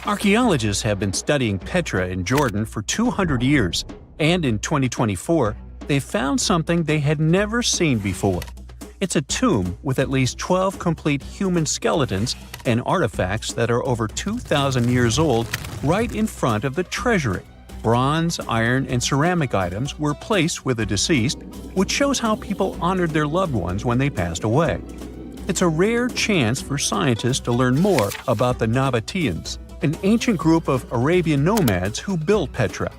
Archaeologists have been studying Petra in Jordan for 200 years, and in 2024, they found something they had never seen before. It's a tomb with at least 12 complete human skeletons and artifacts that are over 2,000 years old right in front of the treasury. Bronze, iron, and ceramic items were placed with the deceased, which shows how people honored their loved ones when they passed away. It's a rare chance for scientists to learn more about the Nabateans, an ancient group of Arabian nomads who built Petra.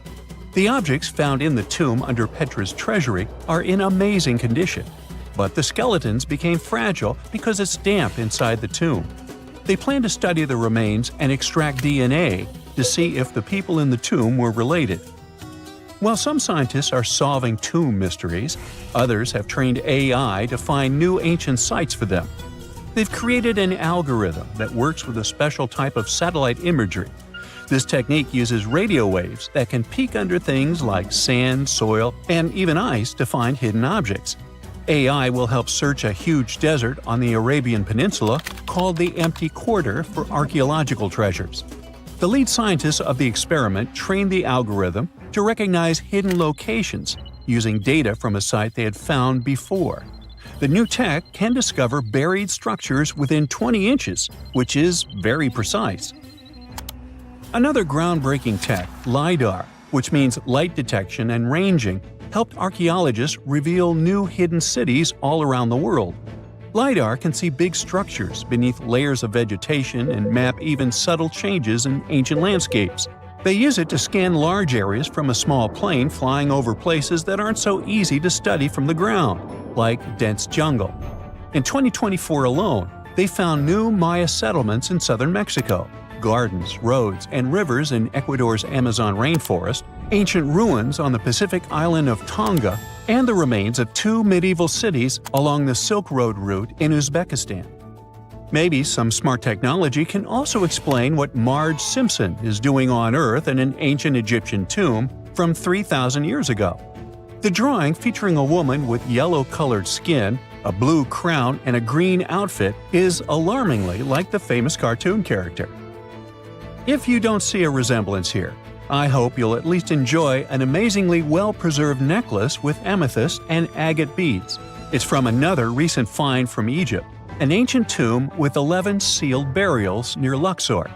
The objects found in the tomb under Petra's treasury are in amazing condition, but the skeletons became fragile because it's damp inside the tomb. They plan to study the remains and extract DNA to see if the people in the tomb were related. While some scientists are solving tomb mysteries, others have trained AI to find new ancient sites for them. They've created an algorithm that works with a special type of satellite imagery. This technique uses radio waves that can peek under things like sand, soil, and even ice to find hidden objects. AI will help search a huge desert on the Arabian Peninsula called the Empty Quarter for archaeological treasures. The lead scientists of the experiment trained the algorithm to recognize hidden locations using data from a site they had found before. The new tech can discover buried structures within 20 inches, which is very precise. Another groundbreaking tech, Lidar, which means light detection and ranging, helped archaeologists reveal new hidden cities all around the world. Lidar can see big structures beneath layers of vegetation and map even subtle changes in ancient landscapes. They use it to scan large areas from a small plane flying over places that aren't so easy to study from the ground, like dense jungle. In 2024 alone, they found new Maya settlements in southern Mexico, gardens, roads, and rivers in Ecuador's Amazon rainforest, ancient ruins on the Pacific island of Tonga, and the remains of two medieval cities along the Silk Road route in Uzbekistan. Maybe some smart technology can also explain what Marge Simpson is doing on Earth in an ancient Egyptian tomb from 3,000 years ago. The drawing, featuring a woman with yellow-colored skin, a blue crown, and a green outfit, is alarmingly like the famous cartoon character. If you don't see a resemblance here, I hope you'll at least enjoy an amazingly well-preserved necklace with amethyst and agate beads. It's from another recent find from Egypt, an ancient tomb with 11 sealed burials near Luxor.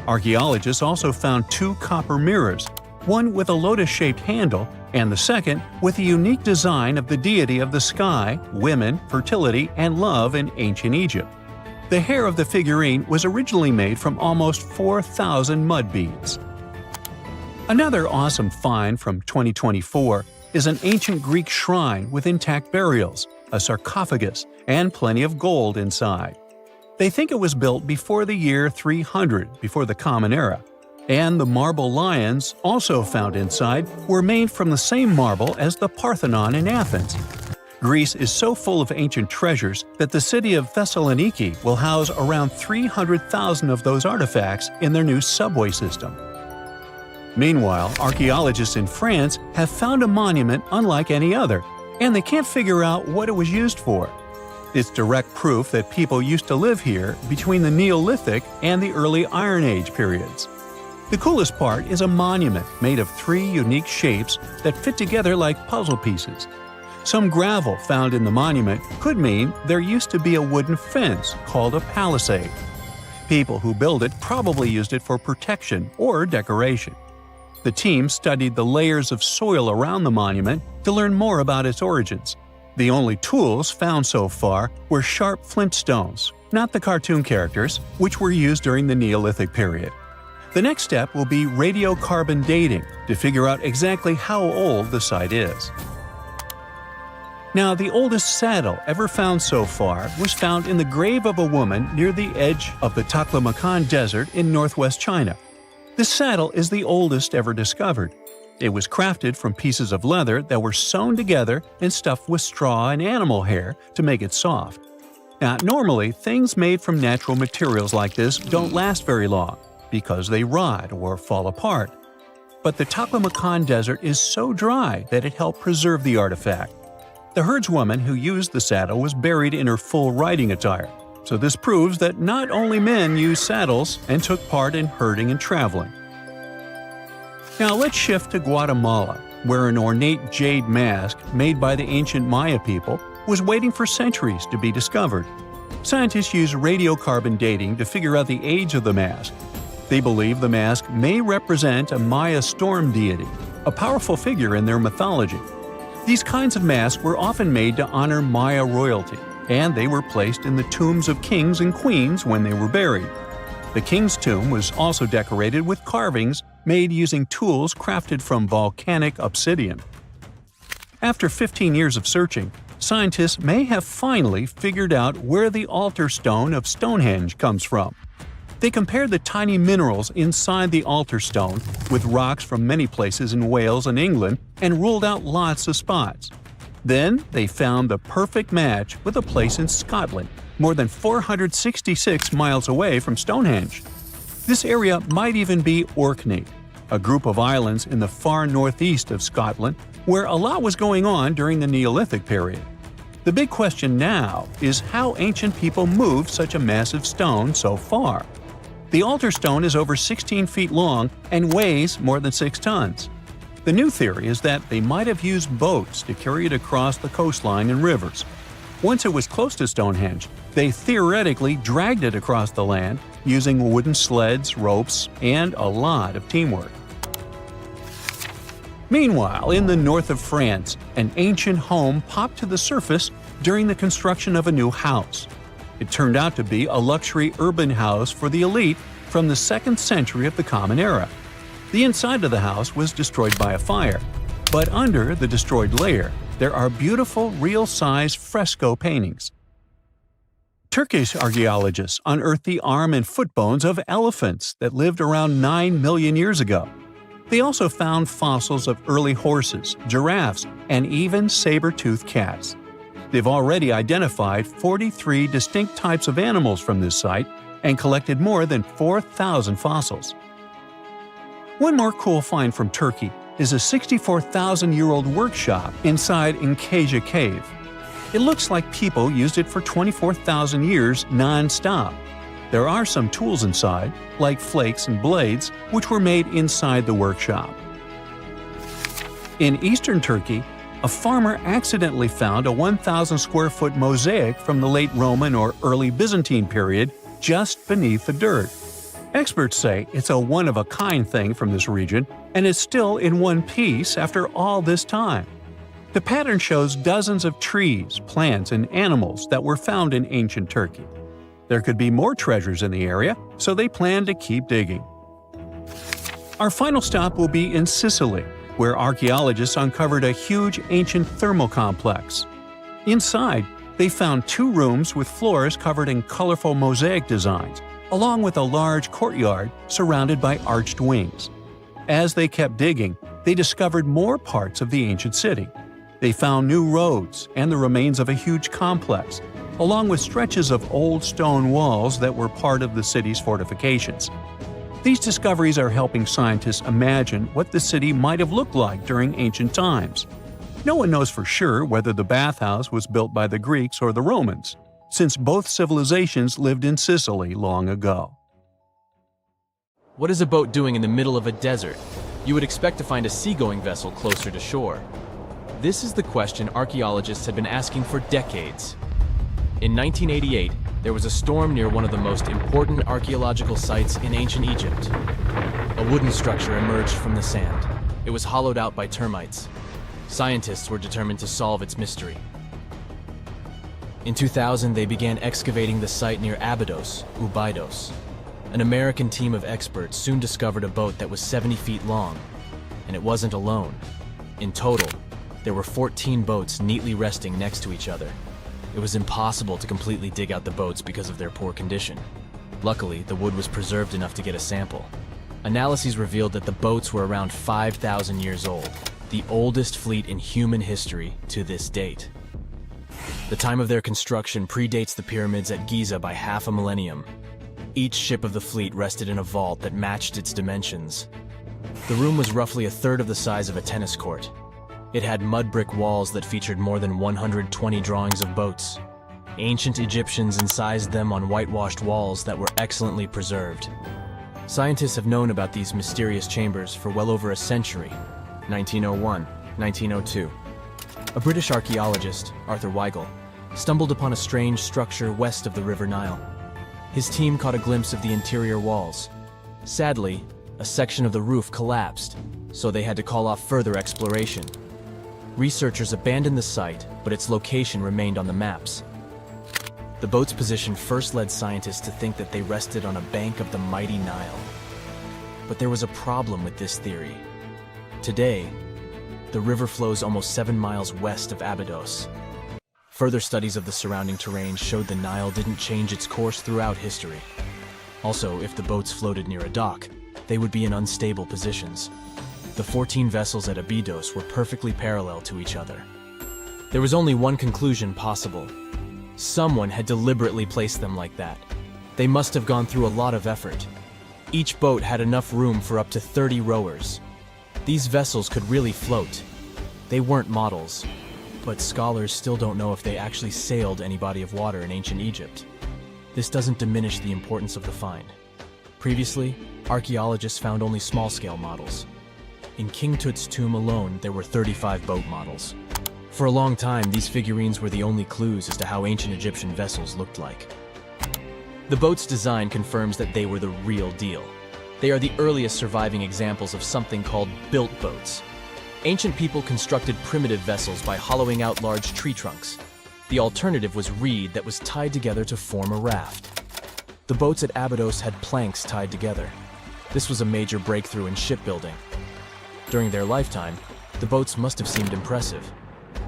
Archaeologists also found two copper mirrors, one with a lotus-shaped handle and the second with a unique design of the deity of the sky, women, fertility, and love in ancient Egypt. The hair of the figurine was originally made from almost 4,000 mud beads. Another awesome find from 2024 is an ancient Greek shrine with intact burials, a sarcophagus, and plenty of gold inside. They think it was built before the year 300 before the Common Era, and the marble lions, also found inside, were made from the same marble as the Parthenon in Athens. Greece is so full of ancient treasures that the city of Thessaloniki will house around 300,000 of those artifacts in their new subway system. Meanwhile, archaeologists in France have found a monument unlike any other, and they can't figure out what it was used for. It's direct proof that people used to live here between the Neolithic and the early Iron Age periods. The coolest part is a monument made of 3 unique shapes that fit together like puzzle pieces. Some gravel found in the monument could mean there used to be a wooden fence called a palisade. People who built it probably used it for protection or decoration. The team studied the layers of soil around the monument to learn more about its origins. The only tools found so far were sharp flint stones, not the cartoon characters, which were used during the Neolithic period. The next step will be radiocarbon dating to figure out exactly how old the site is. Now, the oldest saddle ever found so far was found in the grave of a woman near the edge of the Taklamakan Desert in northwest China. This saddle is the oldest ever discovered. It was crafted from pieces of leather that were sewn together and stuffed with straw and animal hair to make it soft. Now, normally, things made from natural materials like this don't last very long because they rot or fall apart. But the Taklamakan Desert is so dry that it helped preserve the artifact. The herdswoman who used the saddle was buried in her full riding attire, so this proves that not only men used saddles and took part in herding and traveling. Now let's shift to Guatemala, where an ornate jade mask made by the ancient Maya people was waiting for centuries to be discovered. Scientists use radiocarbon dating to figure out the age of the mask. They believe the mask may represent a Maya storm deity, a powerful figure in their mythology. These kinds of masks were often made to honor Maya royalty, and they were placed in the tombs of kings and queens when they were buried. The king's tomb was also decorated with carvings made using tools crafted from volcanic obsidian. After 15 years of searching, scientists may have finally figured out where the altar stone of Stonehenge comes from. They compared the tiny minerals inside the altar stone with rocks from many places in Wales and England and ruled out lots of spots. Then they found the perfect match with a place in Scotland, more than 466 miles away from Stonehenge. This area might even be Orkney, a group of islands in the far northeast of Scotland where a lot was going on during the Neolithic period. The big question now is how ancient people moved such a massive stone so far. The altar stone is over 16 feet long and weighs more than 6 tons. The new theory is that they might have used boats to carry it across the coastline and rivers. Once it was close to Stonehenge, they theoretically dragged it across the land using wooden sleds, ropes, and a lot of teamwork. Meanwhile, in the north of France, an ancient home popped to the surface during the construction of a new house. It turned out to be a luxury urban house for the elite from the 2nd century of the Common Era. The inside of the house was destroyed by a fire, but under the destroyed layer, there are beautiful real-size fresco paintings. Turkish archaeologists unearthed the arm and foot bones of elephants that lived around 9 million years ago. They also found fossils of early horses, giraffes, and even saber-toothed cats. They've already identified 43 distinct types of animals from this site and collected more than 4,000 fossils. One more cool find from Turkey is a 64,000-year-old workshop inside Enkaja Cave. It looks like people used it for 24,000 years non-stop. There are some tools inside, like flakes and blades, which were made inside the workshop. In eastern Turkey, a farmer accidentally found a 1,000-square-foot mosaic from the late Roman or early Byzantine period just beneath the dirt. Experts say it's a one-of-a-kind thing from this region, and it's still in one piece after all this time. The pattern shows dozens of trees, plants, and animals that were found in ancient Turkey. There could be more treasures in the area, so they plan to keep digging. Our final stop will be in Sicily, where archaeologists uncovered a huge ancient thermal complex. Inside, they found 2 rooms with floors covered in colorful mosaic designs, along with a large courtyard surrounded by arched wings. As they kept digging, they discovered more parts of the ancient city. They found new roads and the remains of a huge complex, along with stretches of old stone walls that were part of the city's fortifications. These discoveries are helping scientists imagine what the city might have looked like during ancient times. No one knows for sure whether the bathhouse was built by the Greeks or the Romans, since both civilizations lived in Sicily long ago. What is a boat doing in the middle of a desert? You would expect to find a seagoing vessel closer to shore. This is the question archaeologists have been asking for decades. In 1988, there was a storm near one of the most important archaeological sites in ancient Egypt. A wooden structure emerged from the sand. It was hollowed out by termites. Scientists were determined to solve its mystery. In 2000, they began excavating the site near Abydos, Abydos. An American team of experts soon discovered a boat that was 70 feet long, and it wasn't alone. In total, there were 14 boats neatly resting next to each other. It was impossible to completely dig out the boats because of their poor condition. Luckily, the wood was preserved enough to get a sample. Analyses revealed that the boats were around 5,000 years old, the oldest fleet in human history to this date. The time of their construction predates the pyramids at Giza by half a millennium. Each ship of the fleet rested in a vault that matched its dimensions. The room was roughly a third of the size of a tennis court. It had mud brick walls that featured more than 120 drawings of boats. Ancient Egyptians incised them on whitewashed walls that were excellently preserved. Scientists have known about these mysterious chambers for well over a century. 1901, 1902. A British archaeologist, Arthur Weigel, stumbled upon a strange structure west of the River Nile. His team caught a glimpse of the interior walls. Sadly, a section of the roof collapsed, so they had to call off further exploration. Researchers abandoned the site, but its location remained on the maps. The boat's position first led scientists to think that they rested on a bank of the mighty Nile. But there was a problem with this theory. Today, the river flows almost 7 miles west of Abydos. Further studies of the surrounding terrain showed the Nile didn't change its course throughout history. Also, if the boats floated near a dock, they would be in unstable positions. The 14 vessels at Abydos were perfectly parallel to each other. There was only one conclusion possible. Someone had deliberately placed them like that. They must have gone through a lot of effort. Each boat had enough room for up to 30 rowers. These vessels could really float. They weren't models, but scholars still don't know if they actually sailed any body of water in ancient Egypt. This doesn't diminish the importance of the find. Previously, archaeologists found only small-scale models. In King Tut's tomb alone, there were 35 boat models. For a long time, these figurines were the only clues as to how ancient Egyptian vessels looked like. The boat's design confirms that they were the real deal. They are the earliest surviving examples of something called built boats. Ancient people constructed primitive vessels by hollowing out large tree trunks. The alternative was reed that was tied together to form a raft. The boats at Abydos had planks tied together. This was a major breakthrough in shipbuilding. During their lifetime, the boats must have seemed impressive.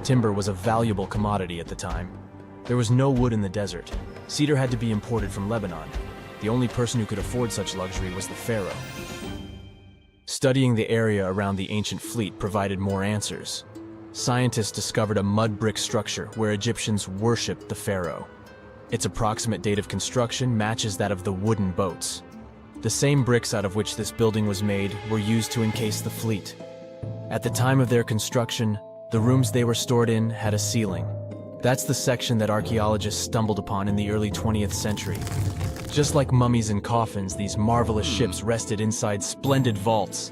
Timber was a valuable commodity at the time. There was no wood in the desert. Cedar had to be imported from Lebanon. The only person who could afford such luxury was the pharaoh. Studying the area around the ancient fleet provided more answers. Scientists discovered a mud brick structure where Egyptians worshipped the pharaoh. Its approximate date of construction matches that of the wooden boats. The same bricks out of which this building was made were used to encase the fleet. At the time of their construction, the rooms they were stored in had a ceiling. That's the section that archaeologists stumbled upon in the early 20th century. Just like mummies and coffins, these marvelous ships rested inside splendid vaults.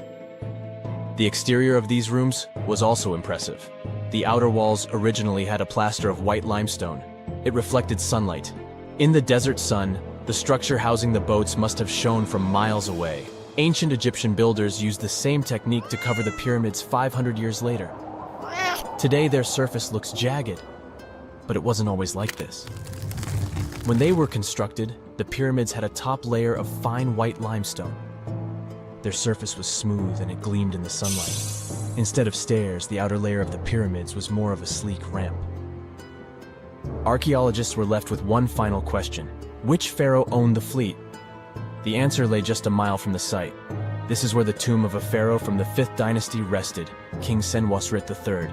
The exterior of these rooms was also impressive. The outer walls originally had a plaster of white limestone. It reflected sunlight. In the desert sun, the structure housing the boats must have shone from miles away. Ancient Egyptian builders used the same technique to cover the pyramids 500 years later. Today, their surface looks jagged, but it wasn't always like this. When they were constructed, the pyramids had a top layer of fine white limestone. Their surface was smooth and it gleamed in the sunlight. Instead of stairs, the outer layer of the pyramids was more of a sleek ramp. Archaeologists were left with one final question. Which pharaoh owned the fleet? The answer lay just a mile from the site. This is where the tomb of a pharaoh from the 5th dynasty rested, King Senwosret III.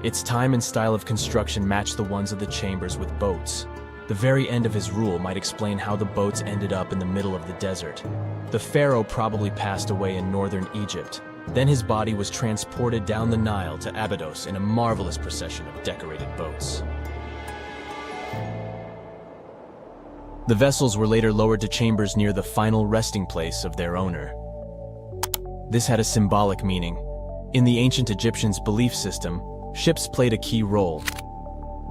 Its time and style of construction matched the ones of the chambers with boats. The very end of his rule might explain how the boats ended up in the middle of the desert. The pharaoh probably passed away in northern Egypt. Then his body was transported down the Nile to Abydos in a marvelous procession of decorated boats. The vessels were later lowered to chambers near the final resting place of their owner. This had a symbolic meaning. In the ancient Egyptians' belief system, ships played a key role.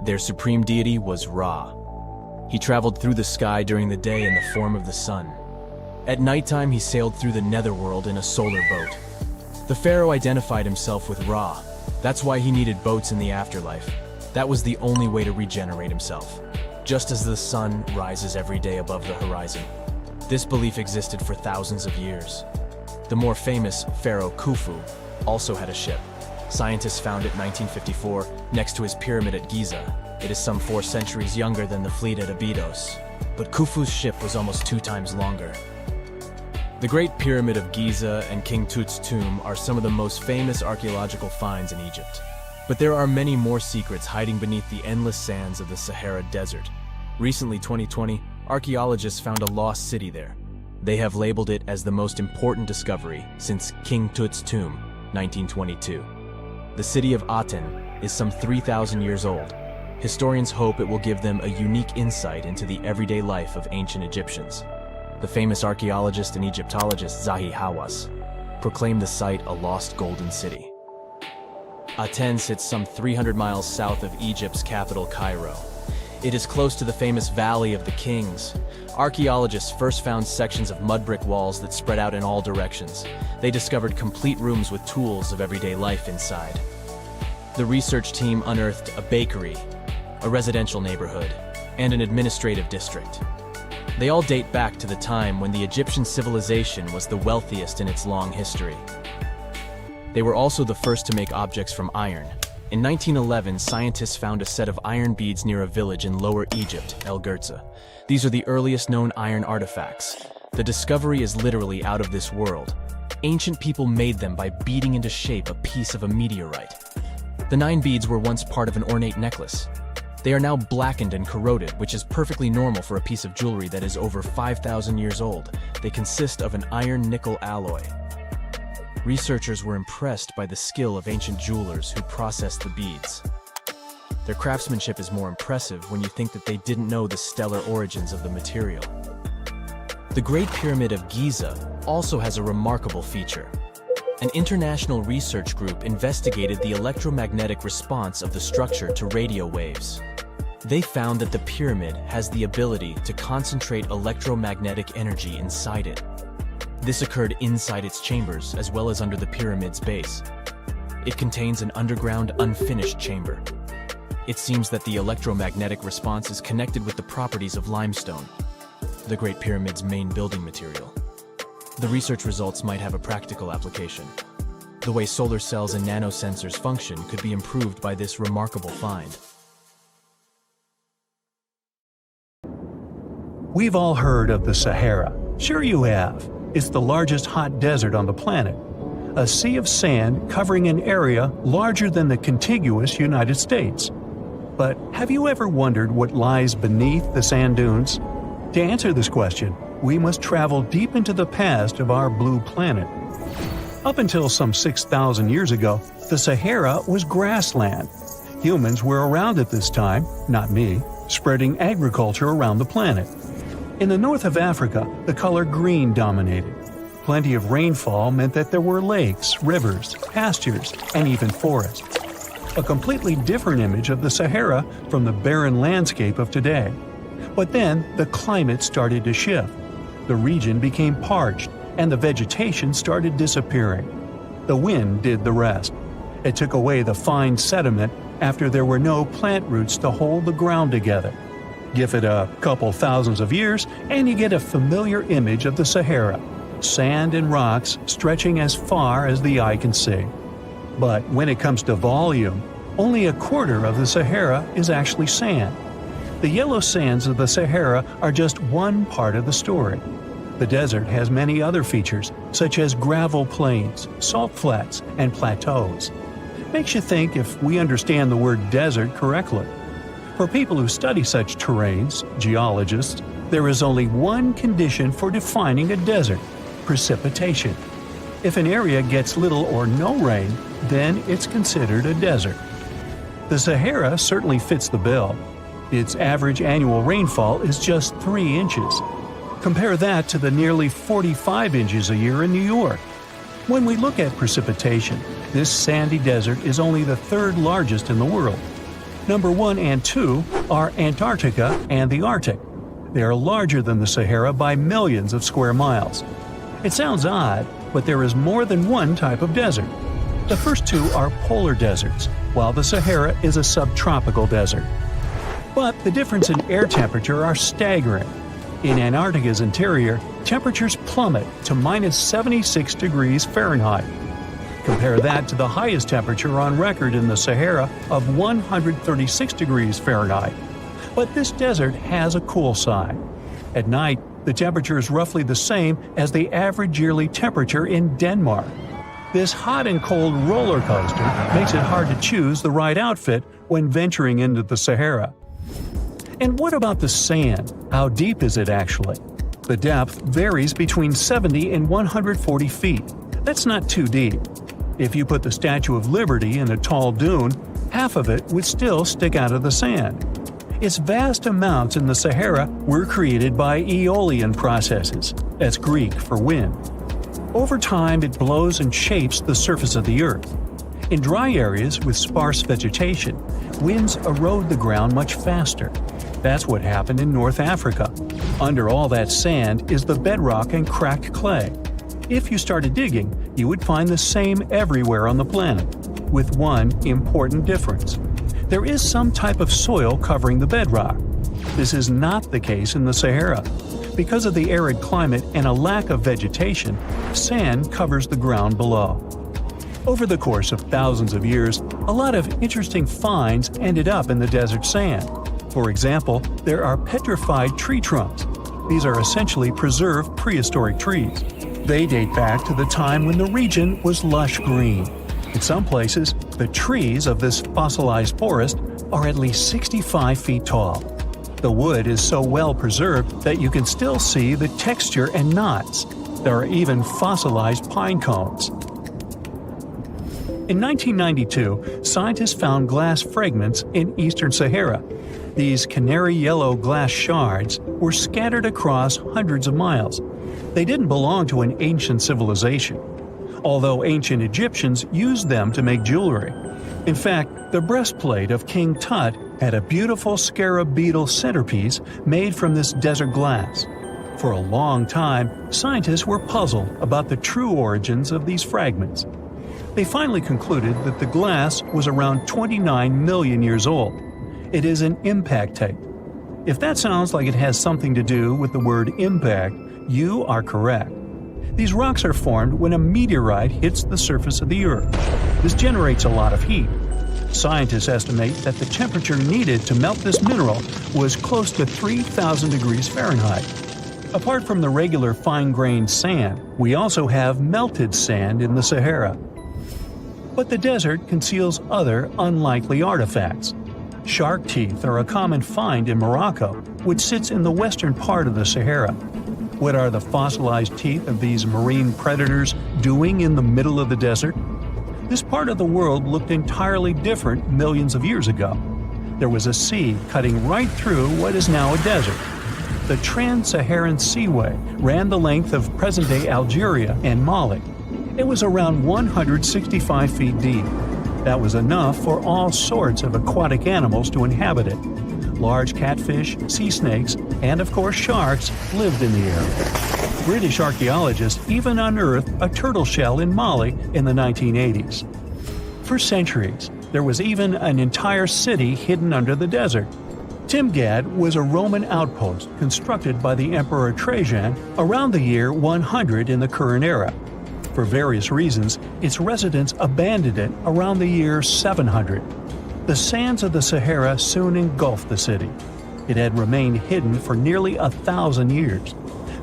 Their supreme deity was Ra. He traveled through the sky during the day in the form of the sun. At nighttime, he sailed through the netherworld in a solar boat. The pharaoh identified himself with Ra. That's why he needed boats in the afterlife. That was the only way to regenerate himself. Just as the sun rises every day above the horizon. This belief existed for thousands of years. The more famous Pharaoh Khufu also had a ship. Scientists found it in 1954 next to his pyramid at Giza. It is some 4 centuries younger than the fleet at Abydos. But Khufu's ship was almost 2 times longer. The Great Pyramid of Giza and King Tut's tomb are some of the most famous archaeological finds in Egypt. But there are many more secrets hiding beneath the endless sands of the Sahara Desert. Recently, 2020, archaeologists found a lost city there. They have labeled it as the most important discovery since King Tut's tomb, 1922. The city of Aten is some 3,000 years old. Historians hope it will give them a unique insight into the everyday life of ancient Egyptians. The famous archaeologist and Egyptologist Zahi Hawass proclaimed the site a lost golden city. Aten sits some 300 miles south of Egypt's capital, Cairo. It is close to the famous Valley of the Kings. Archaeologists first found sections of mud brick walls that spread out in all directions. They discovered complete rooms with tools of everyday life inside. The research team unearthed a bakery, a residential neighborhood, and an administrative district. They all date back to the time when the Egyptian civilization was the wealthiest in its long history. They were also the first to make objects from iron. In 1911, scientists found a set of iron beads near a village in Lower Egypt, El Girza. These are the earliest known iron artifacts. The discovery is literally out of this world. Ancient people made them by beating into shape a piece of a meteorite. The 9 beads were once part of an ornate necklace. They are now blackened and corroded, which is perfectly normal for a piece of jewelry that is over 5,000 years old. They consist of an iron-nickel alloy. Researchers were impressed by the skill of ancient jewelers who processed the beads. Their craftsmanship is more impressive when you think that they didn't know the stellar origins of the material. The Great Pyramid of Giza also has a remarkable feature. An international research group investigated the electromagnetic response of the structure to radio waves. They found that the pyramid has the ability to concentrate electromagnetic energy inside it. This occurred inside its chambers as well as under the pyramid's base. It contains an underground, unfinished chamber. It seems that the electromagnetic response is connected with the properties of limestone, the Great Pyramid's main building material. The research results might have a practical application. The way solar cells and nanosensors function could be improved by this remarkable find. We've all heard of the Sahara. Sure you have. It's the largest hot desert on the planet. A sea of sand covering an area larger than the contiguous United States. But have you ever wondered what lies beneath the sand dunes? To answer this question, we must travel deep into the past of our blue planet. Up until some 6,000 years ago, the Sahara was grassland. Humans were around at this time, not me, spreading agriculture around the planet. In the north of Africa, the color green dominated. Plenty of rainfall meant that there were lakes, rivers, pastures, and even forests. A completely different image of the Sahara from the barren landscape of today. But then the climate started to shift. The region became parched, and the vegetation started disappearing. The wind did the rest. It took away the fine sediment after there were no plant roots to hold the ground together. Give it a couple thousands of years, and you get a familiar image of the Sahara. Sand and rocks stretching as far as the eye can see. But when it comes to volume, only a quarter of the Sahara is actually sand. The yellow sands of the Sahara are just one part of the story. The desert has many other features, such as gravel plains, salt flats, and plateaus. Makes you think if we understand the word desert correctly. For people who study such terrains, geologists, there is only one condition for defining a desert: precipitation. If an area gets little or no rain, then it's considered a desert. The Sahara certainly fits the bill. Its average annual rainfall is just 3 inches. Compare that to the nearly 45 inches a year in New York. When we look at precipitation, this sandy desert is only the 3rd largest in the world. Number 1 and 2 are Antarctica and the Arctic. They are larger than the Sahara by millions of square miles. It sounds odd, but there is more than one type of desert. The first 2 are polar deserts, while the Sahara is a subtropical desert. But the difference in air temperature are staggering. In Antarctica's interior, temperatures plummet to minus 76 degrees Fahrenheit. Compare that to the highest temperature on record in the Sahara of 136 degrees Fahrenheit. But this desert has a cool side. At night, the temperature is roughly the same as the average yearly temperature in Denmark. This hot and cold roller coaster makes it hard to choose the right outfit when venturing into the Sahara. And what about the sand? How deep is it actually? The depth varies between 70 and 140 feet. That's not too deep. If you put the Statue of Liberty in a tall dune, half of it would still stick out of the sand. Its vast amounts in the Sahara were created by aeolian processes, that's Greek for wind. Over time, it blows and shapes the surface of the earth. In dry areas with sparse vegetation, winds erode the ground much faster. That's what happened in North Africa. Under all that sand is the bedrock and cracked clay. If you started digging, you would find the same everywhere on the planet, with one important difference. There is some type of soil covering the bedrock. This is not the case in the Sahara. Because of the arid climate and a lack of vegetation, sand covers the ground below. Over the course of thousands of years, a lot of interesting finds ended up in the desert sand. For example, there are petrified tree trunks. These are essentially preserved prehistoric trees. They date back to the time when the region was lush green. In some places, the trees of this fossilized forest are at least 65 feet tall. The wood is so well preserved that you can still see the texture and knots. There are even fossilized pine cones. In 1992, scientists found glass fragments in eastern Sahara. These canary yellow glass shards were scattered across hundreds of miles. They didn't belong to an ancient civilization, although ancient Egyptians used them to make jewelry. In fact, the breastplate of King Tut had a beautiful scarab beetle centerpiece made from this desert glass. For a long time, scientists were puzzled about the true origins of these fragments. They finally concluded that the glass was around 29 million years old. It is an impact tape. If that sounds like it has something to do with the word impact, you are correct. These rocks are formed when a meteorite hits the surface of the Earth. This generates a lot of heat. Scientists estimate that the temperature needed to melt this mineral was close to 3,000 degrees Fahrenheit. Apart from the regular fine-grained sand, we also have melted sand in the Sahara. But the desert conceals other unlikely artifacts. Shark teeth are a common find in Morocco, which sits in the western part of the Sahara. What are the fossilized teeth of these marine predators doing in the middle of the desert? This part of the world looked entirely different millions of years ago. There was a sea cutting right through what is now a desert. The Trans-Saharan Seaway ran the length of present-day Algeria and Mali. It was around 165 feet deep. That was enough for all sorts of aquatic animals to inhabit it. Large catfish, sea snakes, and of course sharks lived in the area. British archaeologists even unearthed a turtle shell in Mali in the 1980s. For centuries, there was even an entire city hidden under the desert. Timgad was a Roman outpost constructed by the Emperor Trajan around the year 100 in the current era. For various reasons, its residents abandoned it around the year 700. The sands of the Sahara soon engulfed the city. It had remained hidden for nearly 1,000 years.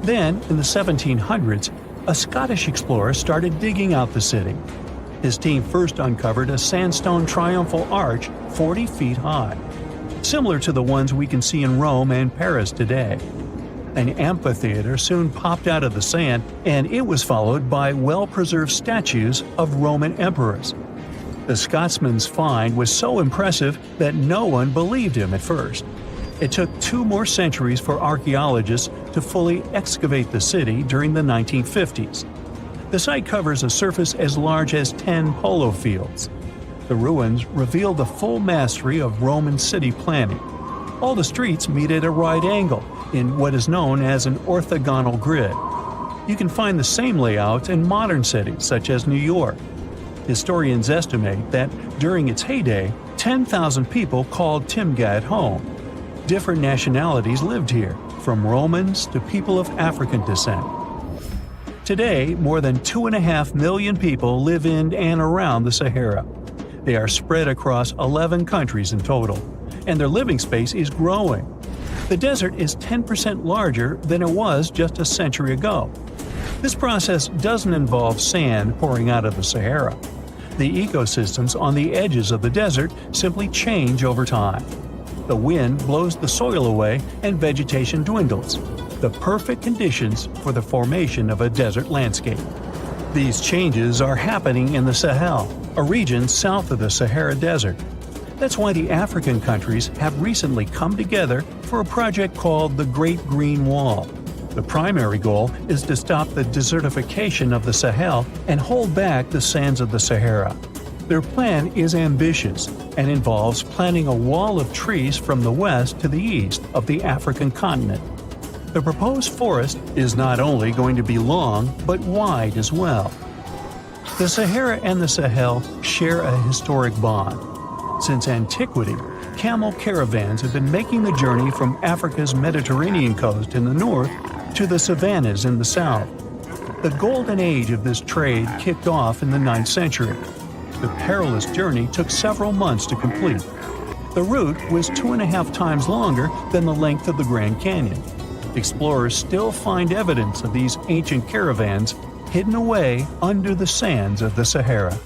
Then, in the 1700s, a Scottish explorer started digging out the city. His team first uncovered a sandstone triumphal arch 40 feet high, similar to the ones we can see in Rome and Paris today. An amphitheater soon popped out of the sand, and it was followed by well-preserved statues of Roman emperors. The Scotsman's find was so impressive that no one believed him at first. It took 2 more centuries for archaeologists to fully excavate the city during the 1950s. The site covers a surface as large as 10 polo fields. The ruins reveal the full mastery of Roman city planning. All the streets meet at a right angle in what is known as an orthogonal grid. You can find the same layout in modern cities such as New York. Historians estimate that during its heyday, 10,000 people called Timgad home. Different nationalities lived here, from Romans to people of African descent. Today, more than 2.5 million people live in and around the Sahara. They are spread across 11 countries in total, and their living space is growing. The desert is 10% larger than it was just a century ago. This process doesn't involve sand pouring out of the Sahara. The ecosystems on the edges of the desert simply change over time. The wind blows the soil away and vegetation dwindles. The perfect conditions for the formation of a desert landscape. These changes are happening in the Sahel, a region south of the Sahara Desert. That's why the African countries have recently come together for a project called the Great Green Wall. The primary goal is to stop the desertification of the Sahel and hold back the sands of the Sahara. Their plan is ambitious and involves planting a wall of trees from the west to the east of the African continent. The proposed forest is not only going to be long, but wide as well. The Sahara and the Sahel share a historic bond. Since antiquity, camel caravans have been making the journey from Africa's Mediterranean coast in the north to the savannas in the south. The golden age of this trade kicked off in the 9th century. The perilous journey took several months to complete. The route was 2.5 times longer than the length of the Grand Canyon. Explorers still find evidence of these ancient caravans hidden away under the sands of the Sahara.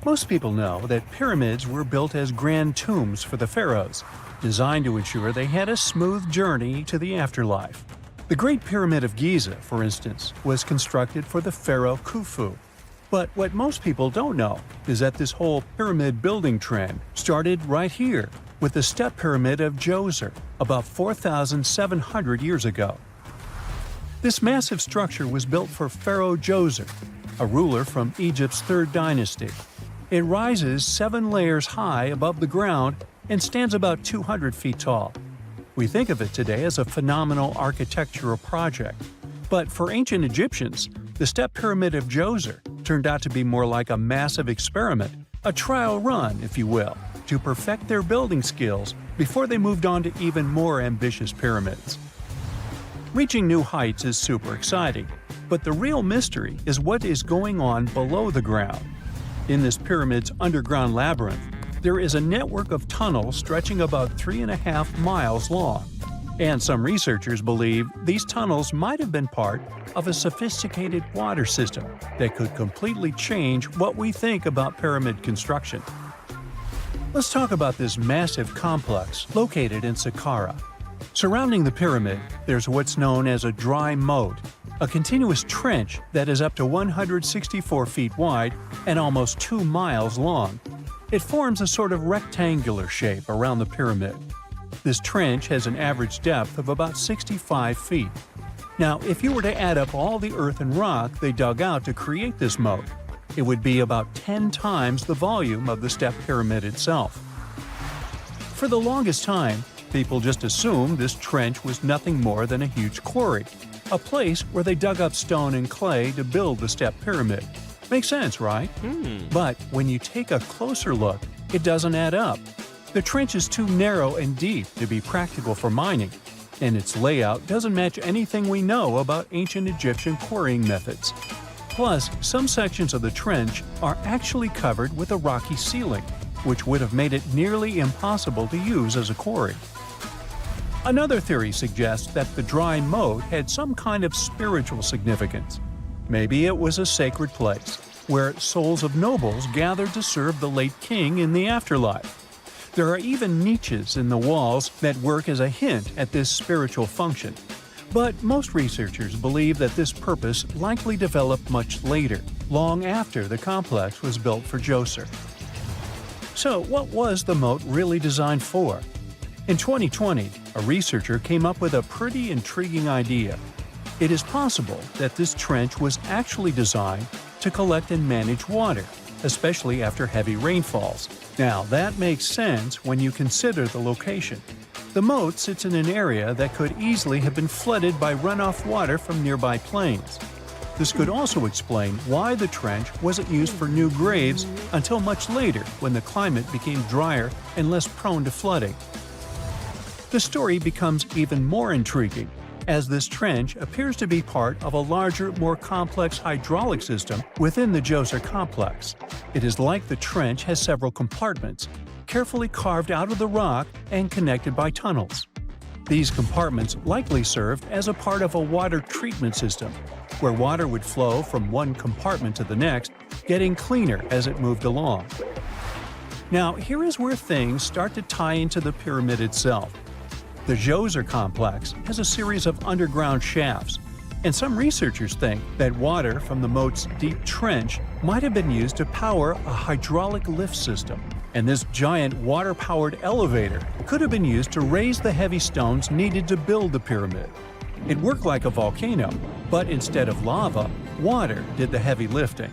Most people know that pyramids were built as grand tombs for the pharaohs, designed to ensure they had a smooth journey to the afterlife. The Great Pyramid of Giza, for instance, was constructed for the pharaoh Khufu. But what most people don't know is that this whole pyramid building trend started right here with the step pyramid of Djoser about 4,700 years ago. This massive structure was built for Pharaoh Djoser, a ruler from Egypt's 3rd dynasty. It rises 7 layers high above the ground and stands about 200 feet tall. We think of it today as a phenomenal architectural project, but for ancient Egyptians, the step pyramid of Djoser turned out to be more like a massive experiment, a trial run, if you will, to perfect their building skills before they moved on to even more ambitious pyramids. Reaching new heights is super exciting, but the real mystery is what is going on below the ground. In this pyramid's underground labyrinth, there is a network of tunnels stretching about 3.5 miles long, and some researchers believe these tunnels might have been part of a sophisticated water system that could completely change what we think about pyramid construction. Let's talk about this massive complex located in Saqqara. Surrounding the pyramid, there's what's known as a dry moat, a continuous trench that is up to 164 feet wide and almost 2 miles long. It forms a sort of rectangular shape around the pyramid. This trench has an average depth of about 65 feet. Now, if you were to add up all the earth and rock they dug out to create this moat, it would be about 10 times the volume of the step pyramid itself. For the longest time, people just assumed this trench was nothing more than a huge quarry, a place where they dug up stone and clay to build the step pyramid. Makes sense, right? But when you take a closer look, it doesn't add up. The trench is too narrow and deep to be practical for mining, and its layout doesn't match anything we know about ancient Egyptian quarrying methods. Plus, some sections of the trench are actually covered with a rocky ceiling, which would have made it nearly impossible to use as a quarry. Another theory suggests that the dry moat had some kind of spiritual significance. Maybe it was a sacred place, where souls of nobles gathered to serve the late king in the afterlife. There are even niches in the walls that work as a hint at this spiritual function. But most researchers believe that this purpose likely developed much later, long after the complex was built for Djoser. So, what was the moat really designed for? In 2020, a researcher came up with a pretty intriguing idea. It is possible that this trench was actually designed to collect and manage water, especially after heavy rainfalls. Now, that makes sense when you consider the location. The moat sits in an area that could easily have been flooded by runoff water from nearby plains. This could also explain why the trench wasn't used for new graves until much later when the climate became drier and less prone to flooding. The story becomes even more intriguing, as this trench appears to be part of a larger, more complex hydraulic system within the Djoser complex. It is like the trench has several compartments, carefully carved out of the rock and connected by tunnels. These compartments likely served as a part of a water treatment system, where water would flow from one compartment to the next, getting cleaner as it moved along. Now, here is where things start to tie into the pyramid itself. The Djoser complex has a series of underground shafts. And some researchers think that water from the moat's deep trench might have been used to power a hydraulic lift system. And this giant water-powered elevator could have been used to raise the heavy stones needed to build the pyramid. It worked like a volcano, but instead of lava, water did the heavy lifting.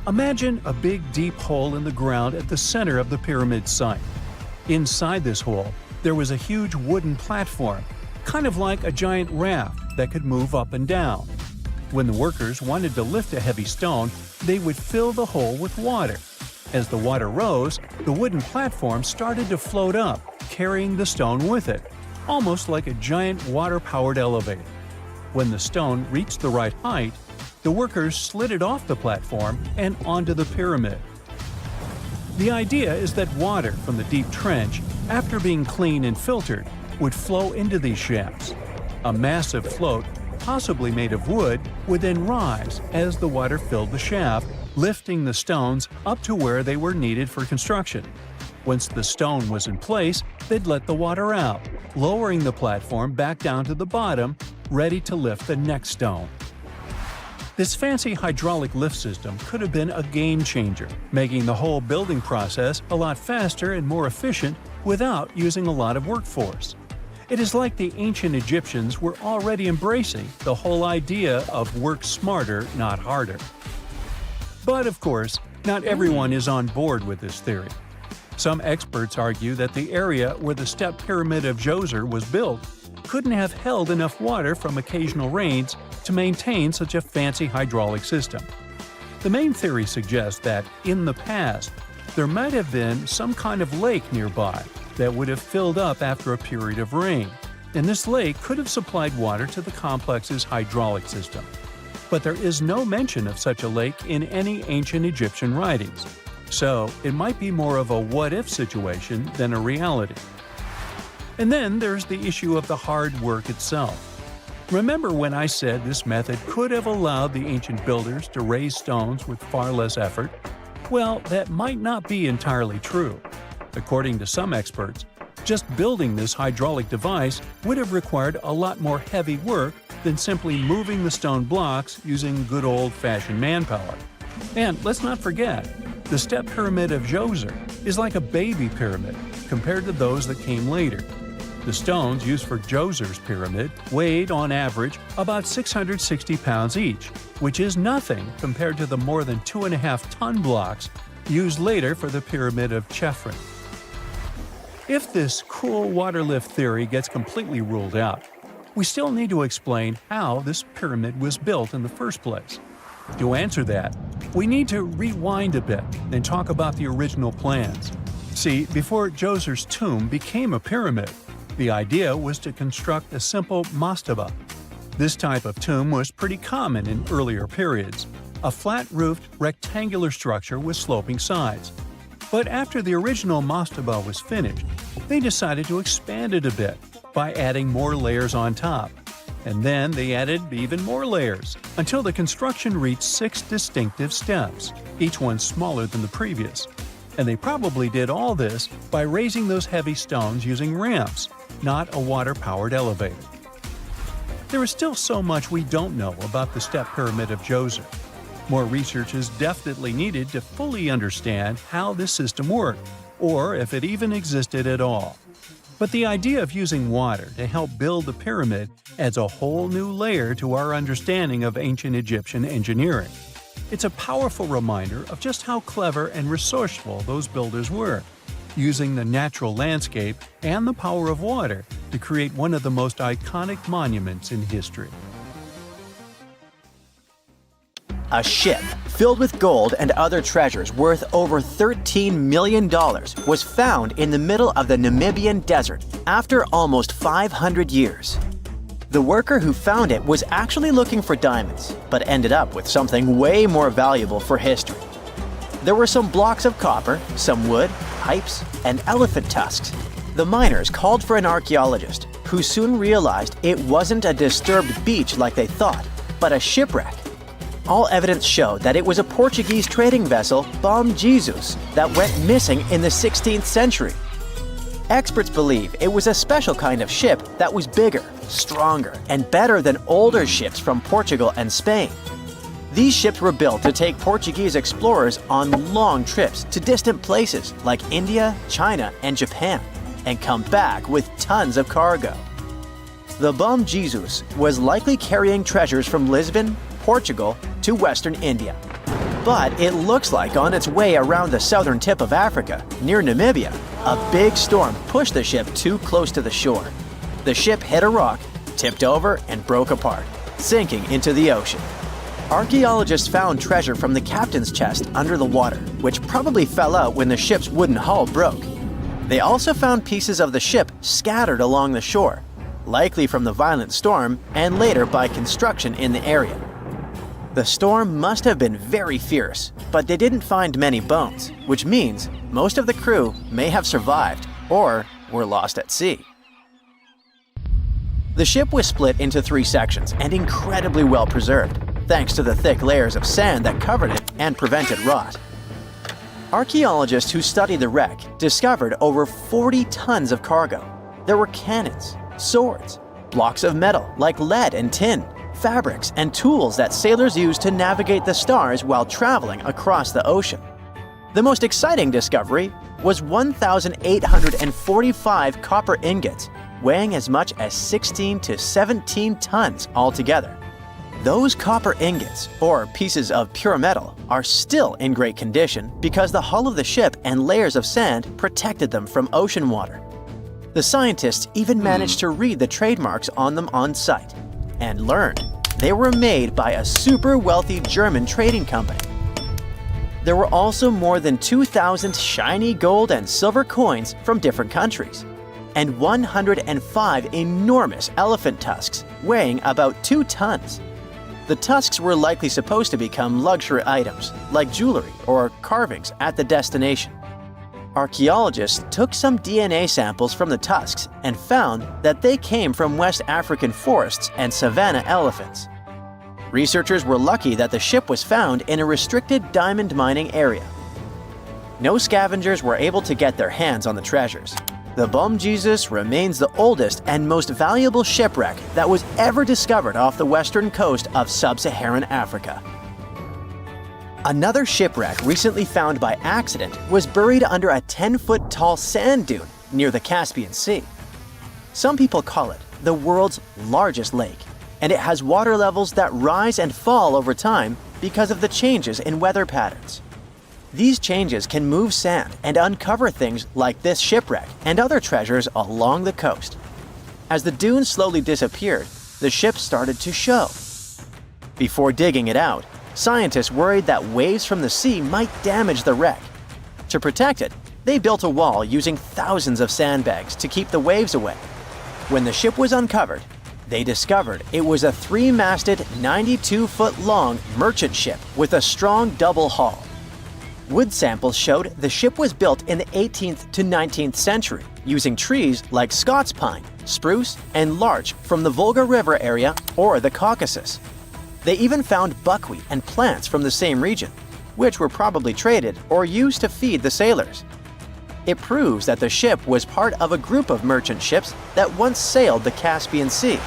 Imagine a big deep hole in the ground at the center of the pyramid site. Inside this hole, there was a huge wooden platform, kind of like a giant raft that could move up and down. When the workers wanted to lift a heavy stone, they would fill the hole with water. As the water rose, the wooden platform started to float up, carrying the stone with it, almost like a giant water-powered elevator. When the stone reached the right height, the workers slid it off the platform and onto the pyramid. The idea is that water from the deep trench, after being cleaned and filtered, would flow into these shafts. A massive float, possibly made of wood, would then rise as the water filled the shaft, lifting the stones up to where they were needed for construction. Once the stone was in place, they'd let the water out, lowering the platform back down to the bottom, ready to lift the next stone. This fancy hydraulic lift system could have been a game changer, making the whole building process a lot faster and more efficient without using a lot of workforce. It is like the ancient Egyptians were already embracing the whole idea of work smarter, not harder. But of course, not everyone is on board with this theory. Some experts argue that the area where the step pyramid of Djoser was built couldn't have held enough water from occasional rains to maintain such a fancy hydraulic system. The main theory suggests that, in the past, there might have been some kind of lake nearby that would have filled up after a period of rain, and this lake could have supplied water to the complex's hydraulic system. But there is no mention of such a lake in any ancient Egyptian writings, so it might be more of a what-if situation than a reality. And then there's the issue of the hard work itself. Remember when I said this method could have allowed the ancient builders to raise stones with far less effort? Well, that might not be entirely true. According to some experts, just building this hydraulic device would have required a lot more heavy work than simply moving the stone blocks using good old-fashioned manpower. And let's not forget, the step pyramid of Djoser is like a baby pyramid compared to those that came later. The stones used for Djoser's pyramid weighed, on average, about 660 pounds each, which is nothing compared to the more than 2.5-ton blocks used later for the pyramid of Chephren. If this cool water lift theory gets completely ruled out, we still need to explain how this pyramid was built in the first place. To answer that, we need to rewind a bit and talk about the original plans. See, before Djoser's tomb became a pyramid, the idea was to construct a simple mastaba. This type of tomb was pretty common in earlier periods, a flat-roofed, rectangular structure with sloping sides. But after the original mastaba was finished, they decided to expand it a bit by adding more layers on top. And then they added even more layers, until the construction reached 6 distinctive steps, each one smaller than the previous. And they probably did all this by raising those heavy stones using ramps, not a water-powered elevator. There is still so much we don't know about the step pyramid of Djoser. More research is definitely needed to fully understand how this system worked, or if it even existed at all. But the idea of using water to help build the pyramid adds a whole new layer to our understanding of ancient Egyptian engineering. It's a powerful reminder of just how clever and resourceful those builders were, using the natural landscape and the power of water to create one of the most iconic monuments in history. A ship filled with gold and other treasures worth over $13 million was found in the middle of the Namibian desert after almost 500 years. The worker who found it was actually looking for diamonds, but ended up with something way more valuable for history. There were some blocks of copper, some wood, pipes, and elephant tusks. The miners called for an archaeologist, who soon realized it wasn't a disturbed beach like they thought, but a shipwreck. All evidence showed that it was a Portuguese trading vessel, Bom Jesus, that went missing in the 16th century. Experts believe it was a special kind of ship that was bigger, stronger, and better than older ships from Portugal and Spain. These ships were built to take Portuguese explorers on long trips to distant places like India, China, and Japan, and come back with tons of cargo. The Bom Jesus was likely carrying treasures from Lisbon, Portugal, to Western India. But it looks like on its way around the southern tip of Africa, near Namibia, a big storm pushed the ship too close to the shore. The ship hit a rock, tipped over, and broke apart, sinking into the ocean. Archaeologists found treasure from the captain's chest under the water, which probably fell out when the ship's wooden hull broke. They also found pieces of the ship scattered along the shore, likely from the violent storm and later by construction in the area. The storm must have been very fierce, but they didn't find many bones, which means most of the crew may have survived or were lost at sea. The ship was split into 3 sections and incredibly well preserved, thanks to the thick layers of sand that covered it and prevented rot. Archaeologists who studied the wreck discovered over 40 tons of cargo. There were cannons, swords, blocks of metal like lead and tin, fabrics, and tools that sailors used to navigate the stars while traveling across the ocean. The most exciting discovery was 1,845 copper ingots, weighing as much as 16 to 17 tons altogether. Those copper ingots, or pieces of pure metal, are still in great condition because the hull of the ship and layers of sand protected them from ocean water. The scientists even managed to read the trademarks on them on site and learned they were made by a super wealthy German trading company. There were also more than 2,000 shiny gold and silver coins from different countries, and 105 enormous elephant tusks weighing about 2 tons. The tusks were likely supposed to become luxury items, like jewelry or carvings at the destination. Archaeologists took some DNA samples from the tusks and found that they came from West African forests and savanna elephants. Researchers were lucky that the ship was found in a restricted diamond mining area. No scavengers were able to get their hands on the treasures. The Bom Jesus remains the oldest and most valuable shipwreck that was ever discovered off the western coast of sub-Saharan Africa. Another shipwreck recently found by accident was buried under a 10-foot tall sand dune near the Caspian Sea. Some people call it the world's largest lake, and it has water levels that rise and fall over time because of the changes in weather patterns. These changes can move sand and uncover things like this shipwreck and other treasures along the coast. As the dune slowly disappeared, the ship started to show. Before digging it out, scientists worried that waves from the sea might damage the wreck. To protect it, they built a wall using thousands of sandbags to keep the waves away. When the ship was uncovered, they discovered it was a 3-masted, 92-foot-long merchant ship with a strong double hull. Wood samples showed the ship was built in the 18th to 19th century using trees like Scots pine, spruce, and larch from the Volga River area or the Caucasus. They even found buckwheat and plants from the same region, which were probably traded or used to feed the sailors. It proves that the ship was part of a group of merchant ships that once sailed the Caspian Sea.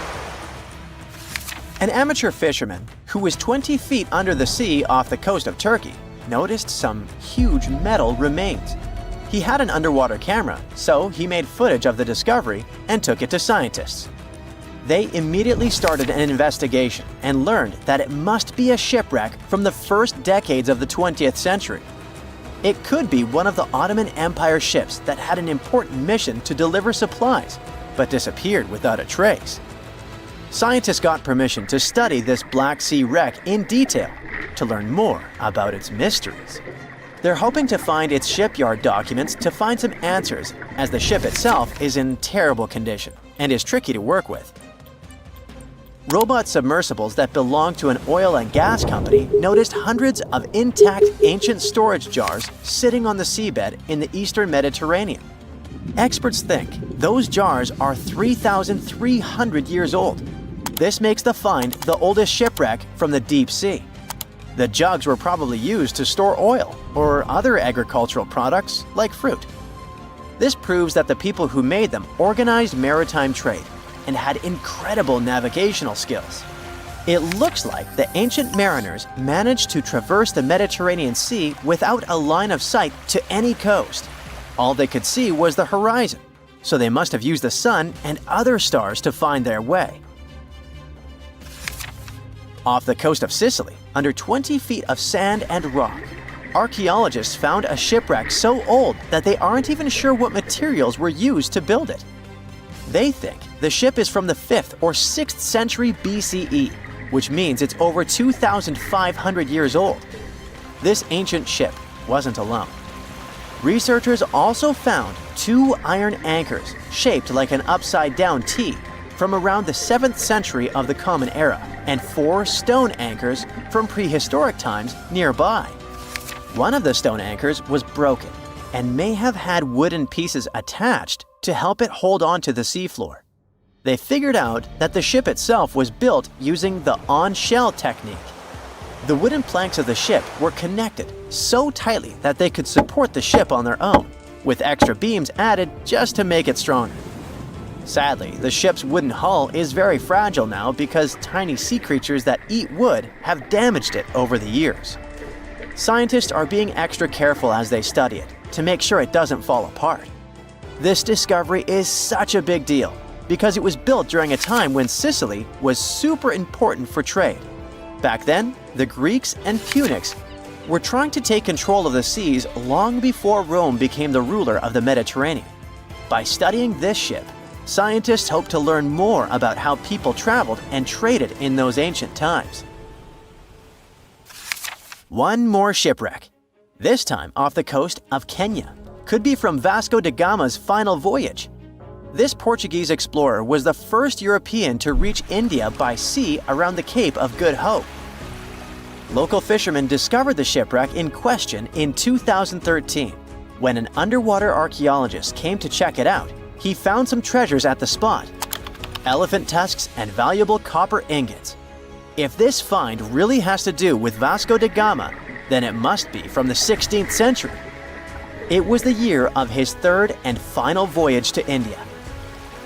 An amateur fisherman who was 20 feet under the sea off the coast of Turkey noticed some huge metal remains. He had an underwater camera, so he made footage of the discovery and took it to scientists. They immediately started an investigation and learned that it must be a shipwreck from the first decades of the 20th century. It could be one of the Ottoman Empire ships that had an important mission to deliver supplies, but disappeared without a trace. Scientists got permission to study this Black Sea wreck in detail to learn more about its mysteries. They're hoping to find its shipyard documents to find some answers, as the ship itself is in terrible condition and is tricky to work with. Robot submersibles that belong to an oil and gas company noticed hundreds of intact ancient storage jars sitting on the seabed in the eastern Mediterranean. Experts think those jars are 3,300 years old. This makes the find the oldest shipwreck from the deep sea. The jugs were probably used to store oil or other agricultural products like fruit. This proves that the people who made them organized maritime trade, and had incredible navigational skills. It looks like the ancient mariners managed to traverse the Mediterranean Sea without a line of sight to any coast. All they could see was the horizon, so they must have used the sun and other stars to find their way. Off the coast of Sicily, under 20 feet of sand and rock, archaeologists found a shipwreck so old that they aren't even sure what materials were used to build it. They think the ship is from the 5th or 6th century BCE, which means it's over 2,500 years old. This ancient ship wasn't alone. Researchers also found 2 iron anchors shaped like an upside-down T from around the 7th century of the Common Era, and 4 stone anchors from prehistoric times nearby. One of the stone anchors was broken and may have had wooden pieces attached to help it hold on to the seafloor. They figured out that the ship itself was built using the on-shell technique. The wooden planks of the ship were connected so tightly that they could support the ship on their own, with extra beams added just to make it stronger. Sadly, the ship's wooden hull is very fragile now because tiny sea creatures that eat wood have damaged it over the years. Scientists are being extra careful as they study it to make sure it doesn't fall apart. This discovery is such a big deal because it was built during a time when Sicily was super important for trade. Back then, the Greeks and Punics were trying to take control of the seas long before Rome became the ruler of the Mediterranean. By studying this ship, scientists hope to learn more about how people traveled and traded in those ancient times. One more shipwreck, this time off the coast of Kenya. Could be from Vasco da Gama's final voyage. This Portuguese explorer was the first European to reach India by sea around the Cape of Good Hope. Local fishermen discovered the shipwreck in question in 2013. When an underwater archaeologist came to check it out, he found some treasures at the spot: elephant tusks and valuable copper ingots. If this find really has to do with Vasco da Gama, then it must be from the 16th century. It was the year of his 3rd and final voyage to India.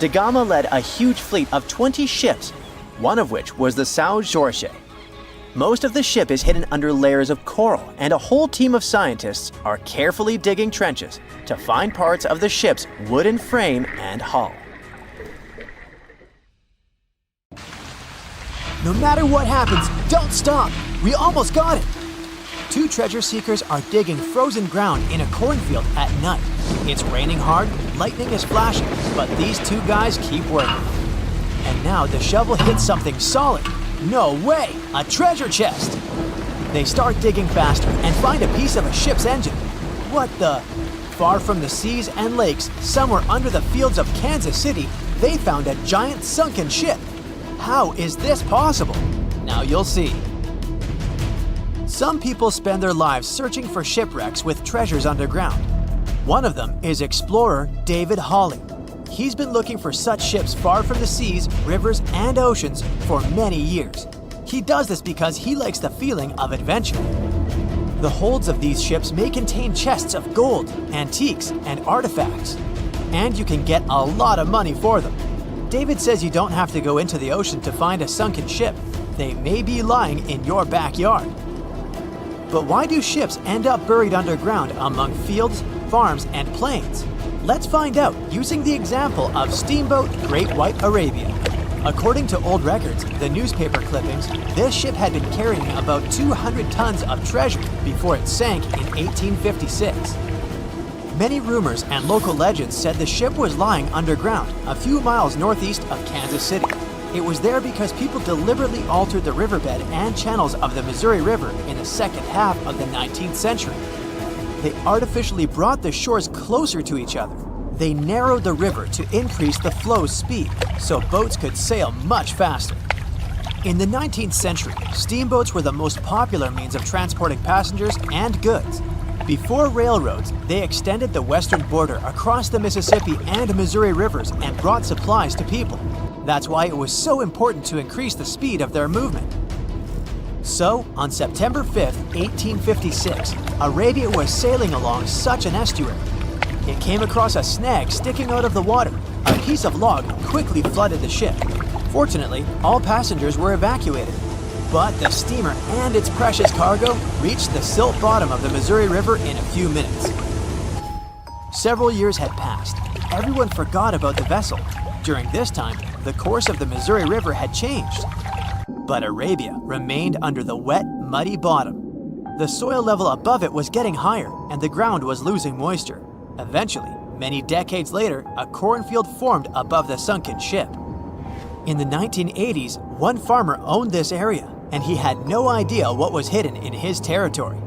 Da Gama led a huge fleet of 20 ships, one of which was the São Jorge. Most of the ship is hidden under layers of coral, and a whole team of scientists are carefully digging trenches to find parts of the ship's wooden frame and hull. No matter what happens, don't stop! We almost got it! 2 treasure seekers are digging frozen ground in a cornfield at night. It's raining hard, lightning is flashing, but these 2 guys keep working. And now the shovel hits something solid. No way! A treasure chest! They start digging faster and find a piece of a ship's engine. What the? Far from the seas and lakes, somewhere under the fields of Kansas City, they found a giant sunken ship. How is this possible? Now you'll see. Some people spend their lives searching for shipwrecks with treasures underground. One of them is explorer David Hawley. He's been looking for such ships far from the seas, rivers, and oceans for many years. He does this because he likes the feeling of adventure. The holds of these ships may contain chests of gold, antiques, and artifacts, and you can get a lot of money for them. David says you don't have to go into the ocean to find a sunken ship. They may be lying in your backyard. But why do ships end up buried underground among fields, farms, and plains? Let's find out using the example of Steamboat Great White Arabia. According to old records, the newspaper clippings, this ship had been carrying about 200 tons of treasure before it sank in 1856. Many rumors and local legends said the ship was lying underground a few miles northeast of Kansas City. It was there because people deliberately altered the riverbed and channels of the Missouri River in the second half of the 19th century. They artificially brought the shores closer to each other. They narrowed the river to increase the flow's speed so boats could sail much faster. In the 19th century, steamboats were the most popular means of transporting passengers and goods. Before railroads, they extended the western border across the Mississippi and Missouri rivers and brought supplies to people. That's why it was so important to increase the speed of their movement. So, on September 5, 1856, Arabia was sailing along such an estuary. It came across a snag sticking out of the water, A piece of log quickly flooded the ship. Fortunately, all passengers were evacuated. But the steamer and its precious cargo reached the silt bottom of the Missouri River in a few minutes. Several years had passed. Everyone forgot about the vessel. During this time, the course of the Missouri River had changed. But Arabia remained under the wet, muddy bottom. The soil level above it was getting higher, and the ground was losing moisture. Eventually, many decades later, a cornfield formed above the sunken ship. In the 1980s, one farmer owned this area, and he had no idea what was hidden in his territory.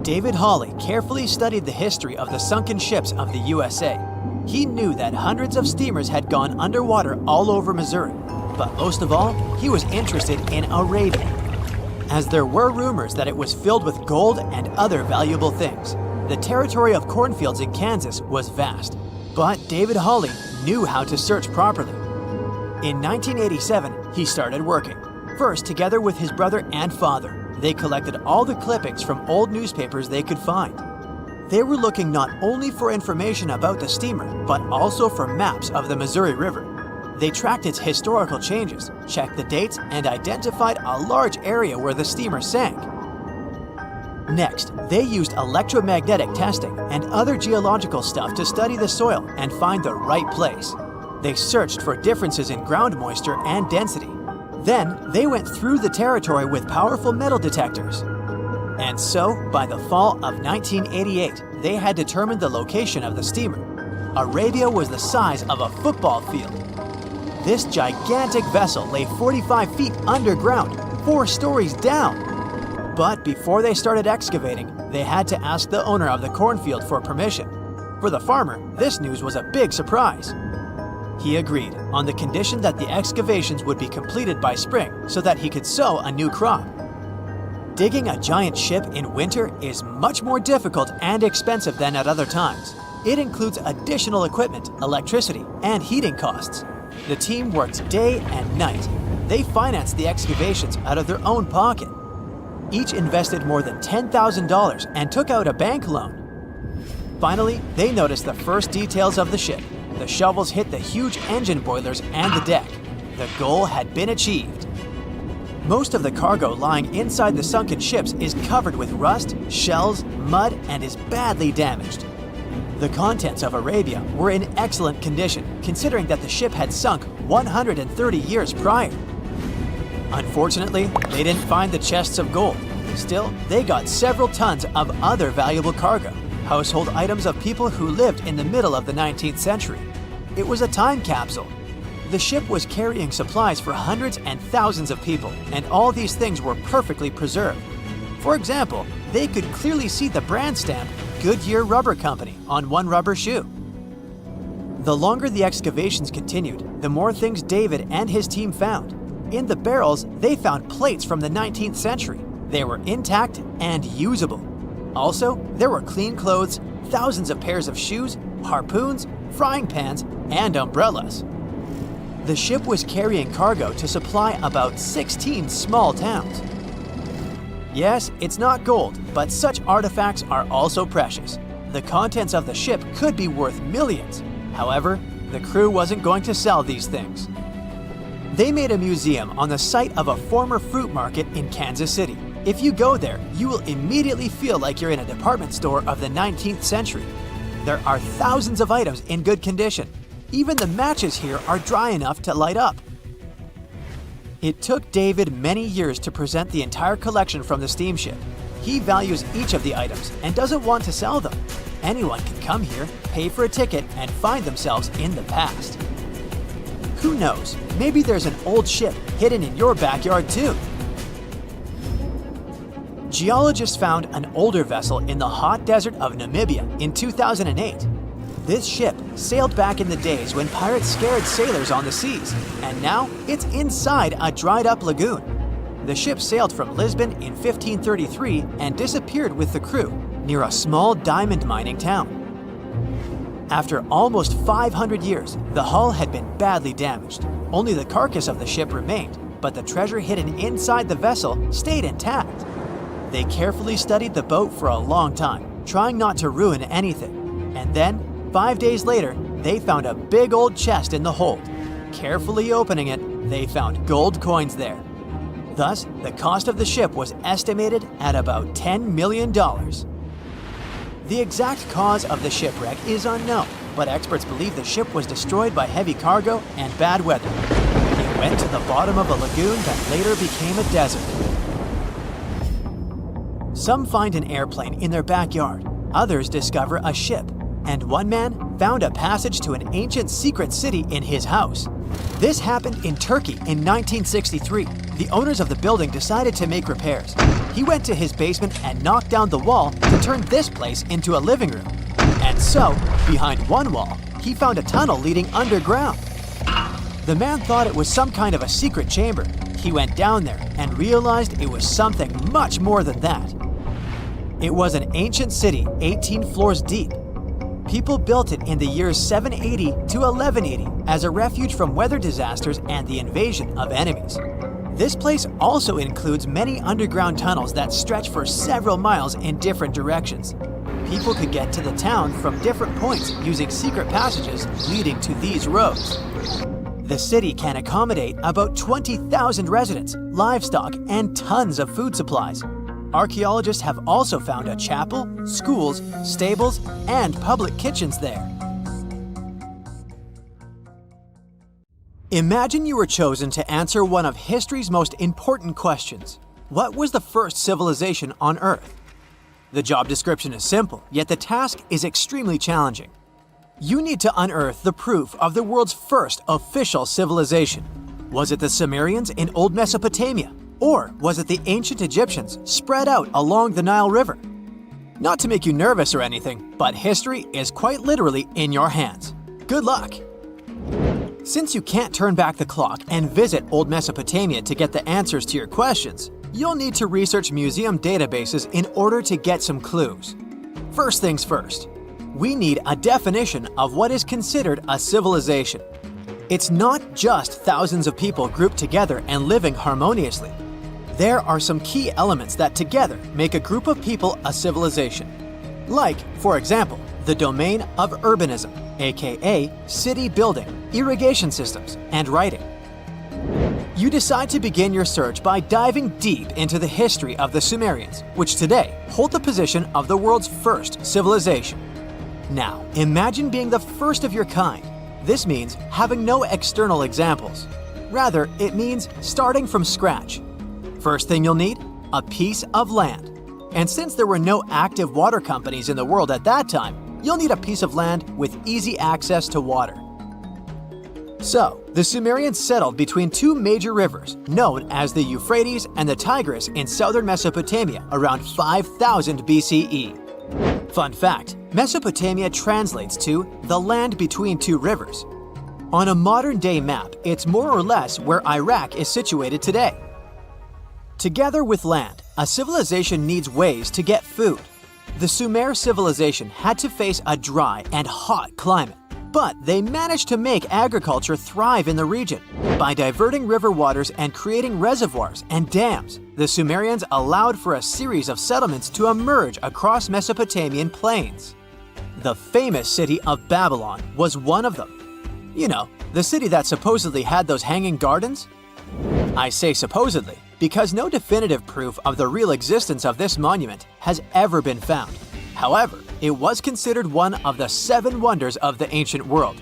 David Hawley carefully studied the history of the sunken ships of the USA. He knew that hundreds of steamers had gone underwater all over Missouri, but most of all, he was interested in Arabia, as there were rumors that it was filled with gold and other valuable things. The territory of cornfields in Kansas was vast, but David Hawley knew how to search properly. In 1987, he started working. First, together with his brother and father, they collected all the clippings from old newspapers they could find. They were looking not only for information about the steamer, but also for maps of the Missouri River. They tracked its historical changes, checked the dates, and identified a large area where the steamer sank. Next, they used electromagnetic testing and other geological stuff to study the soil and find the right place. They searched for differences in ground moisture and density. Then, they went through the territory with powerful metal detectors. And so, by the fall of 1988, they had determined the location of the steamer. Arabia was the size of a football field. This gigantic vessel lay 45 feet underground, 4 stories down. But before they started excavating, they had to ask the owner of the cornfield for permission. For the farmer, this news was a big surprise. He agreed on the condition that the excavations would be completed by spring so that he could sow a new crop. Digging a giant ship in winter is much more difficult and expensive than at other times. It includes additional equipment, electricity, and heating costs. The team worked day and night. They financed the excavations out of their own pocket. Each invested more than $10,000 and took out a bank loan. Finally, they noticed the first details of the ship. The shovels hit the huge engine boilers and the deck. The goal had been achieved. Most of the cargo lying inside the sunken ships is covered with rust, shells, mud, and is badly damaged. The contents of Arabia were in excellent condition, considering that the ship had sunk 130 years prior. Unfortunately, they didn't find the chests of gold. Still, they got several tons of other valuable cargo, household items of people who lived in the middle of the 19th century. It was a time capsule. The ship was carrying supplies for hundreds and thousands of people, and all these things were perfectly preserved. For example, they could clearly see the brand stamp Goodyear Rubber Company on one rubber shoe. The longer the excavations continued, the more things David and his team found. In the barrels, they found plates from the 19th century. They were intact and usable. Also, there were clean clothes, thousands of pairs of shoes, harpoons, frying pans, and umbrellas. The ship was carrying cargo to supply about 16 small towns. Yes, it's not gold, but such artifacts are also precious. The contents of the ship could be worth millions. However, the crew wasn't going to sell these things. They made a museum on the site of a former fruit market in Kansas City. If you go there, you will immediately feel like you're in a department store of the 19th century. There are thousands of items in good condition. Even the matches here are dry enough to light up. It took David many years to present the entire collection from the steamship. He values each of the items and doesn't want to sell them. Anyone can come here, pay for a ticket, and find themselves in the past. Who knows, maybe there's an old ship hidden in your backyard too. Geologists found an older vessel in the hot desert of Namibia in 2008. This ship sailed back in the days when pirates scared sailors on the seas, and now it's inside a dried-up lagoon. The ship sailed from Lisbon in 1533 and disappeared with the crew near a small diamond mining town. After almost 500 years, the hull had been badly damaged. Only the carcass of the ship remained, but the treasure hidden inside the vessel stayed intact. They carefully studied the boat for a long time, trying not to ruin anything. And then, 5 days later, they found a big old chest in the hold. Carefully opening it, they found gold coins there. Thus, the cost of the ship was estimated at about $10 million. The exact cause of the shipwreck is unknown, but experts believe the ship was destroyed by heavy cargo and bad weather. It went to the bottom of a lagoon that later became a desert. Some find an airplane in their backyard, others discover a ship, and one man found a passage to an ancient secret city in his house. This happened in Turkey in 1963. The owners of the building decided to make repairs. He went to his basement and knocked down the wall to turn this place into a living room. And so, behind one wall, he found a tunnel leading underground. The man thought it was some kind of a secret chamber. He went down there and realized it was something much more than that. It was an ancient city 18 floors deep. People built it in the years 780 to 1180 as a refuge from weather disasters and the invasion of enemies. This place also includes many underground tunnels that stretch for several miles in different directions. People could get to the town from different points using secret passages leading to these roads. The city can accommodate about 20,000 residents, livestock, and tons of food supplies. Archaeologists have also found a chapel, schools, stables, and public kitchens there. Imagine you were chosen to answer one of history's most important questions. What was the first civilization on Earth? The job description is simple, yet the task is extremely challenging. You need to unearth the proof of the world's first official civilization. Was it the Sumerians in Old Mesopotamia? Or was it the ancient Egyptians spread out along the Nile River? Not to make you nervous or anything, but history is quite literally in your hands. Good luck! Since you can't turn back the clock and visit Old Mesopotamia to get the answers to your questions, you'll need to research museum databases in order to get some clues. First things first, we need a definition of what is considered a civilization. It's not just thousands of people grouped together and living harmoniously. There are some key elements that together make a group of people a civilization. Like, for example, the domain of urbanism, aka city building, irrigation systems, and writing. You decide to begin your search by diving deep into the history of the Sumerians, which today hold the position of the world's first civilization. Now, imagine being the first of your kind. This means having no external examples. Rather, it means starting from scratch. First thing you'll need? A piece of land. And since there were no active water companies in the world at that time, you'll need a piece of land with easy access to water. So, the Sumerians settled between two major rivers, known as the Euphrates and the Tigris in southern Mesopotamia around 5000 BCE. Fun fact, Mesopotamia translates to the land between two rivers. On a modern-day map, it's more or less where Iraq is situated today. Together with land, a civilization needs ways to get food. The Sumer civilization had to face a dry and hot climate, but they managed to make agriculture thrive in the region. By diverting river waters and creating reservoirs and dams, the Sumerians allowed for a series of settlements to emerge across Mesopotamian plains. The famous city of Babylon was one of them. You know, the city that supposedly had those hanging gardens? I say supposedly because no definitive proof of the real existence of this monument has ever been found. However, it was considered one of the 7 wonders of the ancient world,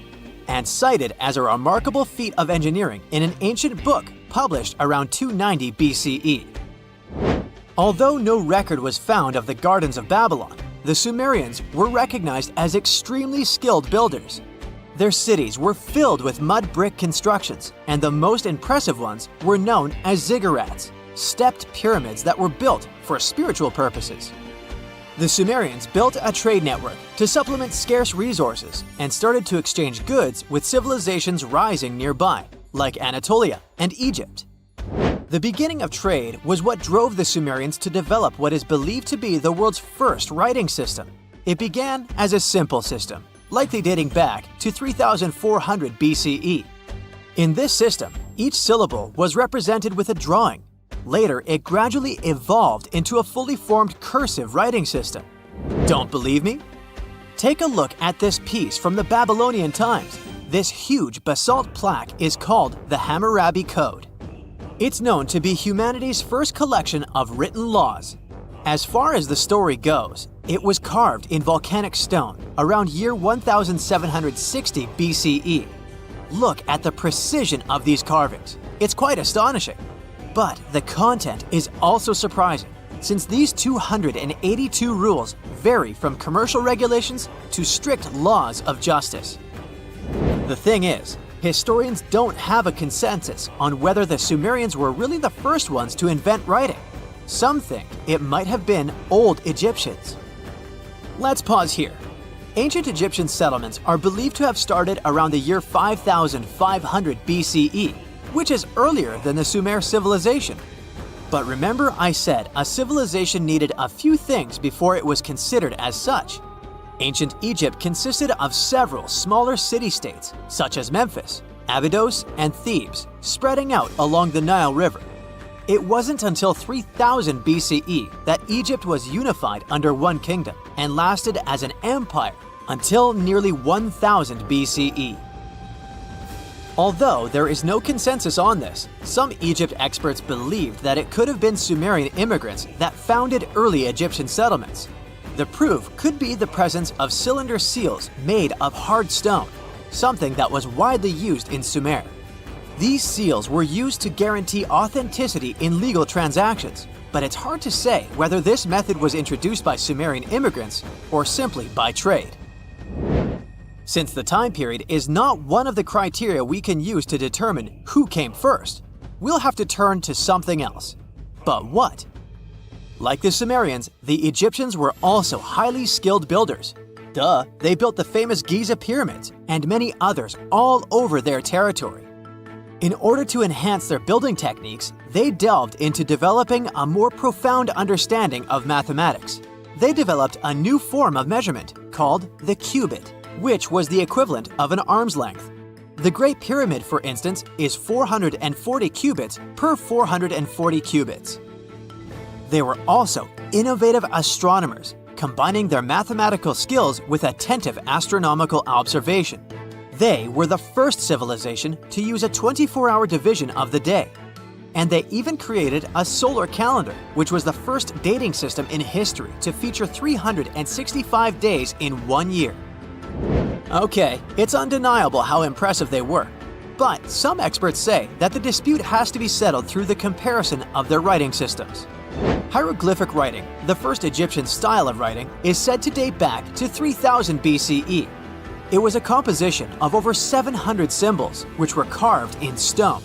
and cited as a remarkable feat of engineering in an ancient book published around 290 BCE. Although no record was found of the Gardens of Babylon, the Sumerians were recognized as extremely skilled builders. Their cities were filled with mud brick constructions, and the most impressive ones were known as ziggurats, stepped pyramids that were built for spiritual purposes. The Sumerians built a trade network to supplement scarce resources and started to exchange goods with civilizations rising nearby, like Anatolia and Egypt. The beginning of trade was what drove the Sumerians to develop what is believed to be the world's first writing system. It began as a simple system, likely dating back to 3400 BCE. In this system, each syllable was represented with a drawing. Later, it gradually evolved into a fully formed cursive writing system. Don't believe me? Take a look at this piece from the Babylonian times. This huge basalt plaque is called the Hammurabi Code. It's known to be humanity's first collection of written laws. As far as the story goes, it was carved in volcanic stone around year 1760 BCE. Look at the precision of these carvings. It's quite astonishing. But the content is also surprising, since these 282 rules vary from commercial regulations to strict laws of justice. The thing is, historians don't have a consensus on whether the Sumerians were really the first ones to invent writing. Some think it might have been old Egyptians. Let's pause here. Ancient Egyptian settlements are believed to have started around the year 5500 BCE, which is earlier than the Sumer civilization. But remember I said a civilization needed a few things before it was considered as such. Ancient Egypt consisted of several smaller city-states, such as Memphis, Abydos, and Thebes, spreading out along the Nile River. It wasn't until 3000 BCE that Egypt was unified under one kingdom and lasted as an empire until nearly 1000 BCE. Although there is no consensus on this, some Egypt experts believed that it could have been Sumerian immigrants that founded early Egyptian settlements. The proof could be the presence of cylinder seals made of hard stone, something that was widely used in Sumer. These seals were used to guarantee authenticity in legal transactions, but it's hard to say whether this method was introduced by Sumerian immigrants or simply by trade. Since the time period is not one of the criteria we can use to determine who came first, we'll have to turn to something else. But what? Like the Sumerians, the Egyptians were also highly skilled builders. Duh, they built the famous Giza pyramids and many others all over their territory. In order to enhance their building techniques, they delved into developing a more profound understanding of mathematics. They developed a new form of measurement called the cubit, which was the equivalent of an arm's length. The Great Pyramid, for instance, is 440 cubits per 440 cubits. They were also innovative astronomers, combining their mathematical skills with attentive astronomical observation. They were the first civilization to use a 24-hour division of the day. And they even created a solar calendar, which was the first dating system in history to feature 365 days in 1 year. Okay, it's undeniable how impressive they were. But some experts say that the dispute has to be settled through the comparison of their writing systems. Hieroglyphic writing, the first Egyptian style of writing, is said to date back to 3000 BCE. It was a composition of over 700 symbols, which were carved in stone.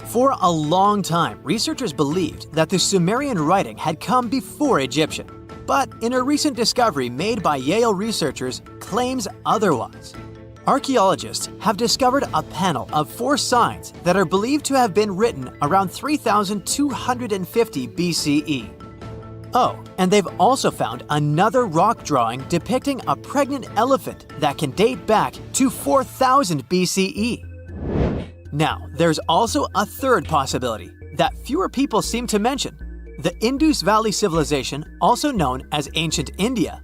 For a long time, researchers believed that the Sumerian writing had come before Egyptian, but in a recent discovery made by Yale researchers claims otherwise. Archaeologists have discovered a panel of 4 signs that are believed to have been written around 3250 BCE. Oh, and they've also found another rock drawing depicting a pregnant elephant that can date back to 4000 BCE. Now, there's also a third possibility that fewer people seem to mention: the Indus Valley Civilization, also known as Ancient India,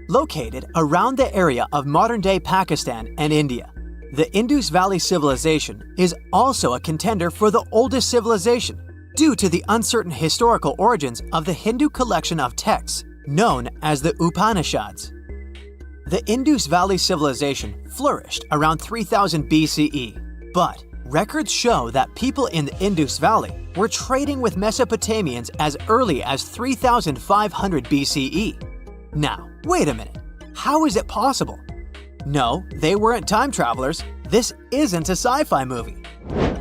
located around the area of modern-day Pakistan and India. The Indus Valley Civilization is also a contender for the oldest civilization, due to the uncertain historical origins of the Hindu collection of texts known as the Upanishads. The Indus Valley Civilization flourished around 3000 BCE, but records show that people in the Indus Valley were trading with Mesopotamians as early as 3500 BCE. Now, wait a minute, how is it possible? No, they weren't time travelers. This isn't a sci-fi movie.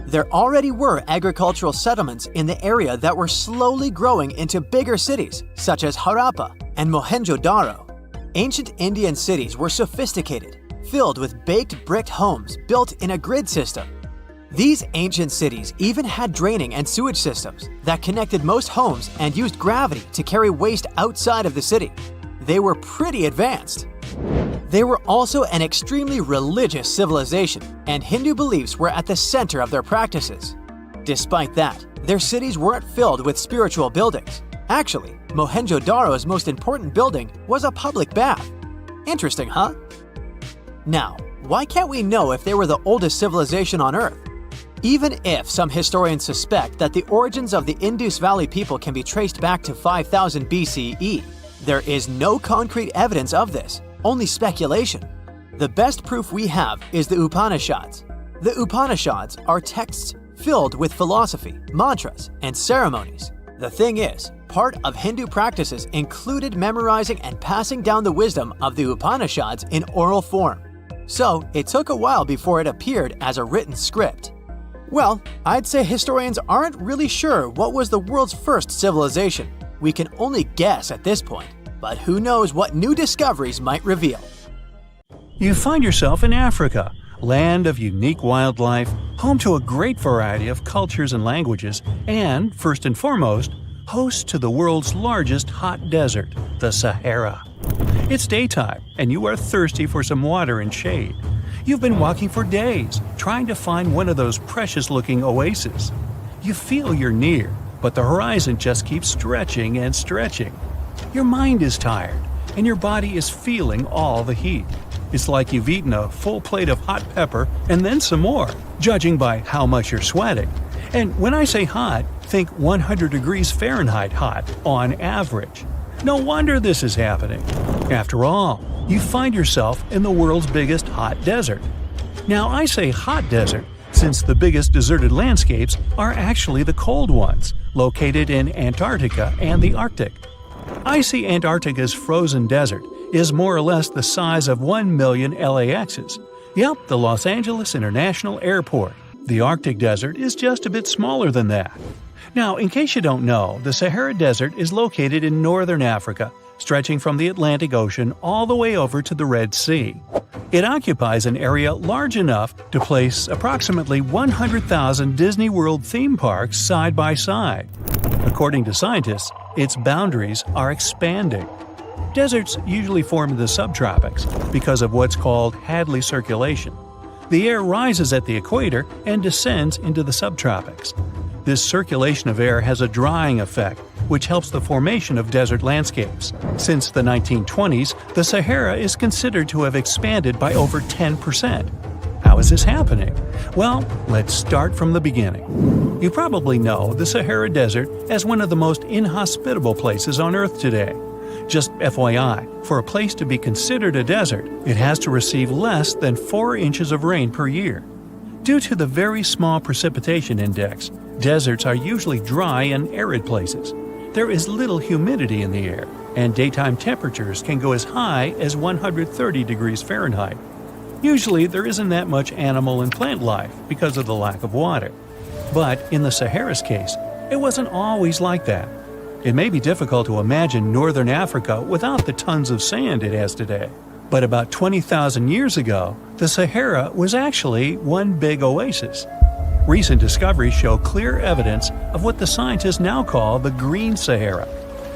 There already were agricultural settlements in the area that were slowly growing into bigger cities, such as Harappa and Mohenjo-Daro. Ancient Indian cities were sophisticated, filled with baked brick homes built in a grid system. These ancient cities even had draining and sewage systems that connected most homes and used gravity to carry waste outside of the city. They were pretty advanced. They were also an extremely religious civilization, and Hindu beliefs were at the center of their practices. Despite that, their cities weren't filled with spiritual buildings. Actually, Mohenjo-Daro's most important building was a public bath. Interesting, huh? Now, why can't we know if they were the oldest civilization on Earth? Even if some historians suspect that the origins of the Indus Valley people can be traced back to 5000 BCE, there is no concrete evidence of this, only speculation. The best proof we have is the Upanishads. The Upanishads are texts filled with philosophy, mantras, and ceremonies. The thing is, part of Hindu practices included memorizing and passing down the wisdom of the Upanishads in oral form. So, it took a while before it appeared as a written script. Well, I'd say historians aren't really sure what was the world's first civilization. We can only guess at this point, but who knows what new discoveries might reveal. You find yourself in Africa, land of unique wildlife, home to a great variety of cultures and languages, and, first and foremost, host to the world's largest hot desert, the Sahara. It's daytime, and you are thirsty for some water and shade. You've been walking for days, trying to find one of those precious-looking oases. You feel you're near, but the horizon just keeps stretching and stretching. Your mind is tired, and your body is feeling all the heat. It's like you've eaten a full plate of hot pepper and then some more, judging by how much you're sweating. And when I say hot, think 100 degrees Fahrenheit hot, on average. No wonder this is happening. After all, you find yourself in the world's biggest hot desert. Now I say hot desert since the biggest deserted landscapes are actually the cold ones, located in Antarctica and the Arctic. I see Antarctica's frozen desert is more or less the size of 1 million LAXs. Yep, the Los Angeles International Airport. The Arctic desert is just a bit smaller than that. Now, in case you don't know, the Sahara Desert is located in northern Africa, stretching from the Atlantic Ocean all the way over to the Red Sea. It occupies an area large enough to place approximately 100,000 Disney World theme parks side by side. According to scientists, its boundaries are expanding. Deserts usually form in the subtropics because of what's called Hadley circulation. The air rises at the equator and descends into the subtropics. This circulation of air has a drying effect, which helps the formation of desert landscapes. Since the 1920s, the Sahara is considered to have expanded by over 10%. How is this happening? Well, let's start from the beginning. You probably know the Sahara Desert as one of the most inhospitable places on Earth today. Just FYI, for a place to be considered a desert, it has to receive less than 4 inches of rain per year. Due to the very small precipitation index, deserts are usually dry and arid places. There is little humidity in the air, and daytime temperatures can go as high as 130 degrees Fahrenheit. Usually, there isn't that much animal and plant life because of the lack of water. But in the Sahara's case, it wasn't always like that. It may be difficult to imagine northern Africa without the tons of sand it has today. But about 20,000 years ago, the Sahara was actually one big oasis. Recent discoveries show clear evidence of what the scientists now call the Green Sahara.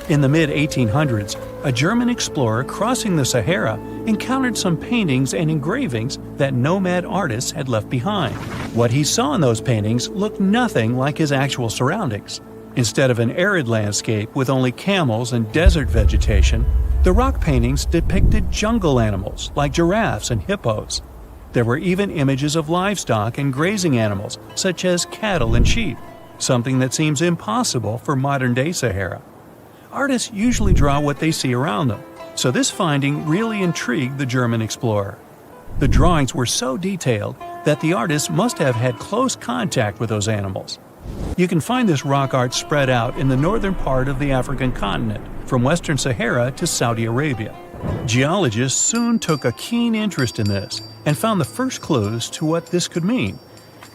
In the mid-1800s, a German explorer crossing the Sahara encountered some paintings and engravings that nomad artists had left behind. What he saw in those paintings looked nothing like his actual surroundings. Instead of an arid landscape with only camels and desert vegetation, the rock paintings depicted jungle animals like giraffes and hippos. There were even images of livestock and grazing animals such as cattle and sheep, something that seems impossible for modern-day Sahara. Artists usually draw what they see around them, so this finding really intrigued the German explorer. The drawings were so detailed that the artists must have had close contact with those animals. You can find this rock art spread out in the northern part of the African continent, from western Sahara to Saudi Arabia. Geologists soon took a keen interest in this and found the first clues to what this could mean.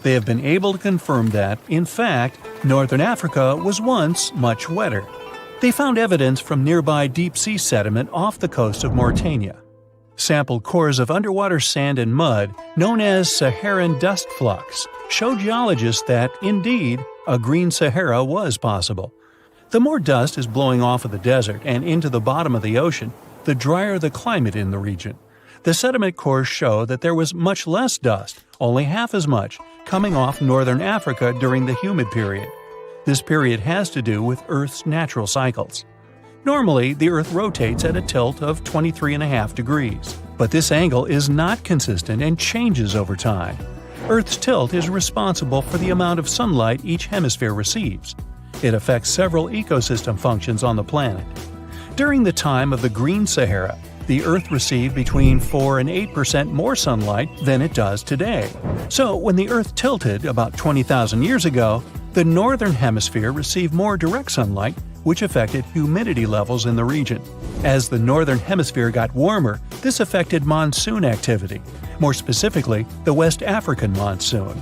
They have been able to confirm that, in fact, northern Africa was once much wetter. They found evidence from nearby deep-sea sediment off the coast of Mauritania. Sampled cores of underwater sand and mud, known as Saharan dust flux, show geologists that, indeed, a green Sahara was possible. The more dust is blowing off of the desert and into the bottom of the ocean, the drier the climate in the region. The sediment cores show that there was much less dust, only half as much, coming off northern Africa during the humid period. This period has to do with Earth's natural cycles. Normally, the Earth rotates at a tilt of 23.5 degrees, but this angle is not consistent and changes over time. Earth's tilt is responsible for the amount of sunlight each hemisphere receives. It affects several ecosystem functions on the planet. During the time of the Green Sahara, the Earth received between 4 and 8% more sunlight than it does today. So, when the Earth tilted about 20,000 years ago, the northern hemisphere received more direct sunlight, which affected humidity levels in the region. As the northern hemisphere got warmer, this affected monsoon activity, more specifically, the West African monsoon.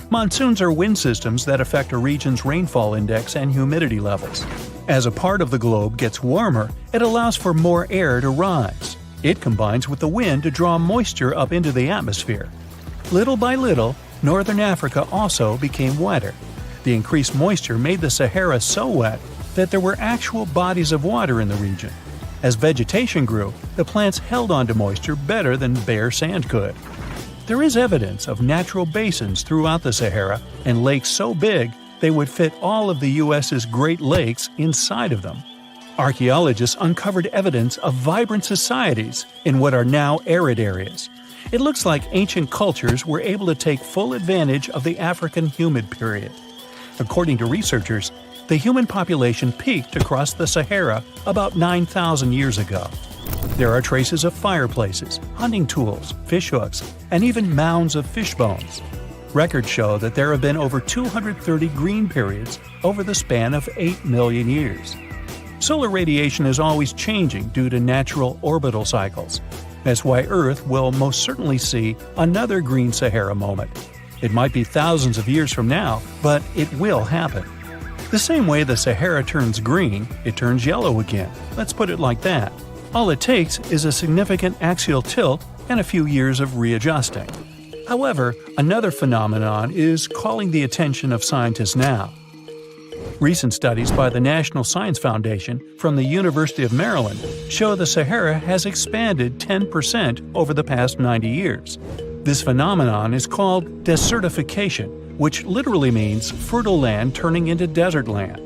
Monsoons are wind systems that affect a region's rainfall index and humidity levels. As a part of the globe gets warmer, it allows for more air to rise. It combines with the wind to draw moisture up into the atmosphere. Little by little, northern Africa also became wetter. The increased moisture made the Sahara so wet that there were actual bodies of water in the region. As vegetation grew, the plants held onto moisture better than bare sand could. There is evidence of natural basins throughout the Sahara and lakes so big they would fit all of the U.S.'s Great Lakes inside of them. Archaeologists uncovered evidence of vibrant societies in what are now arid areas. It looks like ancient cultures were able to take full advantage of the African humid period. According to researchers, the human population peaked across the Sahara about 9,000 years ago. There are traces of fireplaces, hunting tools, fish hooks, and even mounds of fish bones. Records show that there have been over 230 green periods over the span of 8 million years. Solar radiation is always changing due to natural orbital cycles. That's why Earth will most certainly see another green Sahara moment. It might be thousands of years from now, but it will happen. The same way the Sahara turns green, it turns yellow again. Let's put it like that. All it takes is a significant axial tilt and a few years of readjusting. However, another phenomenon is calling the attention of scientists now. Recent studies by the National Science Foundation from the University of Maryland show the Sahara has expanded 10% over the past 90 years. This phenomenon is called desertification, which literally means fertile land turning into desert land.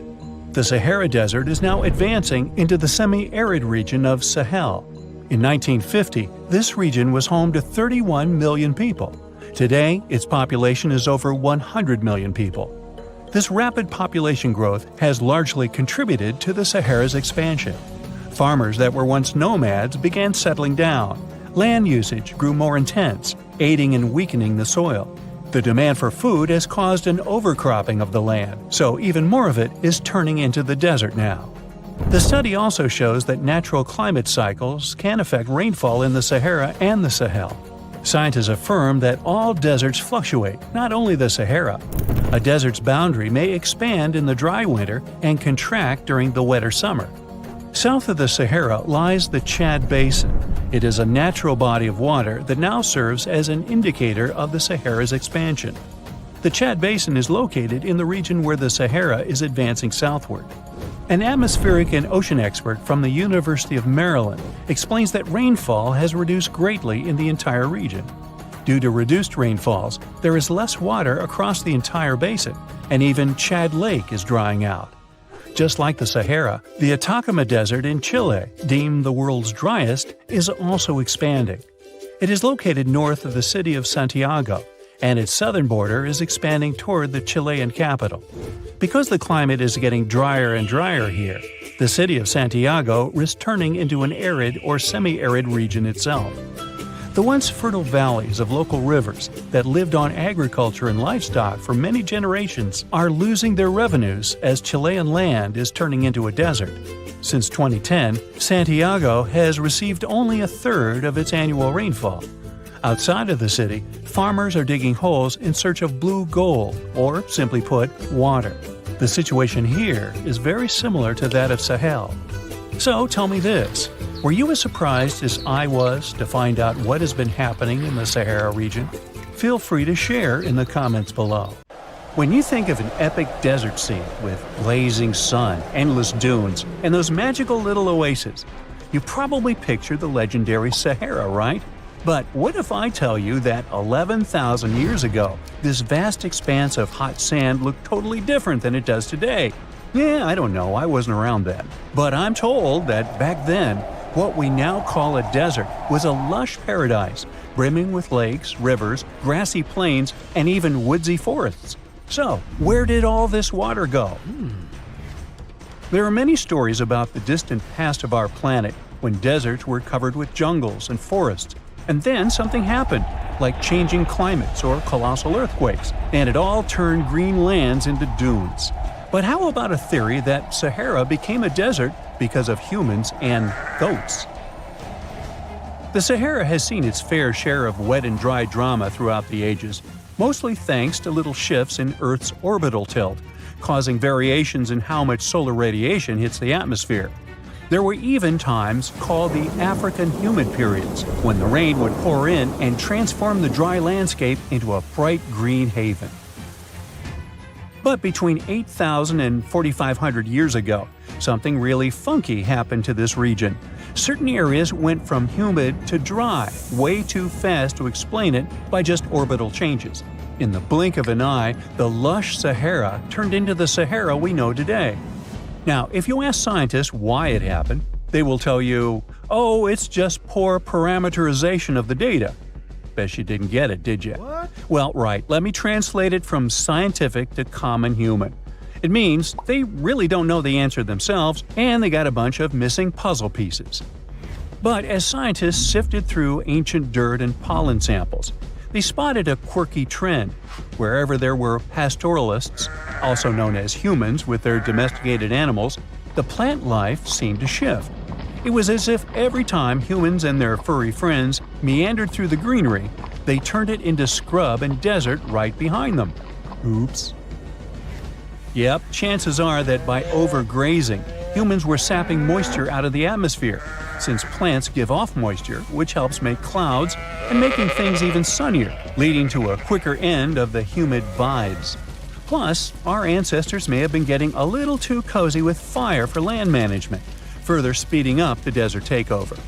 The Sahara Desert is now advancing into the semi-arid region of Sahel. In 1950, this region was home to 31 million people. Today, its population is over 100 million people. This rapid population growth has largely contributed to the Sahara's expansion. Farmers that were once nomads began settling down. Land usage grew more intense, aiding in weakening the soil. The demand for food has caused an overcropping of the land, so even more of it is turning into the desert now. The study also shows that natural climate cycles can affect rainfall in the Sahara and the Sahel. Scientists affirm that all deserts fluctuate, not only the Sahara. A desert's boundary may expand in the dry winter and contract during the wetter summer. South of the Sahara lies the Chad Basin. It is a natural body of water that now serves as an indicator of the Sahara's expansion. The Chad Basin is located in the region where the Sahara is advancing southward. An atmospheric and ocean expert from the University of Maryland explains that rainfall has reduced greatly in the entire region. Due to reduced rainfalls, there is less water across the entire basin, and even Chad Lake is drying out. Just like the Sahara, the Atacama Desert in Chile, deemed the world's driest, is also expanding. It is located north of the city of Santiago, and its southern border is expanding toward the Chilean capital. Because the climate is getting drier and drier here, the city of Santiago risks turning into an arid or semi-arid region itself. The once fertile valleys of local rivers that lived on agriculture and livestock for many generations are losing their revenues as Chilean land is turning into a desert. Since 2010, Santiago has received only a third of its annual rainfall. Outside of the city, farmers are digging holes in search of blue gold, or simply put, water. The situation here is very similar to that of Sahel. So tell me this. Were you as surprised as I was to find out what has been happening in the Sahara region? Feel free to share in the comments below. When you think of an epic desert scene with blazing sun, endless dunes, and those magical little oases, you probably picture the legendary Sahara, right? But what if I tell you that 11,000 years ago, this vast expanse of hot sand looked totally different than it does today? Yeah, I don't know, I wasn't around then. But I'm told that back then, what we now call a desert was a lush paradise, brimming with lakes, rivers, grassy plains, and even woodsy forests. So, where did all this water go? There are many stories about the distant past of our planet when deserts were covered with jungles and forests, and then something happened, like changing climates or colossal earthquakes, and it all turned green lands into dunes. But how about a theory that Sahara became a desert because of humans and goats? The Sahara has seen its fair share of wet and dry drama throughout the ages, mostly thanks to little shifts in Earth's orbital tilt, causing variations in how much solar radiation hits the atmosphere. There were even times called the African humid periods, when the rain would pour in and transform the dry landscape into a bright green haven. But between 8,000 and 4,500 years ago, something really funky happened to this region. Certain areas went from humid to dry way too fast to explain it by just orbital changes. In the blink of an eye, the lush Sahara turned into the Sahara we know today. Now, if you ask scientists why it happened, they will tell you, oh, it's just poor parameterization of the data. Bet you didn't get it, did you? What? Well, right, let me translate it from scientific to common human. It means they really don't know the answer themselves, and they got a bunch of missing puzzle pieces. But as scientists sifted through ancient dirt and pollen samples, they spotted a quirky trend. Wherever there were pastoralists, also known as humans with their domesticated animals, the plant life seemed to shift. It was as if every time humans and their furry friends meandered through the greenery, they turned it into scrub and desert right behind them. Oops. Yep, chances are that by overgrazing, humans were sapping moisture out of the atmosphere, since plants give off moisture, which helps make clouds, and making things even sunnier, leading to a quicker end of the humid vibes. Plus, our ancestors may have been getting a little too cozy with fire for land management, further speeding up the desert takeover.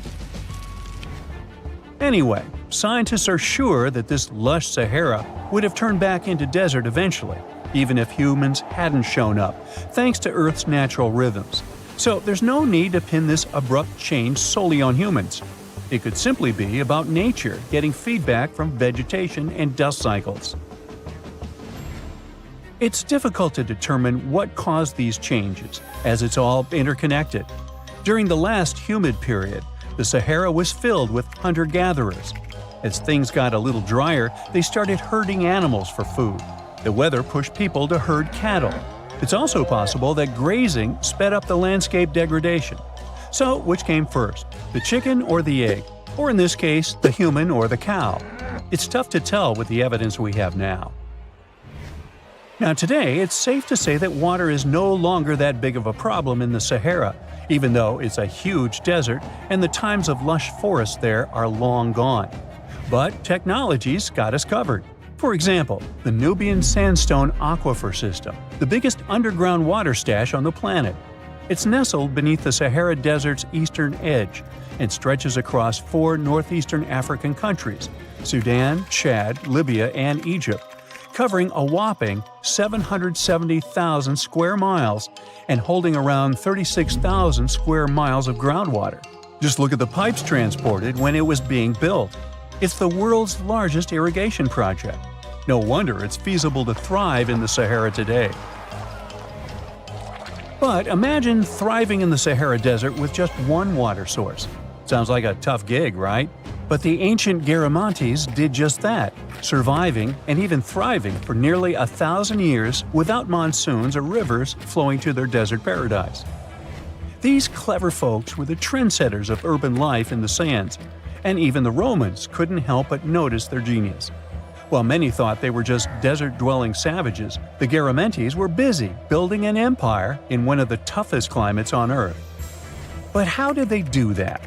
Anyway, scientists are sure that this lush Sahara would have turned back into desert eventually, even if humans hadn't shown up, thanks to Earth's natural rhythms. So there's no need to pin this abrupt change solely on humans. It could simply be about nature getting feedback from vegetation and dust cycles. It's difficult to determine what caused these changes, as it's all interconnected. During the last humid period, the Sahara was filled with hunter-gatherers. As things got a little drier, they started herding animals for food. The weather pushed people to herd cattle. It's also possible that grazing sped up the landscape degradation. So, which came first, the chicken or the egg? Or in this case, the human or the cow? It's tough to tell with the evidence we have now. Now today, it's safe to say that water is no longer that big of a problem in the Sahara, even though it's a huge desert and the times of lush forests there are long gone. But technology's got us covered. For example, the Nubian Sandstone Aquifer System, the biggest underground water stash on the planet. It's nestled beneath the Sahara Desert's eastern edge and stretches across 4 northeastern African countries – Sudan, Chad, Libya, and Egypt, covering a whopping 770,000 square miles and holding around 36,000 square miles of groundwater. Just look at the pipes transported when it was being built. It's the world's largest irrigation project. No wonder it's feasible to thrive in the Sahara today. But imagine thriving in the Sahara Desert with just one water source. Sounds like a tough gig, right? But the ancient Garamantes did just that, surviving and even thriving for nearly 1,000 years without monsoons or rivers flowing to their desert paradise. These clever folks were the trendsetters of urban life in the sands, and even the Romans couldn't help but notice their genius. While many thought they were just desert-dwelling savages, the Garamantes were busy building an empire in one of the toughest climates on Earth. But how did they do that?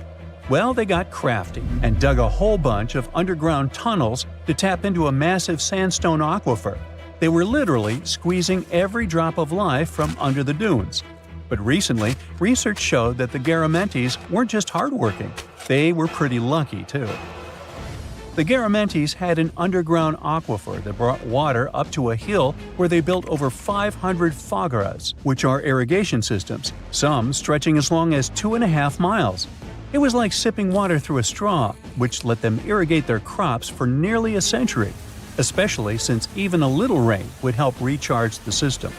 Well, they got crafty and dug a whole bunch of underground tunnels to tap into a massive sandstone aquifer. They were literally squeezing every drop of life from under the dunes. But recently, research showed that the Garamantes weren't just hardworking, they were pretty lucky too. The Garamantes had an underground aquifer that brought water up to a hill where they built over 500 fagras, which are irrigation systems, some stretching as long as 2.5 miles. It was like sipping water through a straw, which let them irrigate their crops for nearly a century, especially since even a little rain would help recharge the system.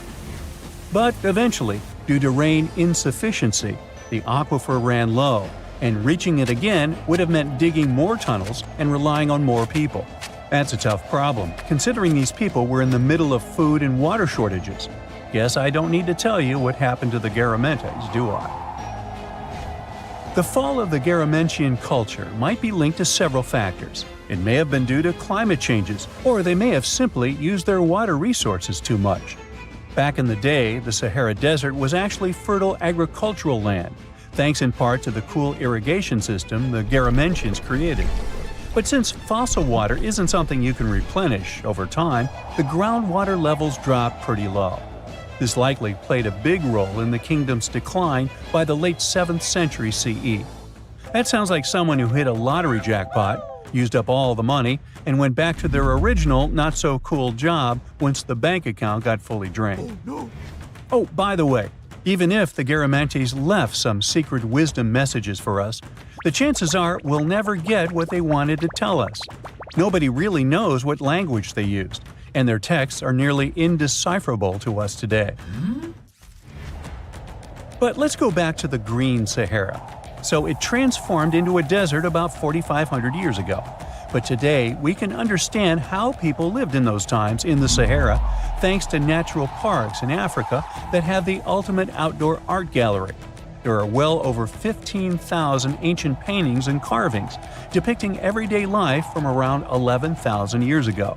But eventually, due to rain insufficiency, the aquifer ran low, and reaching it again would have meant digging more tunnels and relying on more people. That's a tough problem, considering these people were in the middle of food and water shortages. Guess I don't need to tell you what happened to the Garamantes, do I? The fall of the Garamentian culture might be linked to several factors. It may have been due to climate changes, or they may have simply used their water resources too much. Back in the day, the Sahara Desert was actually fertile agricultural land, thanks in part to the cool irrigation system the Garamentians created. But since fossil water isn't something you can replenish over time, the groundwater levels dropped pretty low. This likely played a big role in the kingdom's decline by the late 7th century CE. That sounds like someone who hit a lottery jackpot, used up all the money, and went back to their original not-so-cool job once the bank account got fully drained. Oh, by the way, even if the Garamantes left some secret wisdom messages for us, the chances are we'll never get what they wanted to tell us. Nobody really knows what language they used, and their texts are nearly indecipherable to us today. But let's go back to the Green Sahara. So it transformed into a desert about 4,500 years ago. But today, we can understand how people lived in those times in the Sahara thanks to natural parks in Africa that have the ultimate outdoor art gallery. There are well over 15,000 ancient paintings and carvings depicting everyday life from around 11,000 years ago.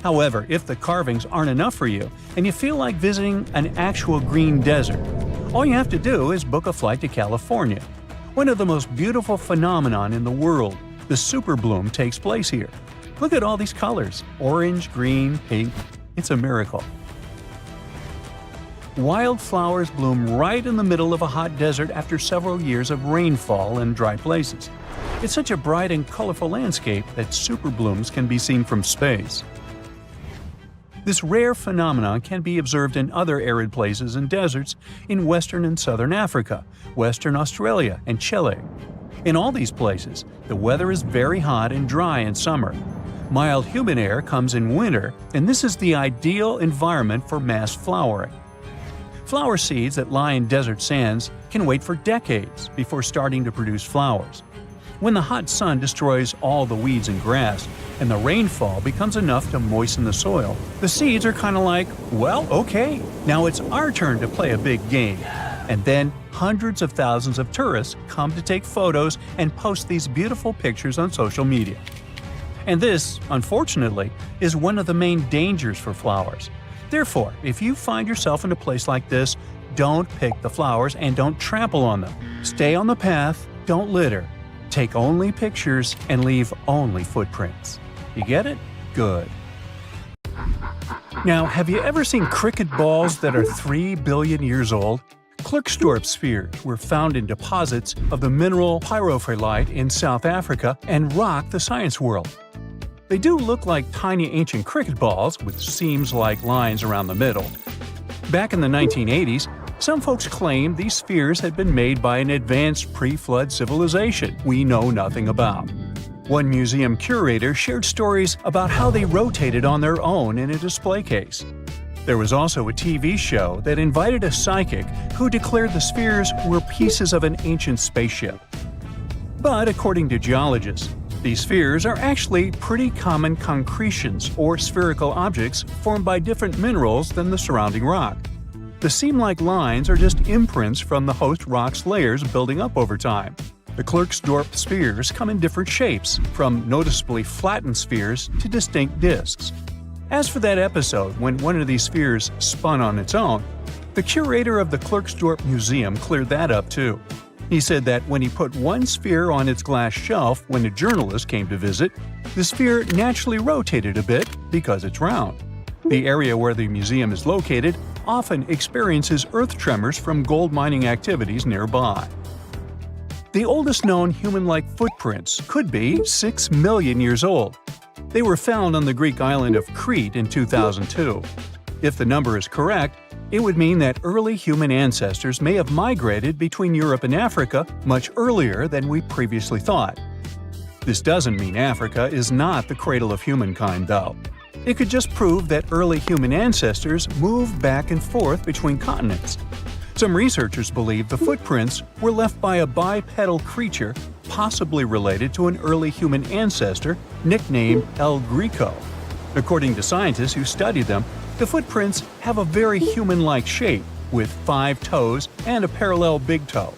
However, if the carvings aren't enough for you and you feel like visiting an actual green desert, all you have to do is book a flight to California. One of the most beautiful phenomenon in the world, the superbloom, takes place here. Look at all these colors: orange, green, pink. It's a miracle. Wildflowers bloom right in the middle of a hot desert after several years of rainfall in dry places. It's such a bright and colorful landscape that superblooms can be seen from space. This rare phenomenon can be observed in other arid places and deserts in western and southern Africa, Western Australia, and Chile. In all these places, the weather is very hot and dry in summer. Mild humid air comes in winter, and this is the ideal environment for mass flowering. Flower seeds that lie in desert sands can wait for decades before starting to produce flowers. When the hot sun destroys all the weeds and grass, and the rainfall becomes enough to moisten the soil, the seeds are kind of like, well, okay, now it's our turn to play a big game. And then hundreds of thousands of tourists come to take photos and post these beautiful pictures on social media. And this, unfortunately, is one of the main dangers for flowers. Therefore, if you find yourself in a place like this, don't pick the flowers and don't trample on them. Stay on the path, don't litter. Take only pictures and leave only footprints. You get it? Good. Now, have you ever seen cricket balls that are 3 billion years old? Klerksdorp spheres were found in deposits of the mineral pyrophyllite in South Africa and rock the science world. They do look like tiny ancient cricket balls with seams-like lines around the middle. Back in the 1980s, some folks claimed these spheres had been made by an advanced pre-flood civilization we know nothing about. One museum curator shared stories about how they rotated on their own in a display case. There was also a TV show that invited a psychic who declared the spheres were pieces of an ancient spaceship. But according to geologists, these spheres are actually pretty common concretions or spherical objects formed by different minerals than the surrounding rock. The seam-like lines are just imprints from the host rock's layers building up over time. The Klerksdorp spheres come in different shapes, from noticeably flattened spheres to distinct discs. As for that episode when one of these spheres spun on its own, the curator of the Klerksdorp Museum cleared that up too. He said that when he put one sphere on its glass shelf when a journalist came to visit, the sphere naturally rotated a bit because it's round. The area where the museum is located often experiences earth tremors from gold mining activities nearby. The oldest known human-like footprints could be 6 million years old. They were found on the Greek island of Crete in 2002. If the number is correct, it would mean that early human ancestors may have migrated between Europe and Africa much earlier than we previously thought. This doesn't mean Africa is not the cradle of humankind, though. It could just prove that early human ancestors moved back and forth between continents. Some researchers believe the footprints were left by a bipedal creature possibly related to an early human ancestor nicknamed El Greco. According to scientists who studied them, the footprints have a very human-like shape, with 5 toes and a parallel big toe.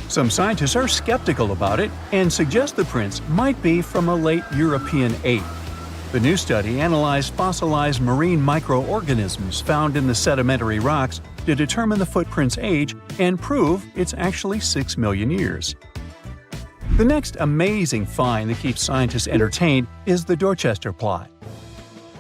Some scientists are skeptical about it and suggest the prints might be from a late European ape. The new study analyzed fossilized marine microorganisms found in the sedimentary rocks to determine the footprint's age and prove it's actually 6 million years. The next amazing find that keeps scientists entertained is the Dorchester pot.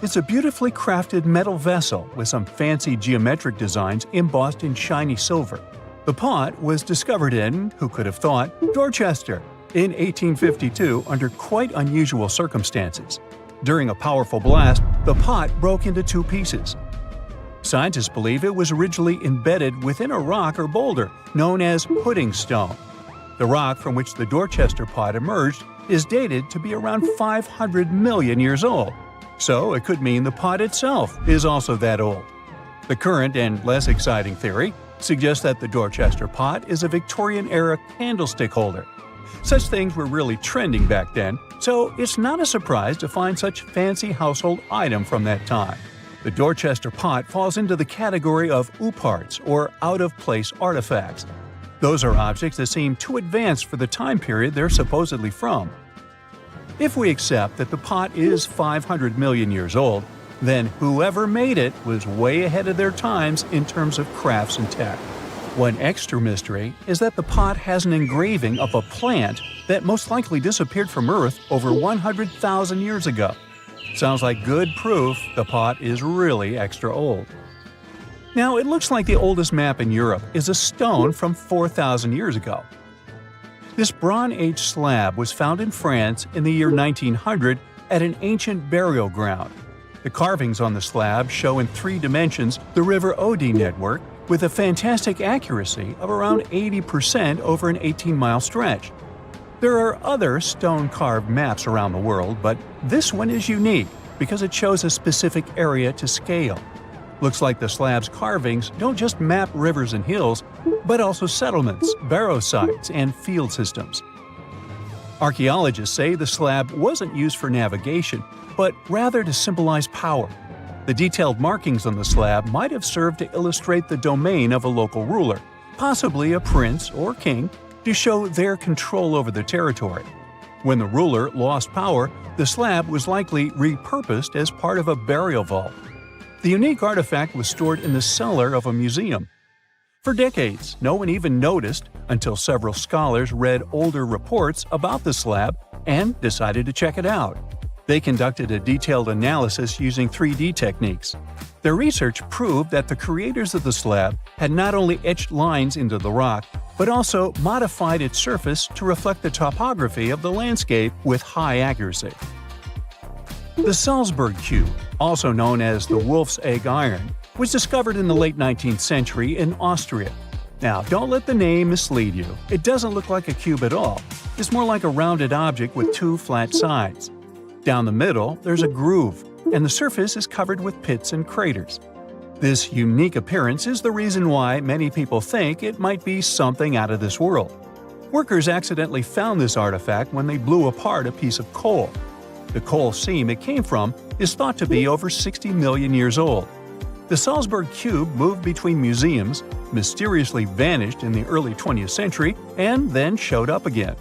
It's a beautifully crafted metal vessel with some fancy geometric designs embossed in shiny silver. The pot was discovered in, who could have thought, Dorchester in 1852 under quite unusual circumstances. During a powerful blast, the pot broke into 2 pieces. Scientists believe it was originally embedded within a rock or boulder known as pudding stone. The rock from which the Dorchester pot emerged is dated to be around 500 million years old. So it could mean the pot itself is also that old. The current and less exciting theory suggests that the Dorchester pot is a Victorian-era candlestick holder. Such things were really trending back then, so it's not a surprise to find such fancy household item from that time. The Dorchester pot falls into the category of ooparts, or out-of-place artifacts. Those are objects that seem too advanced for the time period they're supposedly from. If we accept that the pot is 500 million years old, then whoever made it was way ahead of their times in terms of crafts and tech. One extra mystery is that the pot has an engraving of a plant that most likely disappeared from Earth over 100,000 years ago. Sounds like good proof the pot is really extra old. Now, it looks like the oldest map in Europe is a stone from 4,000 years ago. This Bronze Age slab was found in France in the year 1900 at an ancient burial ground. The carvings on the slab show in 3 dimensions the River Odey network with a fantastic accuracy of around 80% over an 18-mile stretch. There are other stone-carved maps around the world, but this one is unique because it shows a specific area to scale. Looks like the slab's carvings don't just map rivers and hills, but also settlements, barrow sites, and field systems. Archaeologists say the slab wasn't used for navigation, but rather to symbolize power. The detailed markings on the slab might have served to illustrate the domain of a local ruler, possibly a prince or king, to show their control over the territory. When the ruler lost power, the slab was likely repurposed as part of a burial vault. The unique artifact was stored in the cellar of a museum. For decades, no one even noticed until several scholars read older reports about the slab and decided to check it out. They conducted a detailed analysis using 3D techniques. Their research proved that the creators of the slab had not only etched lines into the rock, but also modified its surface to reflect the topography of the landscape with high accuracy. The Salzburg cube, also known as the Wolf's Egg Iron, was discovered in the late 19th century in Austria. Now, don't let the name mislead you. It doesn't look like a cube at all. It's more like a rounded object with 2 flat sides. Down the middle, there's a groove, and the surface is covered with pits and craters. This unique appearance is the reason why many people think it might be something out of this world. Workers accidentally found this artifact when they blew apart a piece of coal. The coal seam it came from is thought to be over 60 million years old. The Salzburg cube moved between museums, mysteriously vanished in the early 20th century, and then showed up again.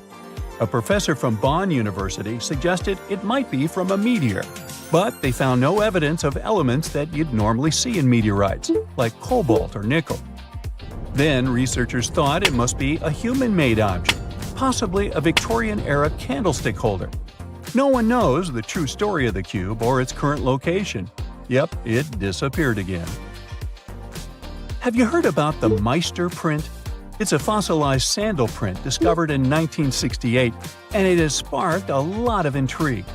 A professor from Bonn University suggested it might be from a meteor, but they found no evidence of elements that you'd normally see in meteorites, like cobalt or nickel. Then researchers thought it must be a human-made object, possibly a Victorian-era candlestick holder. No one knows the true story of the cube or its current location. Yep, it disappeared again. Have you heard about the Meister print? It's a fossilized sandal print discovered in 1968, and it has sparked a lot of intrigue.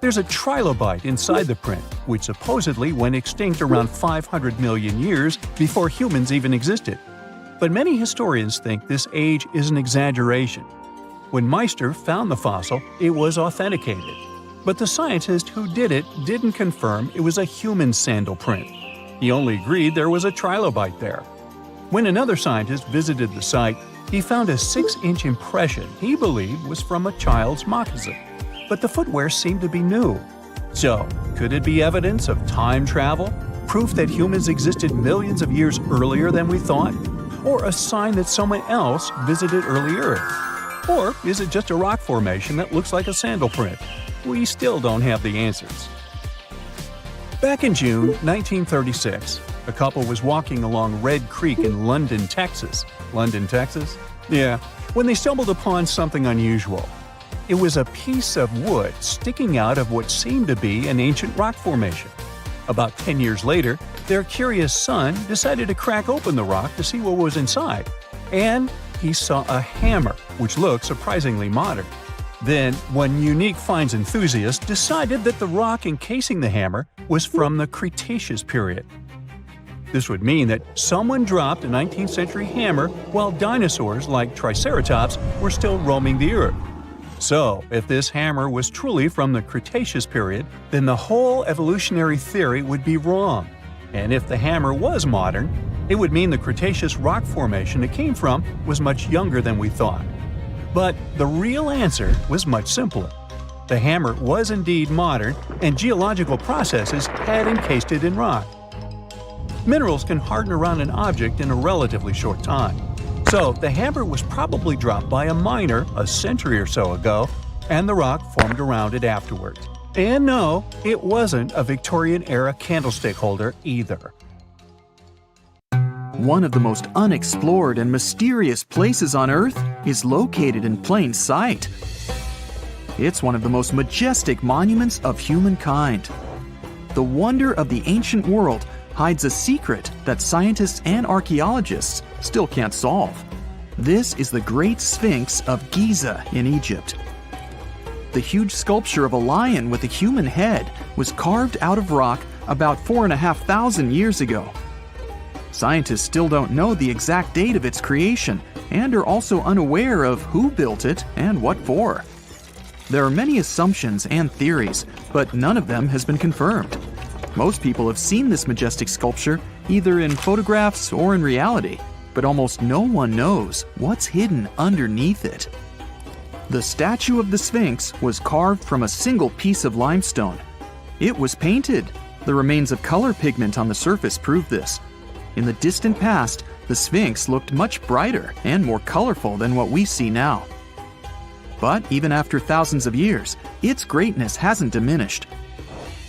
There's a trilobite inside the print, which supposedly went extinct around 500 million years before humans even existed. But many historians think this age is an exaggeration. When Meister found the fossil, it was authenticated. But the scientist who did it didn't confirm it was a human sandal print. He only agreed there was a trilobite there. When another scientist visited the site, he found a 6-inch impression he believed was from a child's moccasin. But the footwear seemed to be new. So, could it be evidence of time travel? Proof that humans existed millions of years earlier than we thought? Or a sign that someone else visited early Earth? Or is it just a rock formation that looks like a sandal print? We still don't have the answers. Back in June 1936, a couple was walking along Red Creek in London, Texas. London, Texas? Yeah, when they stumbled upon something unusual. It was a piece of wood sticking out of what seemed to be an ancient rock formation. About 10 years later, their curious son decided to crack open the rock to see what was inside. And he saw a hammer, which looked surprisingly modern. Then, one unique finds enthusiast decided that the rock encasing the hammer was from the Cretaceous period. This would mean that someone dropped a 19th century hammer while dinosaurs like Triceratops were still roaming the earth. So, if this hammer was truly from the Cretaceous period, then the whole evolutionary theory would be wrong. And if the hammer was modern, it would mean the Cretaceous rock formation it came from was much younger than we thought. But the real answer was much simpler. The hammer was indeed modern, and geological processes had encased it in rock. Minerals can harden around an object in a relatively short time. So the hammer was probably dropped by a miner a century or so ago, and the rock formed around it afterwards. And no, it wasn't a Victorian-era candlestick holder either. One of the most unexplored and mysterious places on Earth is located in plain sight. It's one of the most majestic monuments of humankind. The wonder of the ancient world hides a secret that scientists and archaeologists still can't solve. This is the Great Sphinx of Giza in Egypt. The huge sculpture of a lion with a human head was carved out of rock about 4,500 years ago. Scientists still don't know the exact date of its creation and are also unaware of who built it and what for. There are many assumptions and theories, but none of them has been confirmed. Most people have seen this majestic sculpture either in photographs or in reality, but almost no one knows what's hidden underneath it. The statue of the Sphinx was carved from a single piece of limestone. It was painted. The remains of color pigment on the surface prove this. In the distant past, the Sphinx looked much brighter and more colorful than what we see now. But even after thousands of years, its greatness hasn't diminished.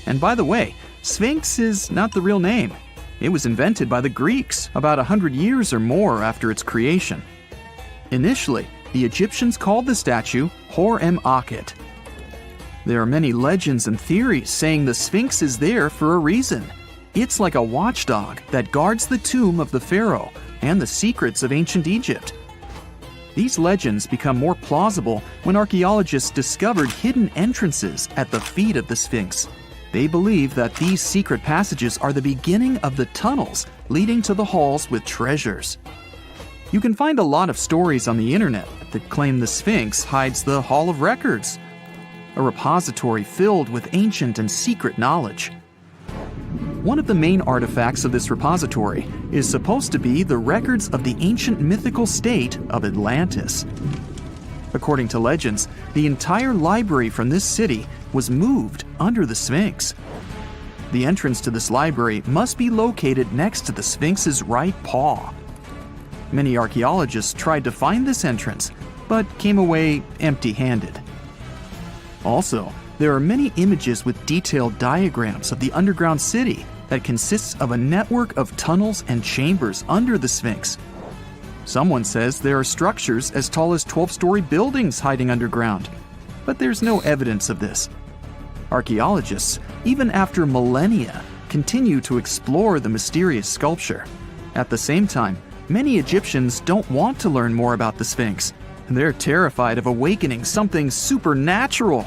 And by the way, Sphinx is not the real name. It was invented by the Greeks about 100 years or more after its creation. Initially, the Egyptians called the statue Hor-em-Akhet. There are many legends and theories saying the Sphinx is there for a reason. It's like a watchdog that guards the tomb of the pharaoh and the secrets of ancient Egypt. These legends become more plausible when archaeologists discovered hidden entrances at the feet of the Sphinx. They believe that these secret passages are the beginning of the tunnels leading to the halls with treasures. You can find a lot of stories on the internet that claim the Sphinx hides the Hall of Records, a repository filled with ancient and secret knowledge. One of the main artifacts of this repository is supposed to be the records of the ancient mythical state of Atlantis. According to legends, the entire library from this city was moved under the Sphinx. The entrance to this library must be located next to the Sphinx's right paw. Many archaeologists tried to find this entrance, but came away empty-handed. Also, there are many images with detailed diagrams of the underground city that consists of a network of tunnels and chambers under the Sphinx. Someone says there are structures as tall as 12-story buildings hiding underground, but there's no evidence of this. Archaeologists, even after millennia, continue to explore the mysterious sculpture. At the same time, Many Egyptians don't want to learn more about the Sphinx. They're terrified of awakening something supernatural.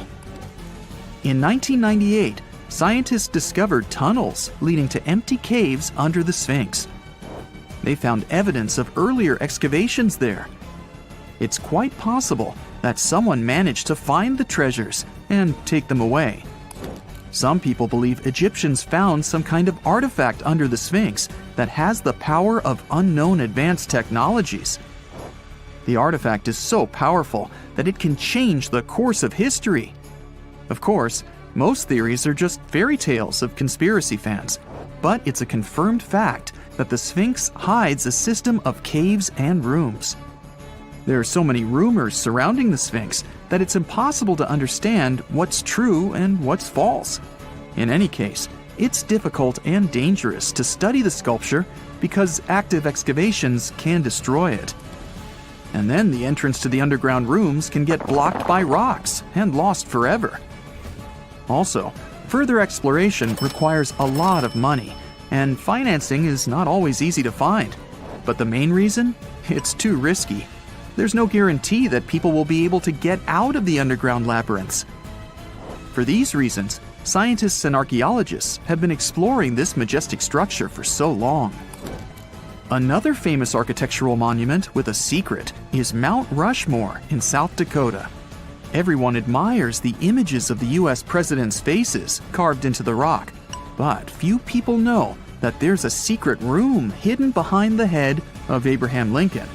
In 1998, scientists discovered tunnels leading to empty caves under the Sphinx. They found evidence of earlier excavations there. It's quite possible that someone managed to find the treasures and take them away. Some people believe Egyptians found some kind of artifact under the Sphinx that has the power of unknown advanced technologies. The artifact is so powerful that it can change the course of history. Of course, most theories are just fairy tales of conspiracy fans, but it's a confirmed fact that the Sphinx hides a system of caves and rooms. There are so many rumors surrounding the Sphinx that it's impossible to understand what's true and what's false. In any case, it's difficult and dangerous to study the sculpture because active excavations can destroy it. And then the entrance to the underground rooms can get blocked by rocks and lost forever. Also, further exploration requires a lot of money, and financing is not always easy to find. But the main reason? It's too risky. There's no guarantee that people will be able to get out of the underground labyrinths. For these reasons, scientists and archaeologists have been exploring this majestic structure for so long. Another famous architectural monument with a secret is Mount Rushmore in South Dakota. Everyone admires the images of the U.S. presidents' faces carved into the rock, but few people know that there's a secret room hidden behind the head of Abraham Lincoln.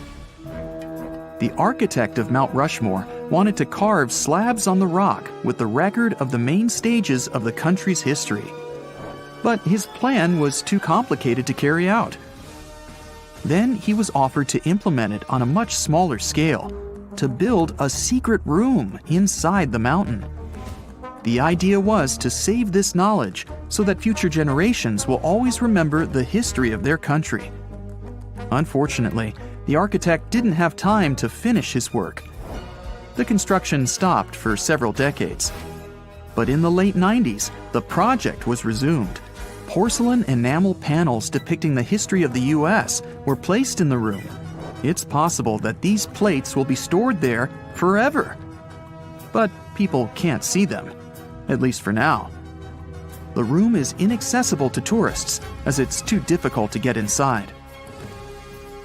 The architect of Mount Rushmore wanted to carve slabs on the rock with the record of the main stages of the country's history. But his plan was too complicated to carry out. Then he was offered to implement it on a much smaller scale, to build a secret room inside the mountain. The idea was to save this knowledge so that future generations will always remember the history of their country. Unfortunately, the architect didn't have time to finish his work. The construction stopped for several decades. But in the late 90s, the project was resumed. Porcelain enamel panels depicting the history of the U.S. were placed in the room. It's possible that these plates will be stored there forever. But people can't see them, at least for now. The room is inaccessible to tourists as it's too difficult to get inside.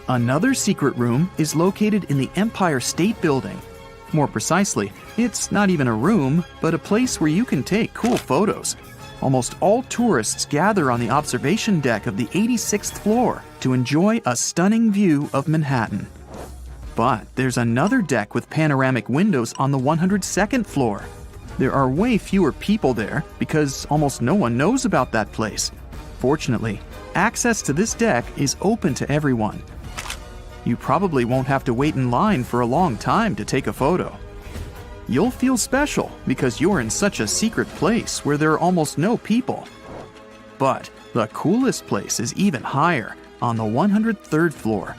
Another secret room is located in the Empire State Building. More precisely, it's not even a room, but a place where you can take cool photos. Almost all tourists gather on the observation deck of the 86th floor to enjoy a stunning view of Manhattan. But there's another deck with panoramic windows on the 102nd floor. There are way fewer people there because almost no one knows about that place. Fortunately, access to this deck is open to everyone. You probably won't have to wait in line for a long time to take a photo. You'll feel special because you're in such a secret place where there are almost no people. But the coolest place is even higher, on the 103rd floor.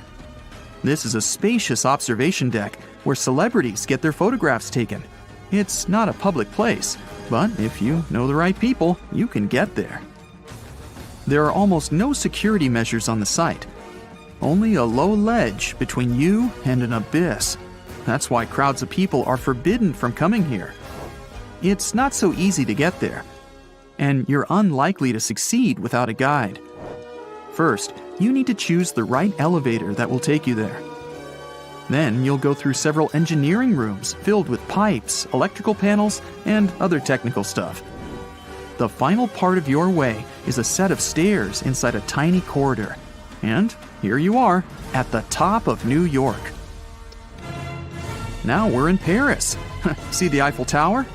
This is a spacious observation deck where celebrities get their photographs taken. It's not a public place, but if you know the right people, you can get there. There are almost no security measures on the site. Only a low ledge between you and an abyss. That's why crowds of people are forbidden from coming here. It's not so easy to get there, and you're unlikely to succeed without a guide. First, you need to choose the right elevator that will take you there. Then you'll go through several engineering rooms filled with pipes, electrical panels, and other technical stuff. The final part of your way is a set of stairs inside a tiny corridor. And here you are, at the top of New York. Now we're in Paris. See the Eiffel Tower?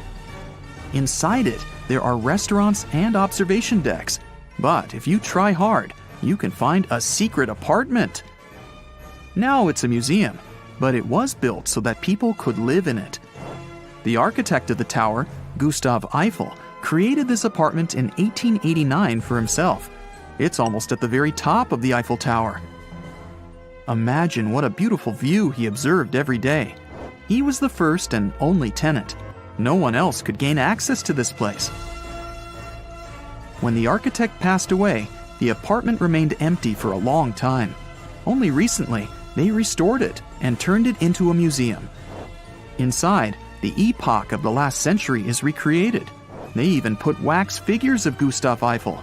Inside it, there are restaurants and observation decks. But if you try hard, you can find a secret apartment. Now it's a museum, but it was built so that people could live in it. The architect of the tower, Gustav Eiffel, created this apartment in 1889 for himself. It's almost at the very top of the Eiffel Tower. Imagine what a beautiful view he observed every day. He was the first and only tenant. No one else could gain access to this place. When the architect passed away, the apartment remained empty for a long time. Only recently, they restored it and turned it into a museum. Inside, the epoch of the last century is recreated. They even put wax figures of Gustav Eiffel,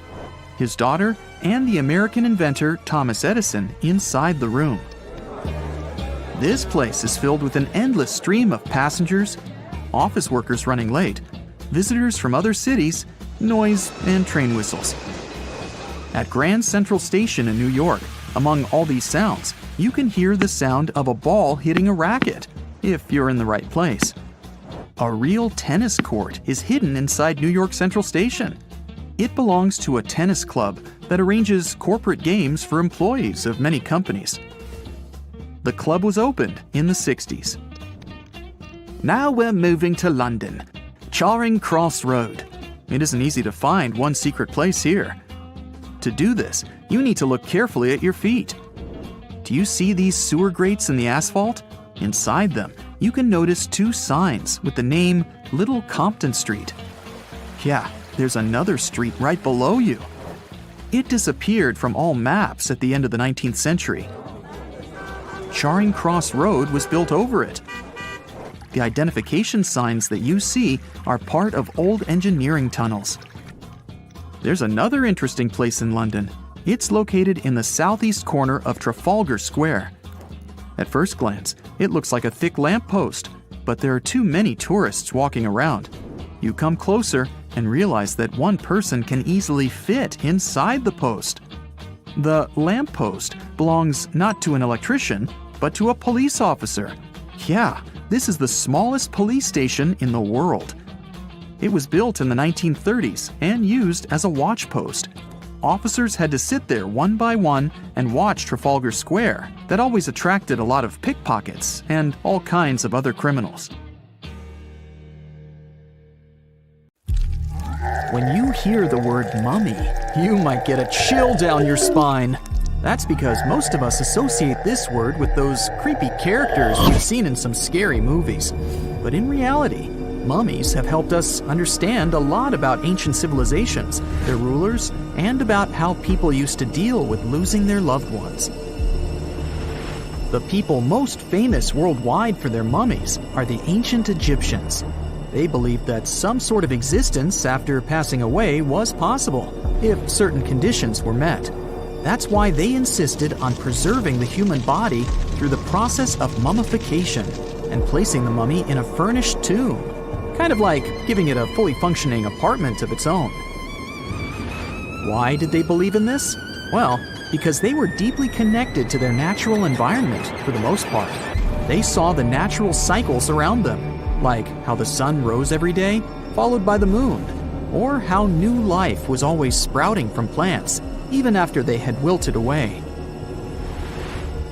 his daughter, and the American inventor Thomas Edison inside the room. This place is filled with an endless stream of passengers, office workers running late, visitors from other cities, noise, and train whistles. At Grand Central Station in New York, among all these sounds, you can hear the sound of a ball hitting a racket, if you're in the right place. A real tennis court is hidden inside New York Central Station. It belongs to a tennis club that arranges corporate games for employees of many companies. The club was opened in the 60s. Now we're moving to London, Charing Cross Road. It isn't easy to find one secret place here. To do this, you need to look carefully at your feet. Do you see these sewer grates in the asphalt? Inside them, you can notice two signs with the name Little Compton Street. Yeah, there's another street right below you. It disappeared from all maps at the end of the 19th century. Charing Cross Road was built over it. The identification signs that you see are part of old engineering tunnels. There's another interesting place in London. It's located in the southeast corner of Trafalgar Square. At first glance, it looks like a thick lamppost, but there are too many tourists walking around. You come closer and realize that one person can easily fit inside the post. The lamppost belongs not to an electrician, but to a police officer. Yeah, this is the smallest police station in the world. It was built in the 1930s and used as a watch post. Officers had to sit there one by one and watch Trafalgar Square. That always attracted a lot of pickpockets and all kinds of other criminals. When you hear the word mummy, you might get a chill down your spine. That's because most of us associate this word with those creepy characters we've seen in some scary movies. But in reality, mummies have helped us understand a lot about ancient civilizations, their rulers, and about how people used to deal with losing their loved ones. The people most famous worldwide for their mummies are the ancient Egyptians. They believed that some sort of existence after passing away was possible, if certain conditions were met. That's why they insisted on preserving the human body through the process of mummification and placing the mummy in a furnished tomb, kind of like giving it a fully functioning apartment of its own. Why did they believe in this? Well, because they were deeply connected to their natural environment for the most part. They saw the natural cycles around them, like how the sun rose every day, followed by the moon, or how new life was always sprouting from plants, even after they had wilted away.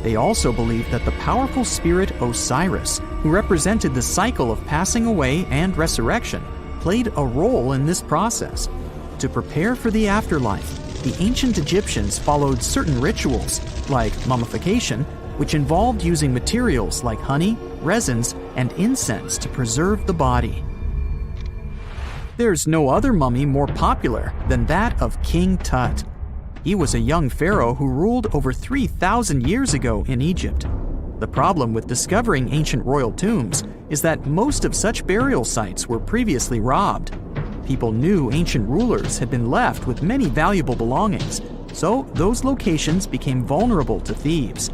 They also believed that the powerful spirit Osiris, who represented the cycle of passing away and resurrection, played a role in this process. To prepare for the afterlife, the ancient Egyptians followed certain rituals, like mummification, which involved using materials like honey, resins, and incense to preserve the body. There's no other mummy more popular than that of King Tut. He was a young pharaoh who ruled over 3,000 years ago in Egypt. The problem with discovering ancient royal tombs is that most of such burial sites were previously robbed. People knew ancient rulers had been left with many valuable belongings, so those locations became vulnerable to thieves.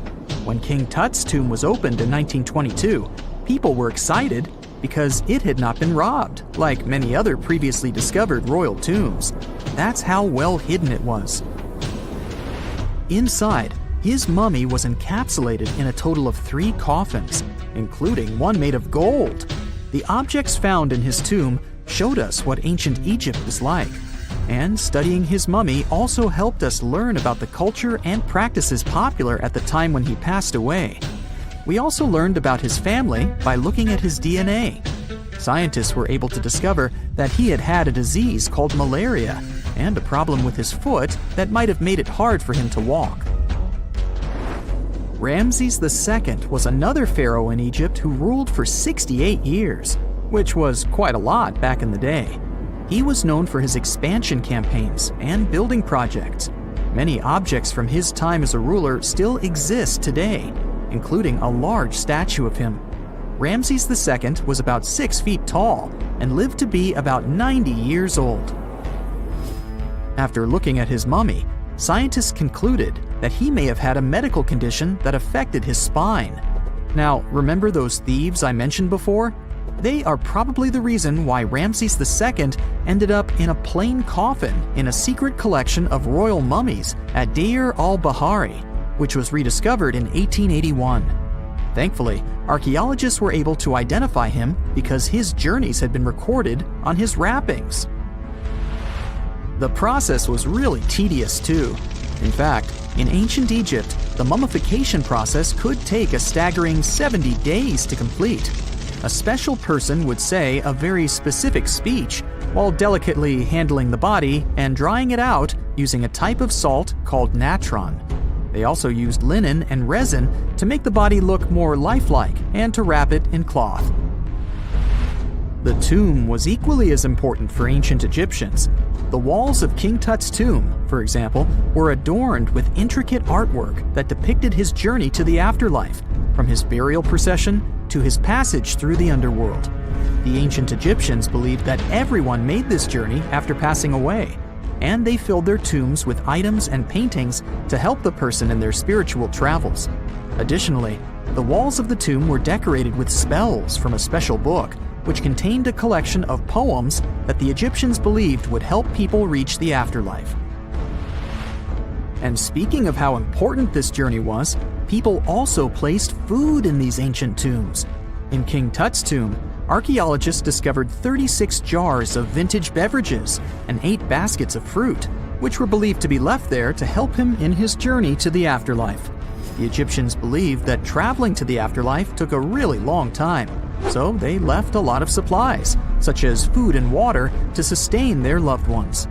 When King Tut's tomb was opened in 1922, people were excited because it had not been robbed, like many other previously discovered royal tombs. That's how well hidden it was. Inside, his mummy was encapsulated in a total of 3 coffins, including one made of gold. The objects found in his tomb showed us what ancient Egypt was like, and studying his mummy also helped us learn about the culture and practices popular at the time when he passed away. We also learned about his family by looking at his DNA. Scientists were able to discover that he had had a disease called malaria and a problem with his foot that might have made it hard for him to walk. Ramses II was another pharaoh in Egypt who ruled for 68 years, which was quite a lot back in the day. He was known for his expansion campaigns and building projects. Many objects from his time as a ruler still exist today, including a large statue of him. Ramses II was about 6 feet tall and lived to be about 90 years old. After looking at his mummy, scientists concluded that he may have had a medical condition that affected his spine. Now, remember those thieves I mentioned before? They are probably the reason why Ramses II ended up in a plain coffin in a secret collection of royal mummies at Deir al-Bahari, which was rediscovered in 1881. Thankfully, archaeologists were able to identify him because his journeys had been recorded on his wrappings. The process was really tedious too. In fact, in ancient Egypt, the mummification process could take a staggering 70 days to complete. A special person would say a very specific speech while delicately handling the body and drying it out using a type of salt called natron. They also used linen and resin to make the body look more lifelike and to wrap it in cloth. The tomb was equally as important for ancient Egyptians. The walls of King Tut's tomb, for example, were adorned with intricate artwork that depicted his journey to the afterlife, from his burial procession to his passage through the underworld. The ancient Egyptians believed that everyone made this journey after passing away, and they filled their tombs with items and paintings to help the person in their spiritual travels. Additionally, the walls of the tomb were decorated with spells from a special book, which contained a collection of poems that the Egyptians believed would help people reach the afterlife. And speaking of how important this journey was, people also placed food in these ancient tombs. In King Tut's tomb, archaeologists discovered 36 jars of vintage beverages and 8 baskets of fruit, which were believed to be left there to help him in his journey to the afterlife. The Egyptians believed that traveling to the afterlife took a really long time, so they left a lot of supplies, such as food and water, to sustain their loved ones.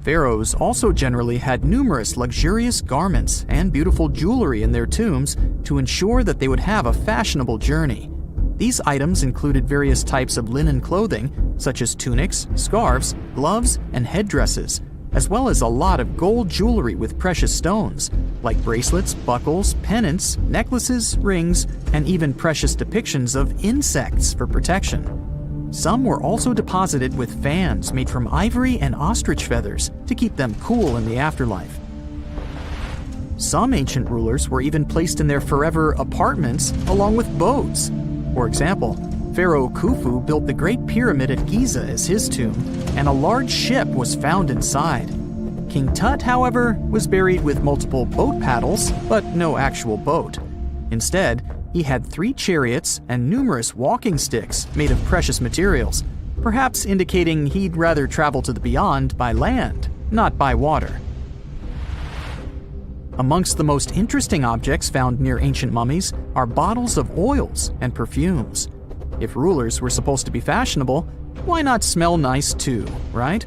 Pharaohs also generally had numerous luxurious garments and beautiful jewelry in their tombs to ensure that they would have a fashionable journey. These items included various types of linen clothing, such as tunics, scarves, gloves, and headdresses, as well as a lot of gold jewelry with precious stones, like bracelets, buckles, pendants, necklaces, rings, and even precious depictions of insects for protection. Some were also deposited with fans made from ivory and ostrich feathers to keep them cool in the afterlife. Some ancient rulers were even placed in their forever apartments along with boats. For example, Pharaoh Khufu built the Great Pyramid at Giza as his tomb, and a large ship was found inside. King Tut, however, was buried with multiple boat paddles, but no actual boat. Instead, he had 3 chariots and numerous walking sticks made of precious materials, perhaps indicating he'd rather travel to the beyond by land, not by water. Amongst the most interesting objects found near ancient mummies are bottles of oils and perfumes. If rulers were supposed to be fashionable, why not smell nice too, right?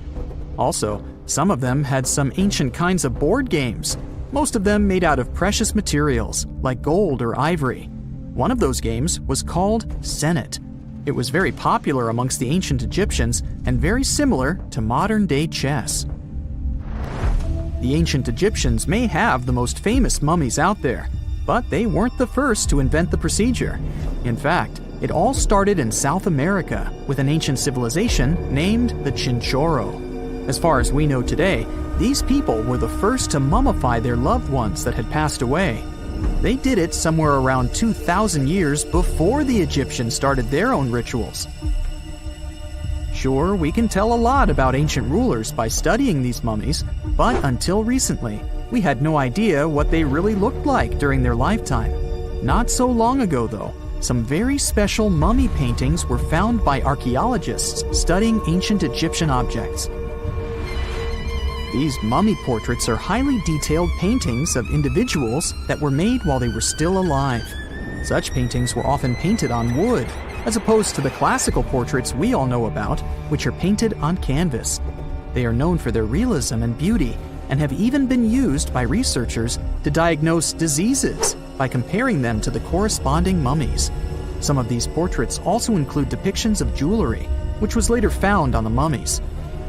Also, some of them had some ancient kinds of board games, most of them made out of precious materials like gold or ivory. One of those games was called Senet. It was very popular amongst the ancient Egyptians and very similar to modern-day chess. The ancient Egyptians may have the most famous mummies out there, but they weren't the first to invent the procedure. In fact, it all started in South America with an ancient civilization named the Chinchorro. As far as we know today, these people were the first to mummify their loved ones that had passed away. They did it somewhere around 2,000 years before the Egyptians started their own rituals. Sure, we can tell a lot about ancient rulers by studying these mummies, but until recently, we had no idea what they really looked like during their lifetime. Not so long ago, though, some very special mummy paintings were found by archaeologists studying ancient Egyptian objects. These mummy portraits are highly detailed paintings of individuals that were made while they were still alive. Such paintings were often painted on wood, as opposed to the classical portraits we all know about, which are painted on canvas. They are known for their realism and beauty, and have even been used by researchers to diagnose diseases by comparing them to the corresponding mummies. Some of these portraits also include depictions of jewelry, which was later found on the mummies.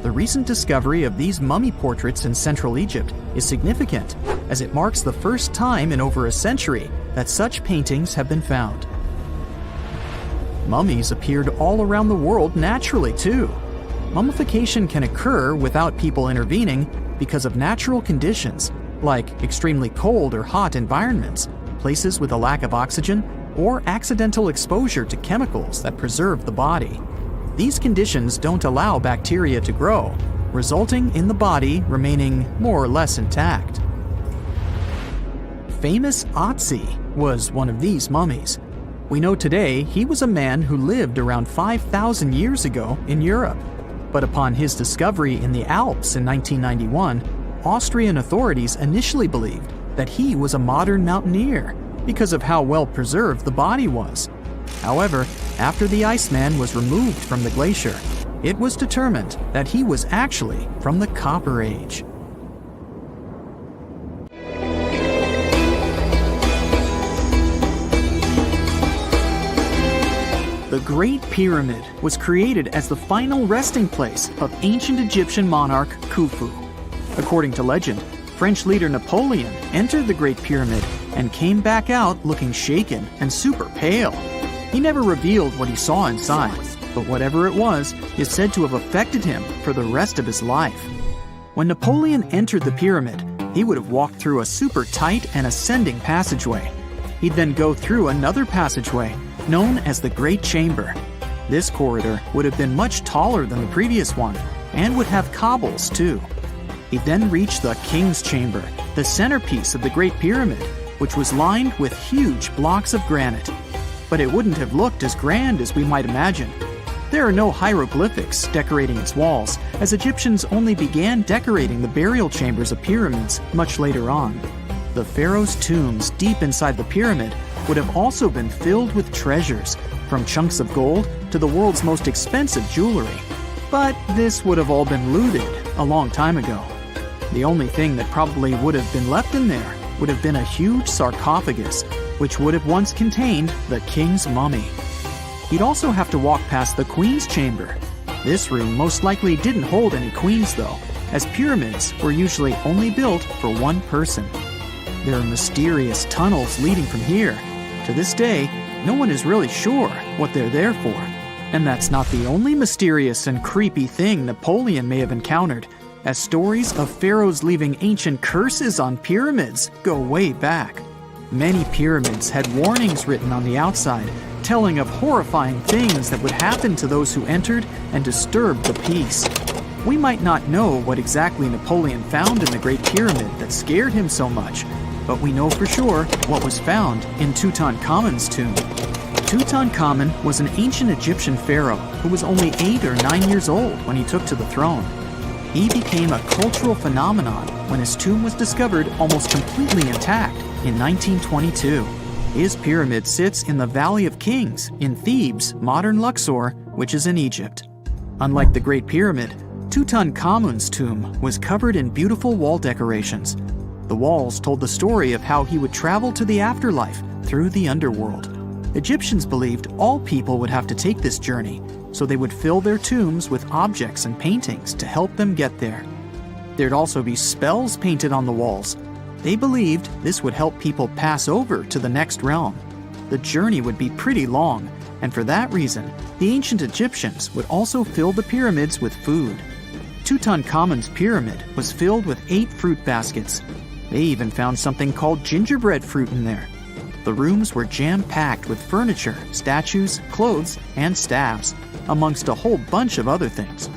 The recent discovery of these mummy portraits in Central Egypt is significant, as it marks the first time in over a century that such paintings have been found. Mummies appeared all around the world naturally, too. Mummification can occur without people intervening because of natural conditions, like extremely cold or hot environments, places with a lack of oxygen, or accidental exposure to chemicals that preserve the body. These conditions don't allow bacteria to grow, resulting in the body remaining more or less intact. Famous Otzi was one of these mummies. We know today he was a man who lived around 5,000 years ago in Europe. But upon his discovery in the Alps in 1991, Austrian authorities initially believed that he was a modern mountaineer because of how well preserved the body was. However, after the Iceman was removed from the glacier, it was determined that he was actually from the Copper Age. The Great Pyramid was created as the final resting place of ancient Egyptian monarch Khufu. According to legend, French leader Napoleon entered the Great Pyramid and came back out looking shaken and super pale. He never revealed what he saw inside, but whatever it was is said to have affected him for the rest of his life. When Napoleon entered the pyramid, he would have walked through a super tight and ascending passageway. He'd then go through another passageway, known as the Great Chamber. This corridor would have been much taller than the previous one, and would have cobbles too. He'd then reach the King's Chamber, the centerpiece of the Great Pyramid, which was lined with huge blocks of granite. But it wouldn't have looked as grand as we might imagine. There are no hieroglyphics decorating its walls, as Egyptians only began decorating the burial chambers of pyramids much later on. The pharaoh's tombs deep inside the pyramid would have also been filled with treasures, from chunks of gold to the world's most expensive jewelry. But this would have all been looted a long time ago. The only thing that probably would have been left in there would have been a huge sarcophagus, which would have once contained the king's mummy. He'd also have to walk past the queen's chamber. This room most likely didn't hold any queens though, as pyramids were usually only built for one person. There are mysterious tunnels leading from here. To this day, no one is really sure what they're there for. And that's not the only mysterious and creepy thing Napoleon may have encountered, as stories of pharaohs leaving ancient curses on pyramids go way back. Many pyramids had warnings written on the outside, telling of horrifying things that would happen to those who entered and disturbed the peace. We might not know what exactly Napoleon found in the Great Pyramid that scared him so much, but we know for sure what was found in Tutankhamun's tomb. Tutankhamun was an ancient Egyptian pharaoh who was only 8 or 9 years old when he took to the throne. He became a cultural phenomenon when his tomb was discovered almost completely intact in 1922. His pyramid sits in the Valley of Kings in Thebes, modern Luxor, which is in Egypt. Unlike the Great Pyramid, Tutankhamun's tomb was covered in beautiful wall decorations. The walls told the story of how he would travel to the afterlife through the underworld. Egyptians believed all people would have to take this journey, so they would fill their tombs with objects and paintings to help them get there. There'd also be spells painted on the walls. They believed this would help people pass over to the next realm. The journey would be pretty long, and for that reason, the ancient Egyptians would also fill the pyramids with food. Tutankhamun's pyramid was filled with 8 fruit baskets. They even found something called gingerbread fruit in there. The rooms were jam-packed with furniture, statues, clothes, and staffs, amongst a whole bunch of other things.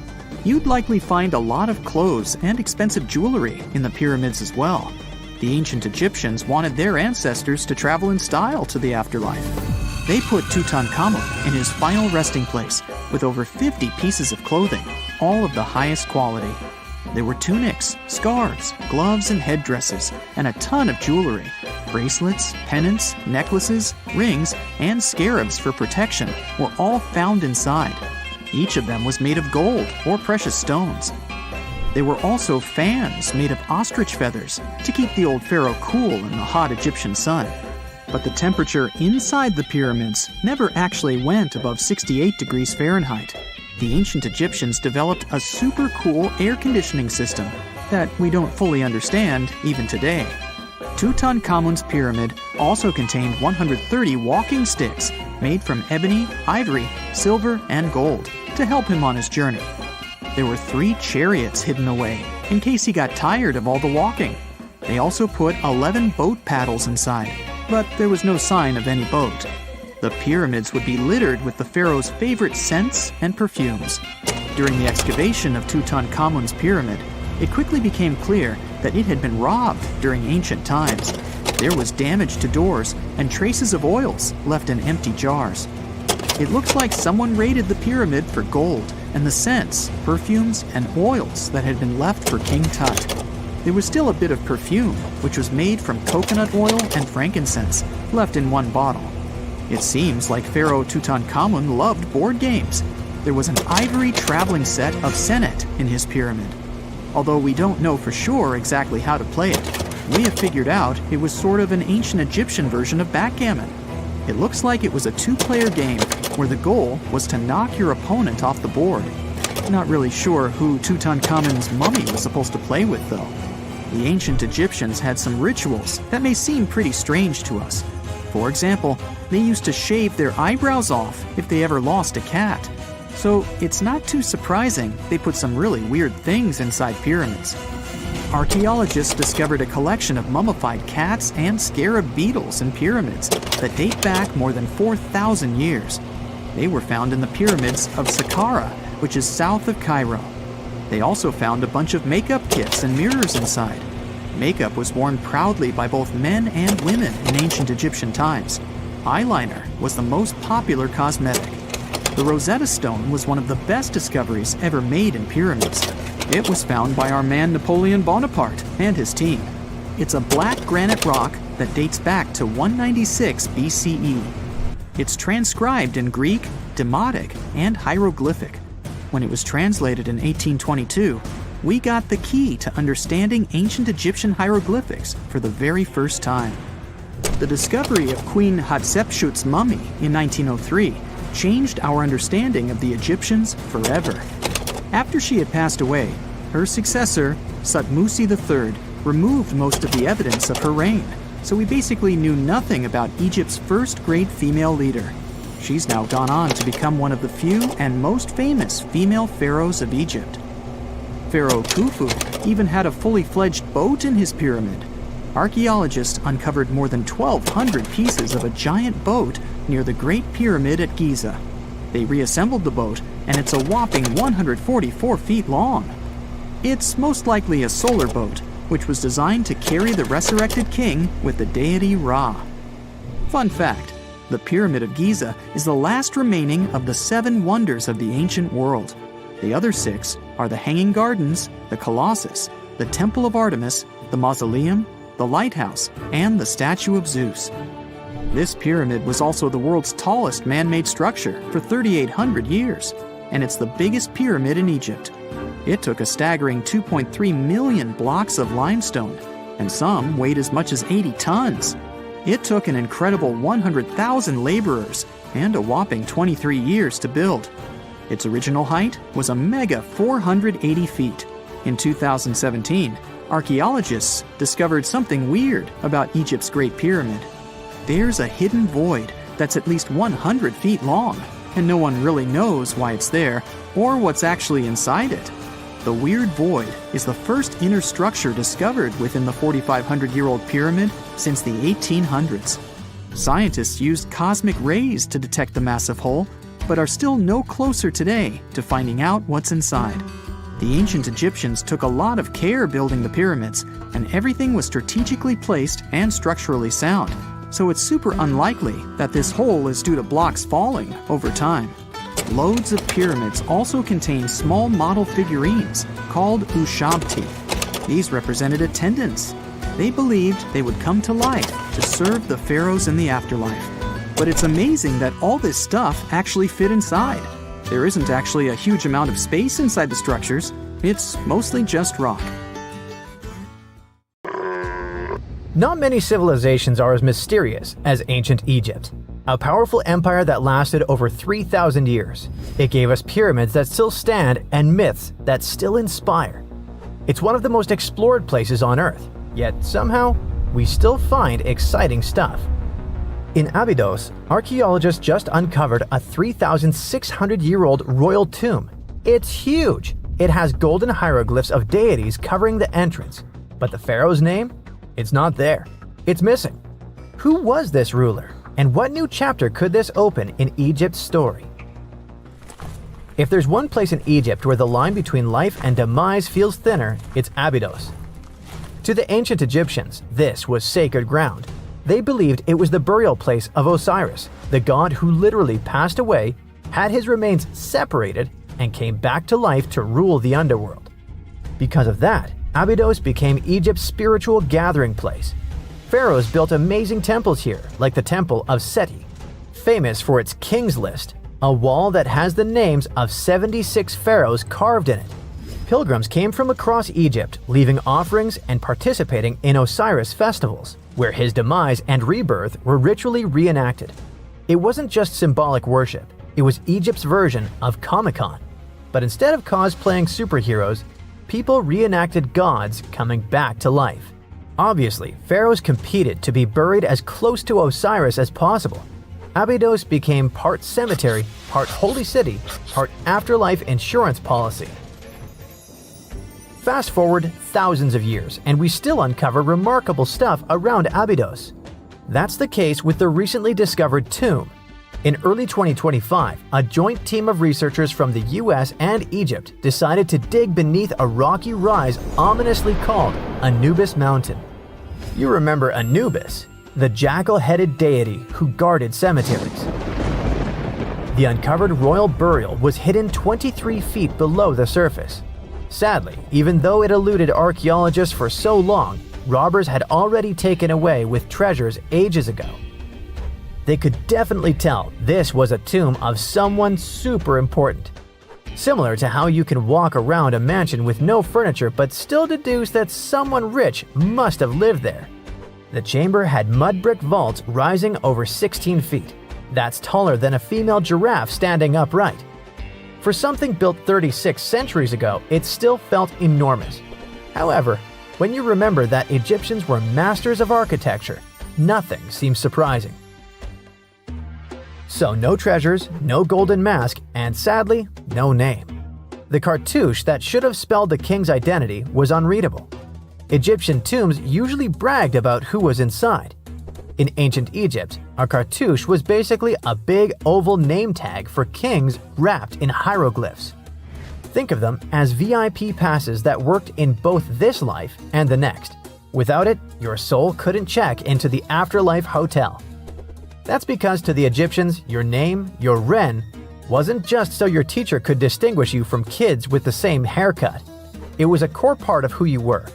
You'd likely find a lot of clothes and expensive jewelry in the pyramids as well. The ancient Egyptians wanted their ancestors to travel in style to the afterlife. They put Tutankhamun in his final resting place with over 50 pieces of clothing, all of the highest quality. There were tunics, scarves, gloves, and headdresses, and a ton of jewelry. Bracelets, pendants, necklaces, rings, and scarabs for protection were all found inside. Each of them was made of gold or precious stones. There were also fans made of ostrich feathers to keep the old pharaoh cool in the hot Egyptian sun. But the temperature inside the pyramids never actually went above 68 degrees Fahrenheit. the ancient Egyptians developed a super cool air conditioning system that we don't fully understand even today. Tutankhamun's pyramid also contained 130 walking sticks made from ebony, ivory, silver, and gold to help him on his journey. There were 3 chariots hidden away in case he got tired of all the walking. They also put 11 boat paddles inside, but there was no sign of any boat. The pyramids would be littered with the pharaoh's favorite scents and perfumes. During the excavation of Tutankhamun's pyramid, it quickly became clear that it had been robbed during ancient times. There was damage to doors and traces of oils left in empty jars. It looks like someone raided the pyramid for gold and the scents, perfumes, and oils that had been left for King Tut. There was still a bit of perfume, which was made from coconut oil and frankincense, left in one bottle. It seems like Pharaoh Tutankhamun loved board games. There was an ivory traveling set of Senet in his pyramid. Although we don't know for sure exactly how to play it, we have figured out it was sort of an ancient Egyptian version of backgammon. It looks like it was a 2-player game where the goal was to knock your opponent off the board. Not really sure who Tutankhamun's mummy was supposed to play with, though. The ancient Egyptians had some rituals that may seem pretty strange to us. For example, they used to shave their eyebrows off if they ever lost a cat. So it's not too surprising they put some really weird things inside pyramids. Archaeologists discovered a collection of mummified cats and scarab beetles in pyramids that date back more than 4,000 years. They were found in the pyramids of Saqqara, which is south of Cairo. They also found a bunch of makeup kits and mirrors inside. Makeup was worn proudly by both men and women in ancient Egyptian times. Eyeliner was the most popular cosmetic. The Rosetta Stone was one of the best discoveries ever made in pyramids. It was found by our man Napoleon Bonaparte and his team. It's a black granite rock that dates back to 196 BCE. It's transcribed in Greek, Demotic, and hieroglyphic. When it was translated in 1822, we got the key to understanding ancient Egyptian hieroglyphics for the very first time. The discovery of Queen Hatshepsut's mummy in 1903 changed our understanding of the Egyptians forever. After she had passed away, her successor, Thutmose III, removed most of the evidence of her reign, so we basically knew nothing about Egypt's first great female leader. She's now gone on to become one of the few and most famous female pharaohs of Egypt. Pharaoh Khufu even had a fully fledged boat in his pyramid. Archaeologists uncovered more than 1,200 pieces of a giant boat near the Great Pyramid at Giza. They reassembled the boat, and it's a whopping 144 feet long. It's most likely a solar boat, which was designed to carry the resurrected king with the deity Ra. Fun fact, the Pyramid of Giza is the last remaining of the 7 wonders of the ancient world. The other 6 are the Hanging Gardens, the Colossus, the Temple of Artemis, the Mausoleum, the Lighthouse, and the Statue of Zeus. This pyramid was also the world's tallest man-made structure for 3,800 years, and it's the biggest pyramid in Egypt. It took a staggering 2.3 million blocks of limestone, and some weighed as much as 80 tons. It took an incredible 100,000 laborers and a whopping 23 years to build. Its original height was a mega 480 feet. In 2017, archaeologists discovered something weird about Egypt's Great Pyramid. There's a hidden void that's at least 100 feet long, and no one really knows why it's there or what's actually inside it. The weird void is the first inner structure discovered within the 4,500-year-old pyramid since the 1800s. Scientists used cosmic rays to detect the massive hole, but are still no closer today to finding out what's inside. The ancient Egyptians took a lot of care building the pyramids, and everything was strategically placed and structurally sound, so it's super unlikely that this hole is due to blocks falling over time. Loads of pyramids also contain small model figurines called ushabti. These represented attendants. They believed they would come to life to serve the pharaohs in the afterlife. But it's amazing that all this stuff actually fit inside. There isn't actually a huge amount of space inside the structures. It's mostly just rock. Not many civilizations are as mysterious as ancient Egypt. a powerful empire that lasted over 3,000 years. It gave us pyramids that still stand and myths that still inspire. It's one of the most explored places on Earth, yet somehow, we still find exciting stuff. In Abydos, archaeologists just uncovered a 3,600-year-old royal tomb. It's huge! It has golden hieroglyphs of deities covering the entrance. But the pharaoh's name? It's not there. It's missing. Who was this ruler? And what new chapter could this open in Egypt's story? If there's one place in Egypt where the line between life and demise feels thinner, it's Abydos. To the ancient Egyptians, this was sacred ground. They believed it was the burial place of Osiris, the god who literally passed away, had his remains separated, and came back to life to rule the underworld. Because of that, Abydos became Egypt's spiritual gathering place. Pharaohs built amazing temples here, like the Temple of Seti, famous for its King's List, a wall that has the names of 76 pharaohs carved in it. Pilgrims came from across Egypt, leaving offerings and participating in Osiris festivals, where his demise and rebirth were ritually reenacted. It wasn't just symbolic worship, it was Egypt's version of Comic-Con. But instead of cosplaying superheroes, people reenacted gods coming back to life. Obviously, pharaohs competed to be buried as close to Osiris as possible. Abydos became part cemetery, part holy city, part afterlife insurance policy. Fast forward thousands of years, and we still uncover remarkable stuff around Abydos. That's the case with the recently discovered tomb. In early 2025, a joint team of researchers from the US and Egypt decided to dig beneath a rocky rise ominously called Anubis Mountain. You remember Anubis, the jackal-headed deity who guarded cemeteries. The uncovered royal burial was hidden 23 feet below the surface. Sadly, even though it eluded archaeologists for so long, robbers had already taken away with treasures ages ago. They could definitely tell this was a tomb of someone super important. Similar to how you can walk around a mansion with no furniture but still deduce that someone rich must have lived there. The chamber had mud brick vaults rising over 16 feet. That's taller than a female giraffe standing upright. For something built 36 centuries ago, it still felt enormous. However, when you remember that Egyptians were masters of architecture, nothing seems surprising. So no treasures, no golden mask, and sadly, no name. The cartouche that should have spelled the king's identity was unreadable. Egyptian tombs usually bragged about who was inside. In ancient Egypt, a cartouche was basically a big oval name tag for kings wrapped in hieroglyphs. Think of them as VIP passes that worked in both this life and the next. Without it, your soul couldn't check into the afterlife hotel. That's because to the Egyptians, your name, your ren, wasn't just so your teacher could distinguish you from kids with the same haircut. It was a core part of who you were.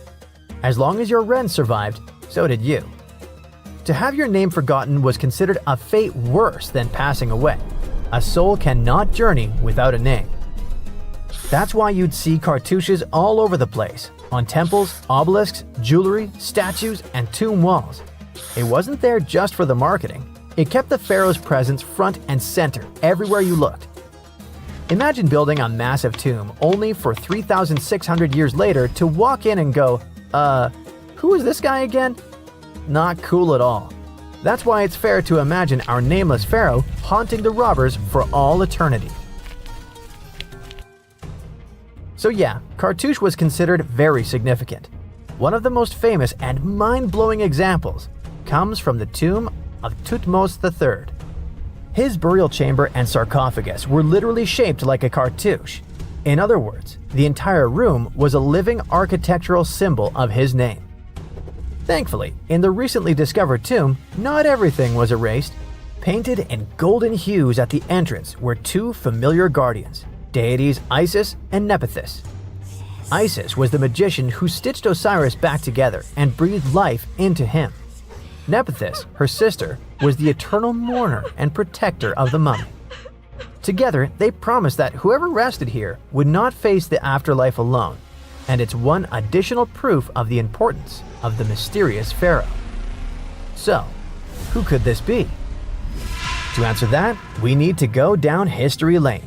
As long as your ren survived, so did you. To have your name forgotten was considered a fate worse than passing away. A soul cannot journey without a name. That's why you'd see cartouches all over the place, on temples, obelisks, jewelry, statues, and tomb walls. It wasn't there just for the marketing. It kept the pharaoh's presence front and center everywhere you looked. Imagine building a massive tomb only for 3,600 years later to walk in and go, who is this guy again? Not cool at all. That's why it's fair to imagine our nameless pharaoh haunting the robbers for all eternity. So yeah, cartouche was considered very significant. One of the most famous and mind-blowing examples comes from the tomb of Thutmose III. His burial chamber and sarcophagus were literally shaped like a cartouche. In other words, the entire room was a living architectural symbol of his name. Thankfully, in the recently discovered tomb, not everything was erased. Painted in golden hues at the entrance were two familiar guardians, deities Isis and Nephthys. Isis was the magician who stitched Osiris back together and breathed life into him. Nephthys, her sister, was the eternal mourner and protector of the mummy. Together, they promised that whoever rested here would not face the afterlife alone, and it's one additional proof of the importance of the mysterious pharaoh. So, who could this be? To answer that, we need to go down history lane.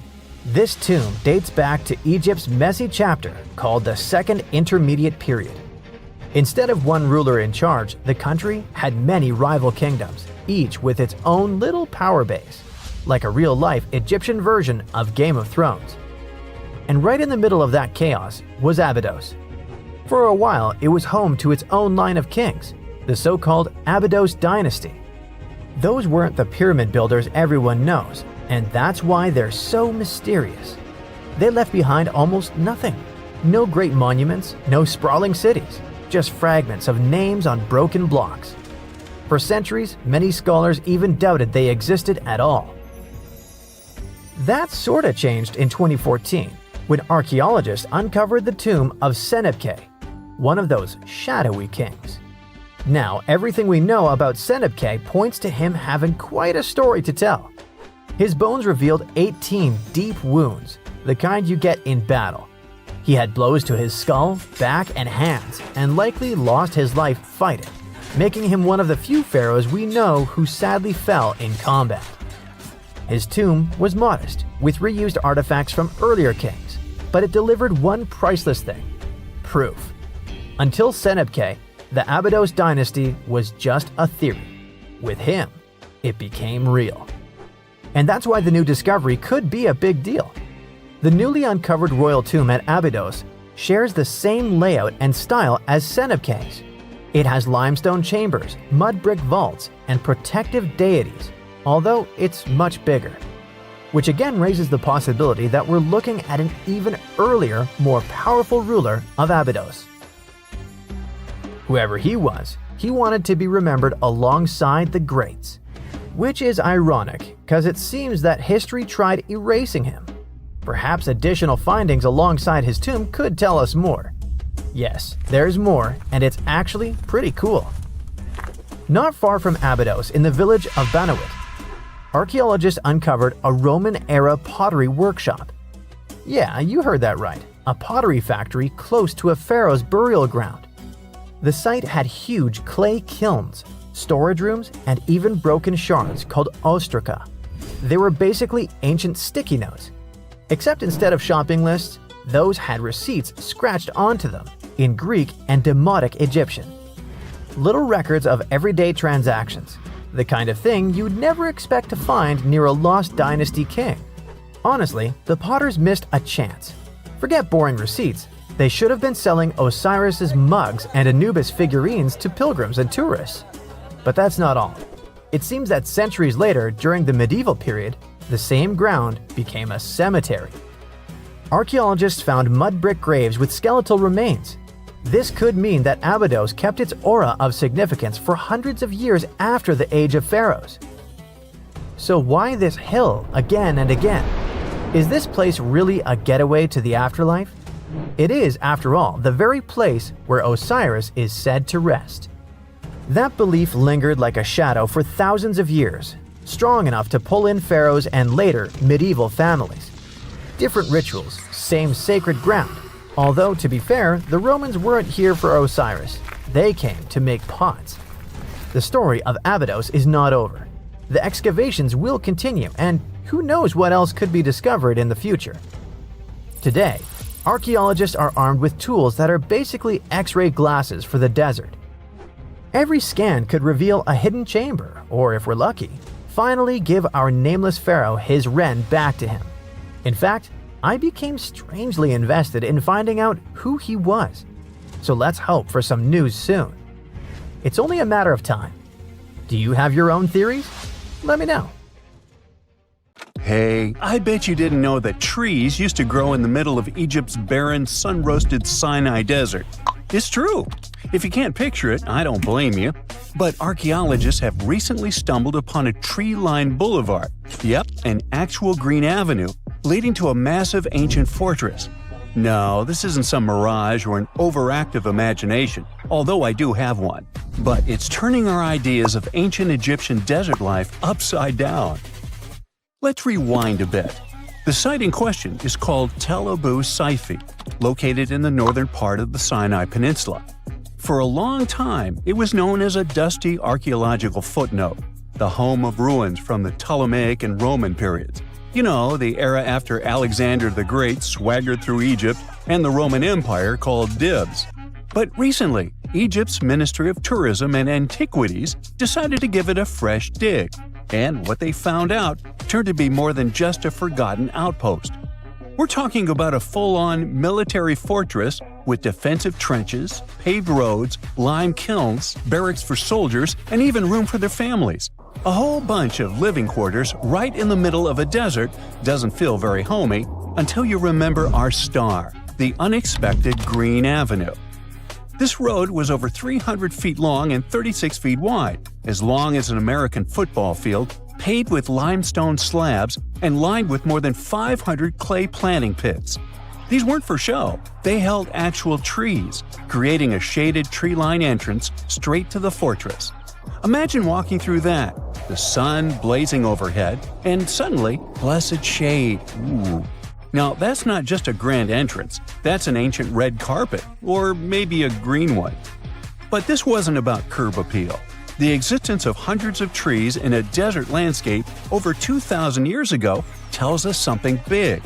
This tomb dates back to Egypt's messy chapter called the Second Intermediate Period. Instead of one ruler in charge, the country had many rival kingdoms, each with its own little power base, like a real-life Egyptian version of Game of Thrones. And right in the middle of that chaos was Abydos. For a while, it was home to its own line of kings, the so-called Abydos dynasty. Those weren't the pyramid builders everyone knows, and that's why they're so mysterious. They left behind almost nothing. No great monuments, no sprawling cities, just fragments of names on broken blocks. For centuries, many scholars even doubted they existed at all. That sorta changed in 2014, when archaeologists uncovered the tomb of Senebkay, one of those shadowy kings. Now, everything we know about Senebkay points to him having quite a story to tell. His bones revealed 18 deep wounds, the kind you get in battle. He had blows to his skull, back, and hands, and likely lost his life fighting, making him one of the few pharaohs we know who sadly fell in combat. His tomb was modest, with reused artifacts from earlier kings, but it delivered one priceless thing: proof. Until Senebkay, the Abydos dynasty was just a theory. With him, it became real. And that's why the new discovery could be a big deal. The newly uncovered royal tomb at Abydos shares the same layout and style as Senebkay's. It has limestone chambers, mud brick vaults, and protective deities, although it's much bigger. Which again raises the possibility that we're looking at an even earlier, more powerful ruler of Abydos. Whoever he was, he wanted to be remembered alongside the greats. Which is ironic, because it seems that history tried erasing him. Perhaps additional findings alongside his tomb could tell us more. Yes, there's more, and it's actually pretty cool. Not far from Abydos, in the village of Banawit, archaeologists uncovered a Roman-era pottery workshop. Yeah, you heard that right, a pottery factory close to a pharaoh's burial ground. The site had huge clay kilns, storage rooms, and even broken shards called ostraca. They were basically ancient sticky notes. Except instead of shopping lists, those had receipts scratched onto them in Greek and Demotic Egyptian. Little records of everyday transactions, the kind of thing you'd never expect to find near a lost dynasty king. Honestly, the potters missed a chance. Forget boring receipts, they should have been selling Osiris's mugs and Anubis figurines to pilgrims and tourists. But that's not all. It seems that centuries later, during the medieval period, the same ground became a cemetery. Archaeologists found mud brick graves with skeletal remains. This could mean that Abydos kept its aura of significance for hundreds of years after the Age of Pharaohs. So why this hill again and again? Is this place really a getaway to the afterlife? It is, after all, the very place where Osiris is said to rest. That belief lingered like a shadow for thousands of years, strong enough to pull in pharaohs and later medieval families. Different rituals, same sacred ground. Although, to be fair, the Romans weren't here for Osiris. They came to make pots. The story of Abydos is not over. The excavations will continue, and who knows what else could be discovered in the future. Today, archaeologists are armed with tools that are basically X-ray glasses for the desert. Every scan could reveal a hidden chamber, or if we're lucky, finally give our nameless pharaoh his wren back to him. In fact, I became strangely invested in finding out who he was. So let's hope for some news soon. It's only a matter of time. Do you have your own theories? Let me know. Hey, I bet you didn't know that trees used to grow in the middle of Egypt's barren, sun-roasted Sinai desert. It's true. If you can't picture it, I don't blame you. But archaeologists have recently stumbled upon a tree-lined boulevard. Yep, an actual green avenue, leading to a massive ancient fortress. No, this isn't some mirage or an overactive imagination, although I do have one. But it's turning our ideas of ancient Egyptian desert life upside down. Let's rewind a bit. The site in question is called Tel Abu Saifi, located in the northern part of the Sinai Peninsula. For a long time, it was known as a dusty archaeological footnote, the home of ruins from the Ptolemaic and Roman periods. You know, the era after Alexander the Great swaggered through Egypt and the Roman Empire called dibs. But recently, Egypt's Ministry of Tourism and Antiquities decided to give it a fresh dig. And what they found out turned to be more than just a forgotten outpost. We're talking about a full-on military fortress with defensive trenches, paved roads, lime kilns, barracks for soldiers, and even room for their families. A whole bunch of living quarters right in the middle of a desert doesn't feel very homey until you remember our star, the unexpected Green Avenue. This road was over 300 feet long and 36 feet wide, as long as an American football field, paved with limestone slabs and lined with more than 500 clay planting pits. These weren't for show. They held actual trees, creating a shaded tree-line entrance straight to the fortress. Imagine walking through that, the sun blazing overhead, and suddenly, blessed shade. Ooh. Now, that's not just a grand entrance, that's an ancient red carpet, or maybe a green one. But this wasn't about curb appeal. The existence of hundreds of trees in a desert landscape over 2,000 years ago tells us something big.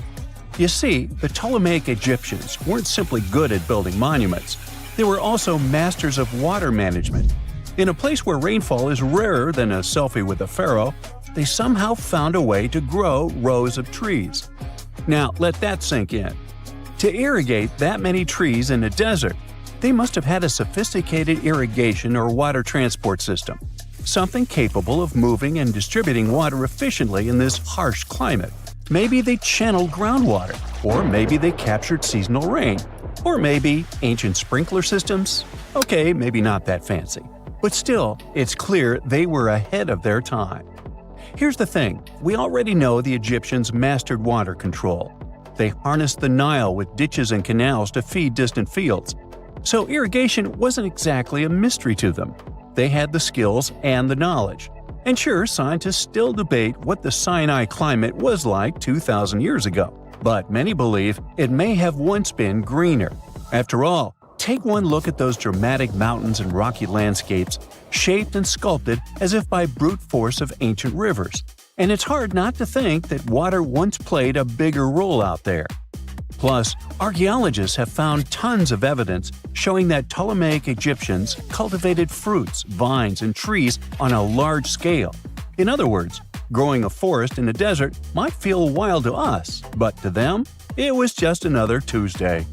You see, the Ptolemaic Egyptians weren't simply good at building monuments, they were also masters of water management. In a place where rainfall is rarer than a selfie with a pharaoh, they somehow found a way to grow rows of trees. Now, let that sink in. To irrigate that many trees in a desert, they must have had a sophisticated irrigation or water transport system, something capable of moving and distributing water efficiently in this harsh climate. Maybe they channeled groundwater, or maybe they captured seasonal rain, or maybe ancient sprinkler systems. Okay, maybe not that fancy. But still, it's clear they were ahead of their time. Here's the thing, we already know the Egyptians mastered water control. They harnessed the Nile with ditches and canals to feed distant fields. So irrigation wasn't exactly a mystery to them. They had the skills and the knowledge. And sure, scientists still debate what the Sinai climate was like 2,000 years ago. But many believe it may have once been greener. After all, take one look at those dramatic mountains and rocky landscapes, shaped and sculpted as if by brute force of ancient rivers. And it's hard not to think that water once played a bigger role out there. Plus, archaeologists have found tons of evidence showing that Ptolemaic Egyptians cultivated fruits, vines, and trees on a large scale. In other words, growing a forest in a desert might feel wild to us, but to them, it was just another Tuesday.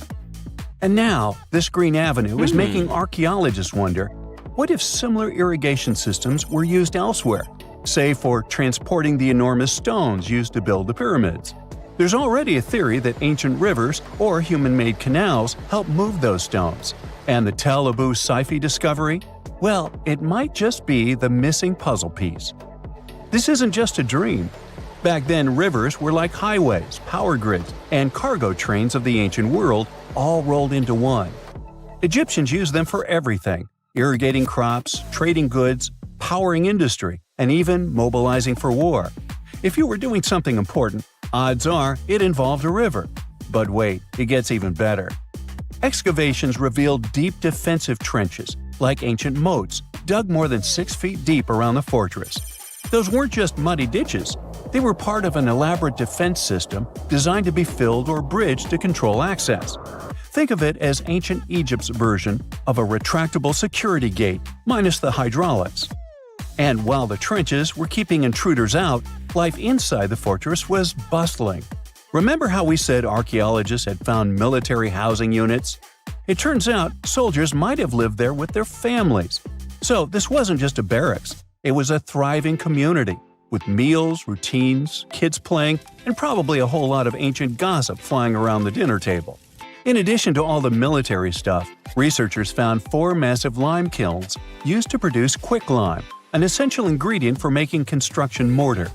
And now, this Green Avenue is making archaeologists wonder, what if similar irrigation systems were used elsewhere, say for transporting the enormous stones used to build the pyramids? There's already a theory that ancient rivers or human-made canals helped move those stones. And the Tel Abu Saifi discovery? Well, it might just be the missing puzzle piece. This isn't just a dream. Back then, rivers were like highways, power grids, and cargo trains of the ancient world, all rolled into one. Egyptians used them for everything: irrigating crops, trading goods, powering industry, and even mobilizing for war. If you were doing something important, odds are it involved a river. But wait, it gets even better. Excavations revealed deep defensive trenches, like ancient moats, dug more than 6 feet deep around the fortress. Those weren't just muddy ditches. They were part of an elaborate defense system designed to be filled or bridged to control access. Think of it as ancient Egypt's version of a retractable security gate, minus the hydraulics. And while the trenches were keeping intruders out, life inside the fortress was bustling. Remember how we said archaeologists had found military housing units? It turns out soldiers might have lived there with their families. So this wasn't just a barracks, it was a thriving community, with meals, routines, kids playing, and probably a whole lot of ancient gossip flying around the dinner table. In addition to all the military stuff, researchers found 4 massive lime kilns used to produce quicklime, an essential ingredient for making construction mortar.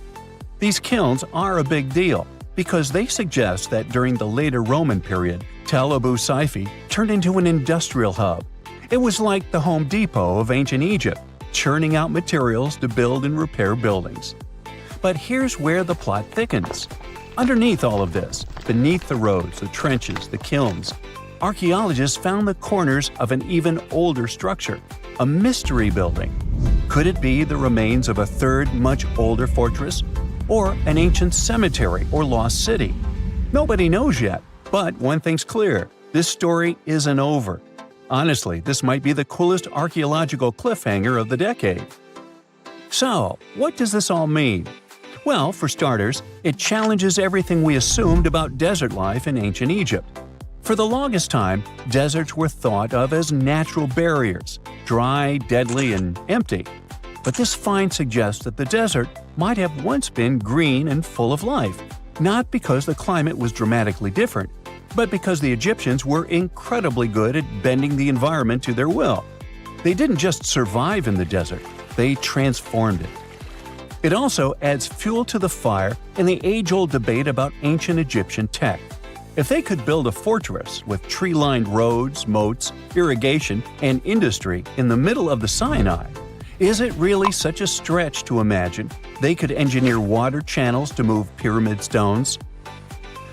These kilns are a big deal because they suggest that during the later Roman period, Tel Abu Saifi turned into an industrial hub. It was like the Home Depot of ancient Egypt, churning out materials to build and repair buildings. But here's where the plot thickens. Underneath all of this, beneath the roads, the trenches, the kilns, archaeologists found the corners of an even older structure, a mystery building. Could it be the remains of a third, much older fortress? Or an ancient cemetery or lost city? Nobody knows yet, but one thing's clear: this story isn't over. Honestly, this might be the coolest archaeological cliffhanger of the decade. So, what does this all mean? Well, for starters, it challenges everything we assumed about desert life in ancient Egypt. For the longest time, deserts were thought of as natural barriers, dry, deadly, and empty. But this find suggests that the desert might have once been green and full of life, not because the climate was dramatically different, but because the Egyptians were incredibly good at bending the environment to their will. They didn't just survive in the desert, they transformed it. It also adds fuel to the fire in the age-old debate about ancient Egyptian tech. If they could build a fortress with tree-lined roads, moats, irrigation, and industry in the middle of the Sinai, is it really such a stretch to imagine they could engineer water channels to move pyramid stones?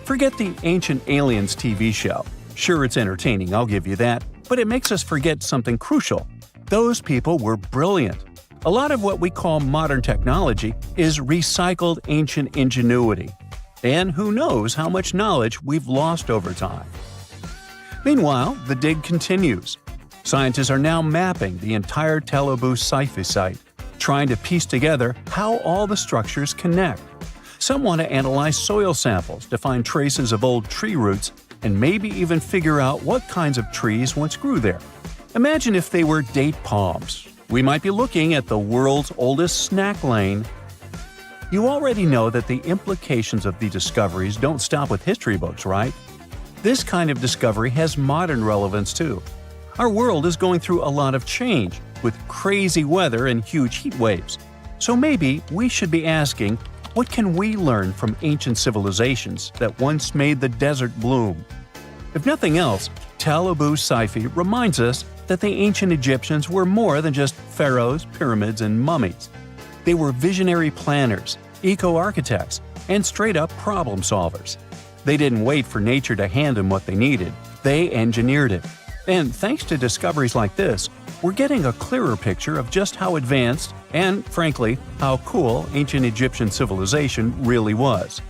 Forget the Ancient Aliens TV show. Sure, it's entertaining, I'll give you that, but it makes us forget something crucial. Those people were brilliant. A lot of what we call modern technology is recycled ancient ingenuity. And who knows how much knowledge we've lost over time. Meanwhile, the dig continues. Scientists are now mapping the entire Tel Abydos site, trying to piece together how all the structures connect. Some want to analyze soil samples to find traces of old tree roots and maybe even figure out what kinds of trees once grew there. Imagine if they were date palms. We might be looking at the world's oldest snack lane. You already know that the implications of the discoveries don't stop with history books, right? This kind of discovery has modern relevance too. Our world is going through a lot of change, with crazy weather and huge heat waves. So maybe we should be asking, what can we learn from ancient civilizations that once made the desert bloom? If nothing else, Tel Abydos sci-fi reminds us that the ancient Egyptians were more than just pharaohs, pyramids, and mummies. They were visionary planners, eco-architects, and straight-up problem solvers. They didn't wait for nature to hand them what they needed, they engineered it. And thanks to discoveries like this, we're getting a clearer picture of just how advanced and, frankly, how cool ancient Egyptian civilization really was.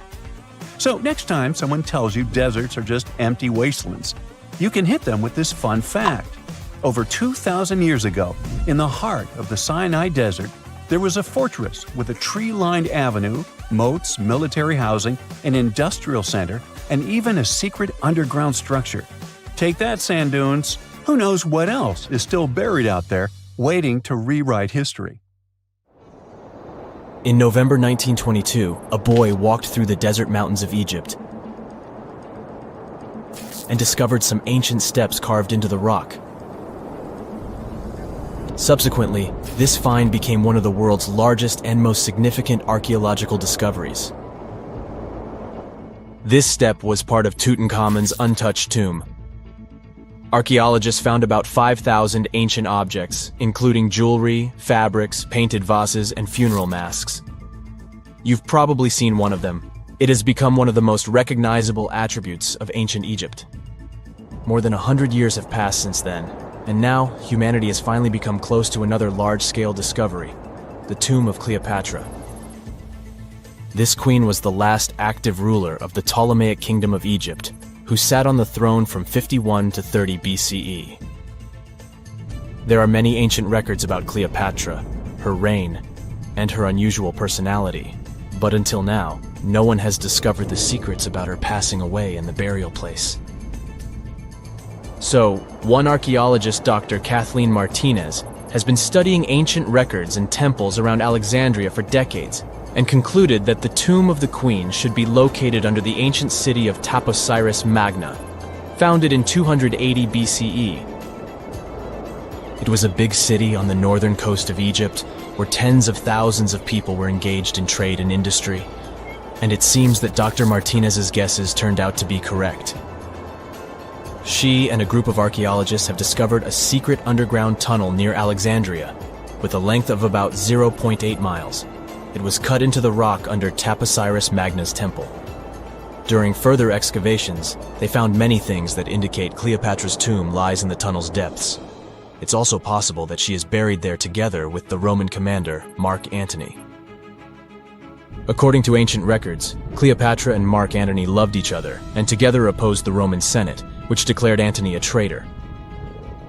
So next time someone tells you deserts are just empty wastelands, you can hit them with this fun fact. Over 2,000 years ago, in the heart of the Sinai Desert, there was a fortress with a tree-lined avenue, moats, military housing, an industrial center, and even a secret underground structure. Take that, sand dunes! Who knows what else is still buried out there, waiting to rewrite history? In November 1922, a boy walked through the desert mountains of Egypt and discovered some ancient steps carved into the rock. Subsequently, this find became one of the world's largest and most significant archaeological discoveries. This step was part of Tutankhamun's untouched tomb. Archaeologists found about 5,000 ancient objects, including jewelry, fabrics, painted vases, and funeral masks. You've probably seen one of them. It has become one of the most recognizable attributes of ancient Egypt. More than 100 years have passed since then, and now humanity has finally become close to another large-scale discovery, the tomb of Cleopatra. This queen was the last active ruler of the Ptolemaic Kingdom of Egypt, who sat on the throne from 51 to 30 BCE. There are many ancient records about Cleopatra, her reign, and her unusual personality, but until now, no one has discovered the secrets about her passing away in the burial place. So, one archaeologist, Dr. Kathleen Martinez, has been studying ancient records and temples around Alexandria for decades, and concluded that the tomb of the queen should be located under the ancient city of Taposiris Magna, founded in 280 BCE. It was a big city on the northern coast of Egypt, where tens of thousands of people were engaged in trade and industry, and it seems that Dr. Martinez's guesses turned out to be correct. She and a group of archaeologists have discovered a secret underground tunnel near Alexandria, with a length of about 0.8 miles. It was cut into the rock under Taposiris Magna's temple. During further excavations, they found many things that indicate Cleopatra's tomb lies in the tunnel's depths. It's also possible that she is buried there together with the Roman commander, Mark Antony. According to ancient records, Cleopatra and Mark Antony loved each other and together opposed the Roman Senate, which declared Antony a traitor.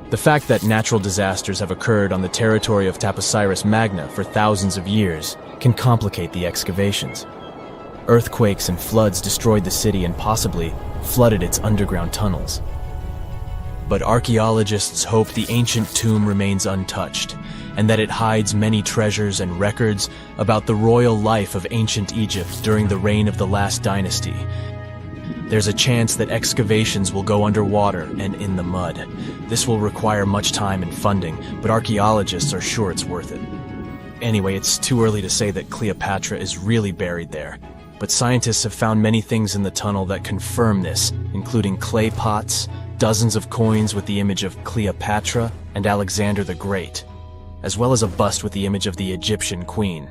The fact that natural disasters have occurred on the territory of Taposiris Magna for thousands of years can complicate the excavations. Earthquakes and floods destroyed the city and possibly flooded its underground tunnels. But archaeologists hope the ancient tomb remains untouched, and that it hides many treasures and records about the royal life of ancient Egypt during the reign of the last dynasty. There's a chance that excavations will go underwater and in the mud. This will require much time and funding, but archaeologists are sure it's worth it. Anyway, it's too early to say that Cleopatra is really buried there, but scientists have found many things in the tunnel that confirm this, including clay pots, dozens of coins with the image of Cleopatra and Alexander the Great, as well as a bust with the image of the Egyptian queen.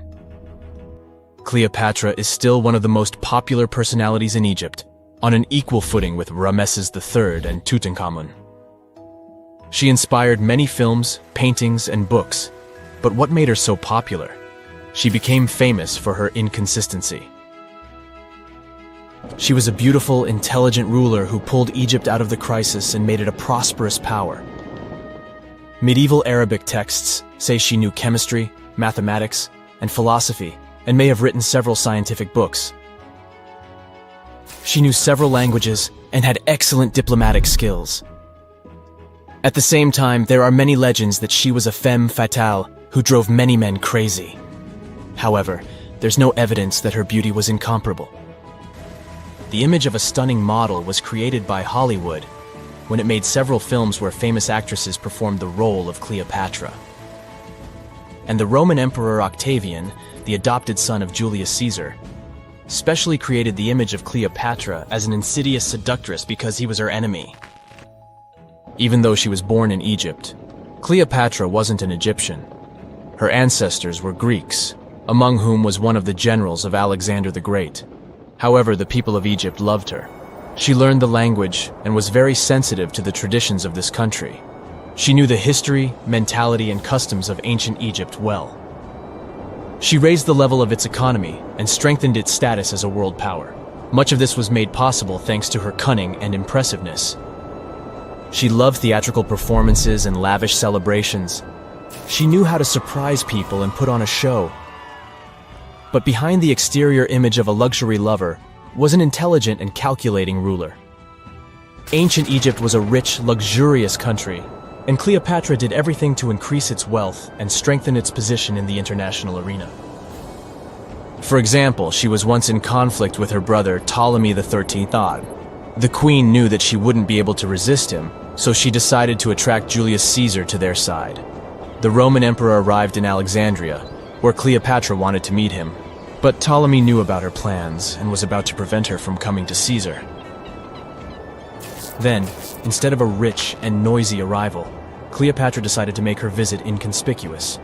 Cleopatra is still one of the most popular personalities in Egypt, on an equal footing with Ramesses III and Tutankhamun. She inspired many films, paintings, and books, but what made her so popular? She became famous for her inconsistency. She was a beautiful, intelligent ruler who pulled Egypt out of the crisis and made it a prosperous power. Medieval Arabic texts say she knew chemistry, mathematics, and philosophy, and may have written several scientific books. She knew several languages and had excellent diplomatic skills. At the same time, there are many legends that she was a femme fatale who drove many men crazy. However, there's no evidence that her beauty was incomparable. The image of a stunning model was created by Hollywood when it made several films where famous actresses performed the role of Cleopatra. And the Roman Emperor Octavian, the adopted son of Julius Caesar, specially created the image of Cleopatra as an insidious seductress because he was her enemy. Even though she was born in Egypt, Cleopatra wasn't an Egyptian. Her ancestors were Greeks, among whom was one of the generals of Alexander the Great. However, the people of Egypt loved her. She learned the language and was very sensitive to the traditions of this country. She knew the history, mentality, and customs of ancient Egypt well. She raised the level of its economy and strengthened its status as a world power. Much of this was made possible thanks to her cunning and impressiveness. She loved theatrical performances and lavish celebrations. She knew how to surprise people and put on a show. But behind the exterior image of a luxury lover was an intelligent and calculating ruler. Ancient Egypt was a rich, luxurious country, and Cleopatra did everything to increase its wealth and strengthen its position in the international arena. For example, she was once in conflict with her brother Ptolemy XIII Odd. The queen knew that she wouldn't be able to resist him, so she decided to attract Julius Caesar to their side. The Roman emperor arrived in Alexandria, where Cleopatra wanted to meet him, but Ptolemy knew about her plans and was about to prevent her from coming to Caesar. Then, instead of a rich and noisy arrival, Cleopatra decided to make her visit inconspicuous.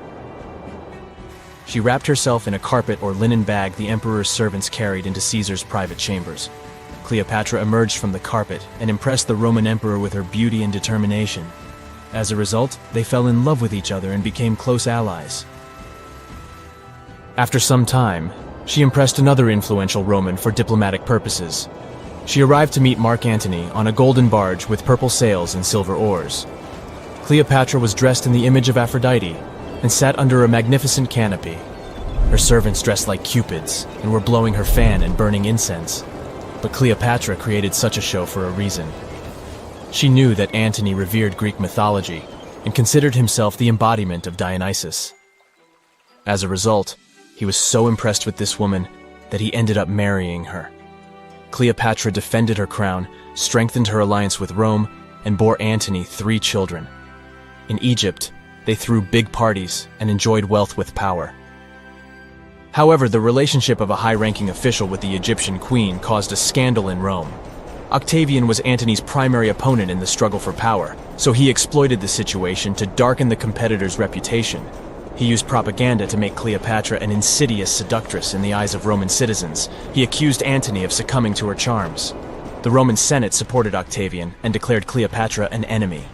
She wrapped herself in a carpet or linen bag the emperor's servants carried into Caesar's private chambers. Cleopatra emerged from the carpet and impressed the Roman emperor with her beauty and determination. As a result, they fell in love with each other and became close allies. After some time, she impressed another influential Roman for diplomatic purposes. She arrived to meet Mark Antony on a golden barge with purple sails and silver oars. Cleopatra was dressed in the image of Aphrodite and sat under a magnificent canopy. Her servants dressed like cupids and were blowing her fan and burning incense. But Cleopatra created such a show for a reason. She knew that Antony revered Greek mythology and considered himself the embodiment of Dionysus. As a result, he was so impressed with this woman that he ended up marrying her. Cleopatra defended her crown, strengthened her alliance with Rome, and bore Antony 3 children. In Egypt, they threw big parties and enjoyed wealth with power. However, the relationship of a high-ranking official with the Egyptian queen caused a scandal in Rome. Octavian was Antony's primary opponent in the struggle for power, so he exploited the situation to darken the competitor's reputation. He used propaganda to make Cleopatra an insidious seductress in the eyes of Roman citizens. He accused Antony of succumbing to her charms. The Roman Senate supported Octavian and declared Cleopatra an enemy.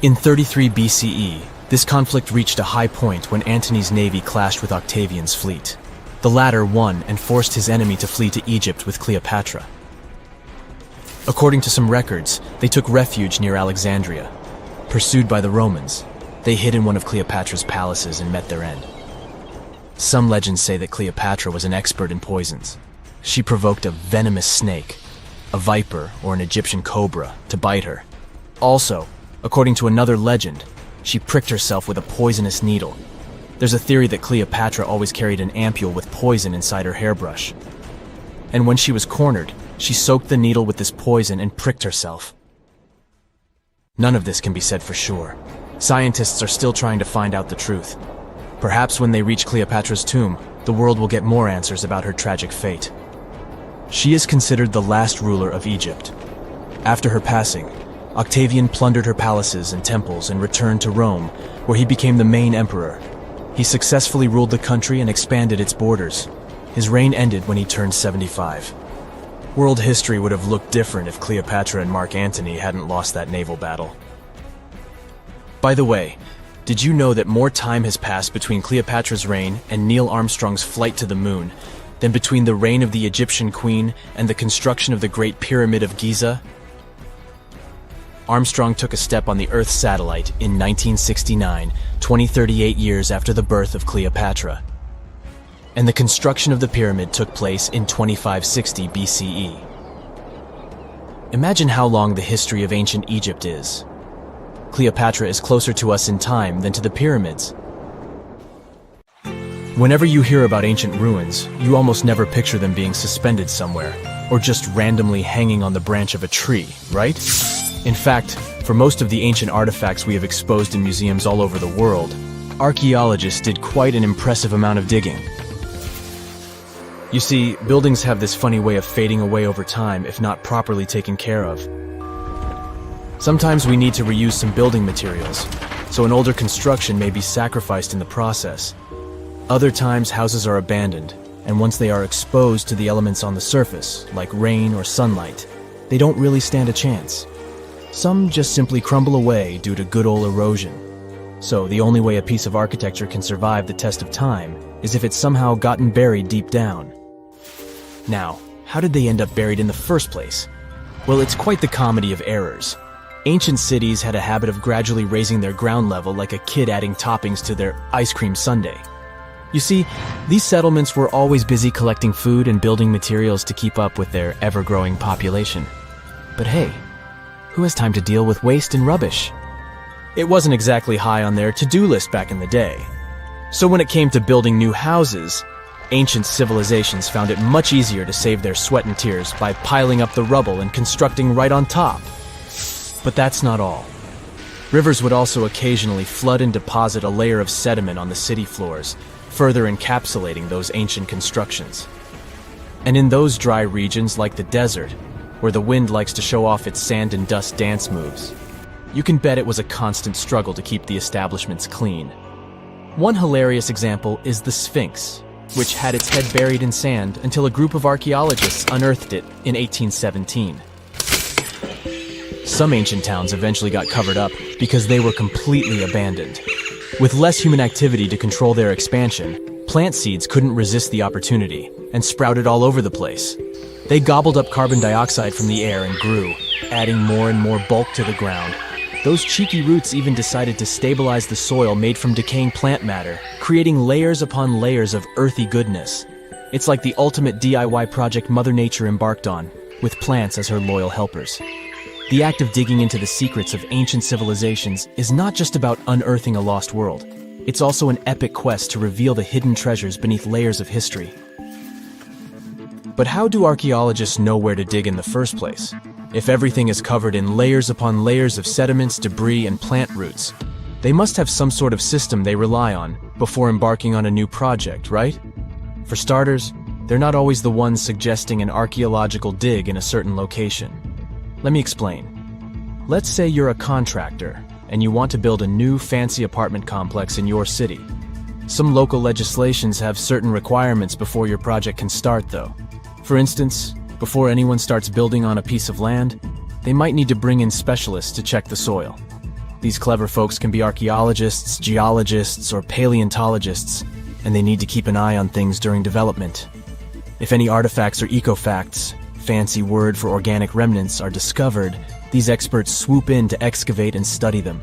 In 33 BCE, this conflict reached a high point when Antony's navy clashed with Octavian's fleet. The latter won and forced his enemy to flee to Egypt with Cleopatra. According to some records, they took refuge near Alexandria. Pursued by the Romans, they hid in one of Cleopatra's palaces and met their end. Some legends say that Cleopatra was an expert in poisons. She provoked a venomous snake, a viper or an Egyptian cobra, to bite her. Also, according to another legend, she pricked herself with a poisonous needle. There's a theory that Cleopatra always carried an ampule with poison inside her hairbrush. And when she was cornered, she soaked the needle with this poison and pricked herself. None of this can be said for sure. Scientists are still trying to find out the truth. Perhaps when they reach Cleopatra's tomb, the world will get more answers about her tragic fate. She is considered the last ruler of Egypt. After her passing, Octavian plundered her palaces and temples and returned to Rome, where he became the main emperor. He successfully ruled the country and expanded its borders. His reign ended when he turned 75. World history would have looked different if Cleopatra and Mark Antony hadn't lost that naval battle. By the way, did you know that more time has passed between Cleopatra's reign and Neil Armstrong's flight to the moon than between the reign of the Egyptian queen and the construction of the Great Pyramid of Giza? Armstrong took a step on the Earth satellite in 1969, 38 years after the birth of Cleopatra. And the construction of the pyramid took place in 2560 BCE. Imagine how long the history of ancient Egypt is. Cleopatra is closer to us in time than to the pyramids. Whenever you hear about ancient ruins, you almost never picture them being suspended somewhere, or just randomly hanging on the branch of a tree, right? In fact, for most of the ancient artifacts we have exposed in museums all over the world, archaeologists did quite an impressive amount of digging. You see, buildings have this funny way of fading away over time if not properly taken care of. Sometimes we need to reuse some building materials, so an older construction may be sacrificed in the process. Other times houses are abandoned, and once they are exposed to the elements on the surface, like rain or sunlight, they don't really stand a chance. Some just simply crumble away due to good old erosion. So the only way a piece of architecture can survive the test of time is if it's somehow gotten buried deep down. Now, how did they end up buried in the first place? Well, it's quite the comedy of errors. Ancient cities had a habit of gradually raising their ground level like a kid adding toppings to their ice cream sundae. You see, these settlements were always busy collecting food and building materials to keep up with their ever-growing population. But hey, who has time to deal with waste and rubbish? It wasn't exactly high on their to-do list back in the day. So when it came to building new houses, ancient civilizations found it much easier to save their sweat and tears by piling up the rubble and constructing right on top. But that's not all. Rivers would also occasionally flood and deposit a layer of sediment on the city floors, further encapsulating those ancient constructions. And in those dry regions like the desert, where the wind likes to show off its sand and dust dance moves, you can bet it was a constant struggle to keep the establishments clean. One hilarious example is the Sphinx, which had its head buried in sand until a group of archaeologists unearthed it in 1817. Some ancient towns eventually got covered up because they were completely abandoned. With less human activity to control their expansion, plant seeds couldn't resist the opportunity and sprouted all over the place. They gobbled up carbon dioxide from the air and grew, adding more and more bulk to the ground. Those cheeky roots even decided to stabilize the soil made from decaying plant matter, creating layers upon layers of earthy goodness. It's like the ultimate DIY project Mother Nature embarked on, with plants as her loyal helpers. The act of digging into the secrets of ancient civilizations is not just about unearthing a lost world. It's also an epic quest to reveal the hidden treasures beneath layers of history. But how do archaeologists know where to dig in the first place? If everything is covered in layers upon layers of sediments, debris, and plant roots, they must have some sort of system they rely on before embarking on a new project, right? For starters, they're not always the ones suggesting an archaeological dig in a certain location. Let me explain. Let's say you're a contractor and you want to build a new fancy apartment complex in your city. Some local legislations have certain requirements before your project can start, though. For instance, before anyone starts building on a piece of land, they might need to bring in specialists to check the soil. These clever folks can be archaeologists, geologists, or paleontologists, and they need to keep an eye on things during development. If any artifacts or ecofacts, fancy word for organic remnants, are discovered, these experts swoop in to excavate and study them.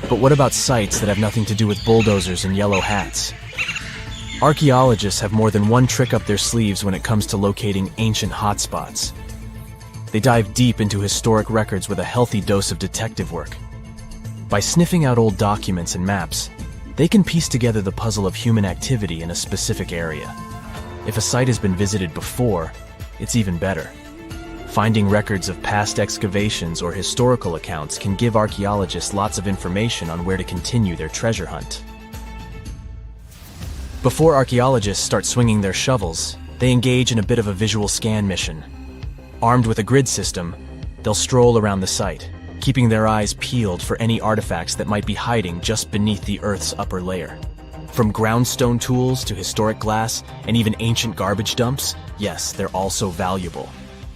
But what about sites that have nothing to do with bulldozers and yellow hats? Archaeologists have more than one trick up their sleeves when it comes to locating ancient hotspots. They dive deep into historic records with a healthy dose of detective work. By sniffing out old documents and maps, they can piece together the puzzle of human activity in a specific area. If a site has been visited before, it's even better. Finding records of past excavations or historical accounts can give archaeologists lots of information on where to continue their treasure hunt. Before archaeologists start swinging their shovels, they engage in a bit of a visual scan mission. Armed with a grid system, they'll stroll around the site, keeping their eyes peeled for any artifacts that might be hiding just beneath the Earth's upper layer. From groundstone tools to historic glass and even ancient garbage dumps, yes, they're also valuable.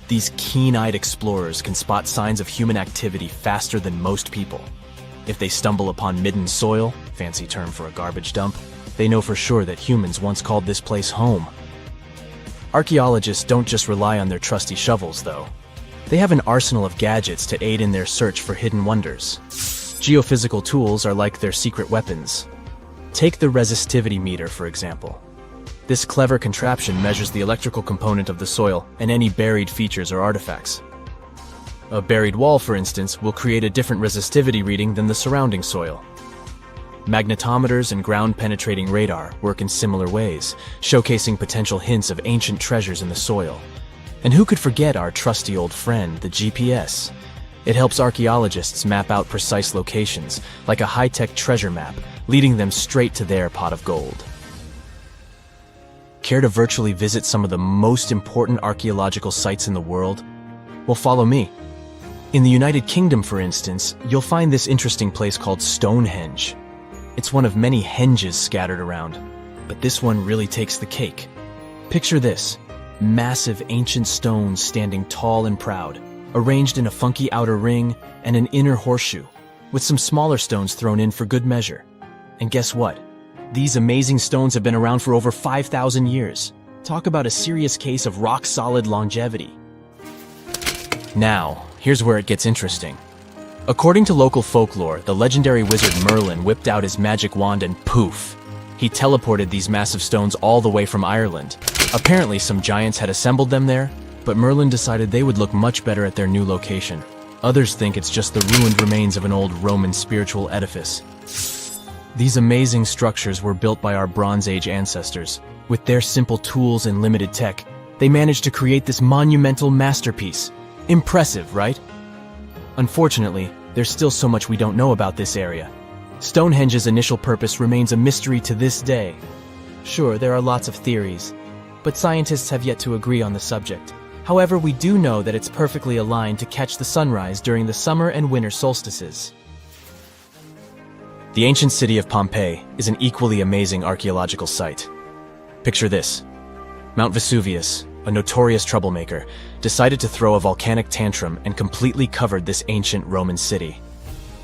These keen-eyed explorers can spot signs of human activity faster than most people. If they stumble upon midden soil, fancy term for a garbage dump, they know for sure that humans once called this place home. Archaeologists don't just rely on their trusty shovels, though. They have an arsenal of gadgets to aid in their search for hidden wonders. Geophysical tools are like their secret weapons. Take the resistivity meter, for example. This clever contraption measures the electrical component of the soil and any buried features or artifacts. A buried wall, for instance, will create a different resistivity reading than the surrounding soil. Magnetometers and ground-penetrating radar work in similar ways, showcasing potential hints of ancient treasures in the soil. And who could forget our trusty old friend, the GPS? It helps archaeologists map out precise locations, like a high-tech treasure map, leading them straight to their pot of gold. Care to virtually visit some of the most important archaeological sites in the world? Well, follow me. In the United Kingdom, for instance, you'll find this interesting place called Stonehenge. It's one of many henges scattered around, but this one really takes the cake. Picture this: massive ancient stones standing tall and proud, arranged in a funky outer ring and an inner horseshoe, with some smaller stones thrown in for good measure. And guess what? These amazing stones have been around for over 5,000 years. Talk about a serious case of rock-solid longevity. Now, here's where it gets interesting. According to local folklore, the legendary wizard Merlin whipped out his magic wand and poof! He teleported these massive stones all the way from Ireland. Apparently, some giants had assembled them there, but Merlin decided they would look much better at their new location. Others think it's just the ruined remains of an old Roman spiritual edifice. These amazing structures were built by our Bronze Age ancestors. With their simple tools and limited tech, they managed to create this monumental masterpiece. Impressive, right? Unfortunately, there's still so much we don't know about this area. Stonehenge's initial purpose remains a mystery to this day. Sure, there are lots of theories, but scientists have yet to agree on the subject. However, we do know that it's perfectly aligned to catch the sunrise during the summer and winter solstices. The ancient city of Pompeii is an equally amazing archaeological site. Picture this. Mount Vesuvius, a notorious troublemaker, decided to throw a volcanic tantrum and completely covered this ancient Roman city.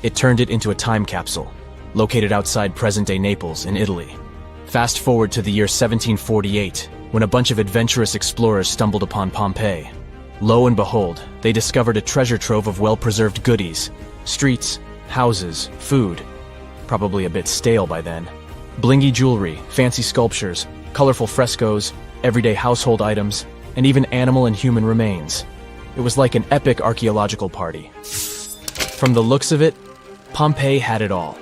It turned it into a time capsule, located outside present-day Naples in Italy. Fast forward to the year 1748, when a bunch of adventurous explorers stumbled upon Pompeii. Lo and behold, they discovered a treasure trove of well-preserved goodies: streets, houses, food, probably a bit stale by then, blingy jewelry, fancy sculptures, colorful frescoes, everyday household items, and even animal and human remains. It was like an epic archaeological party. From the looks of it, Pompeii had it all.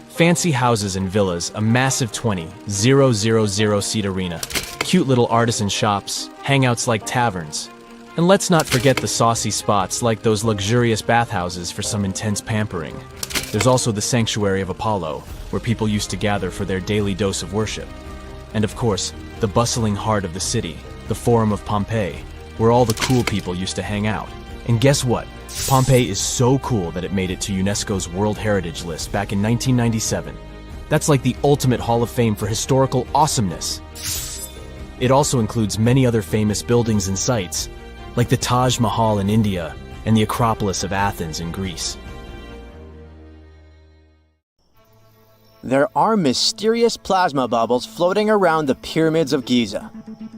Fancy houses and villas, a massive 20,000-seat arena, cute little artisan shops, hangouts like taverns. And let's not forget the saucy spots like those luxurious bathhouses for some intense pampering. There's also the Sanctuary of Apollo, where people used to gather for their daily dose of worship. And of course, the bustling heart of the city, the Forum of Pompeii, where all the cool people used to hang out. And guess what? Pompeii is so cool that it made it to UNESCO's World Heritage List back in 1997. That's like the ultimate Hall of Fame for historical awesomeness. It also includes many other famous buildings and sites, like the Taj Mahal in India and the Acropolis of Athens in Greece. There are mysterious plasma bubbles floating around the pyramids of Giza.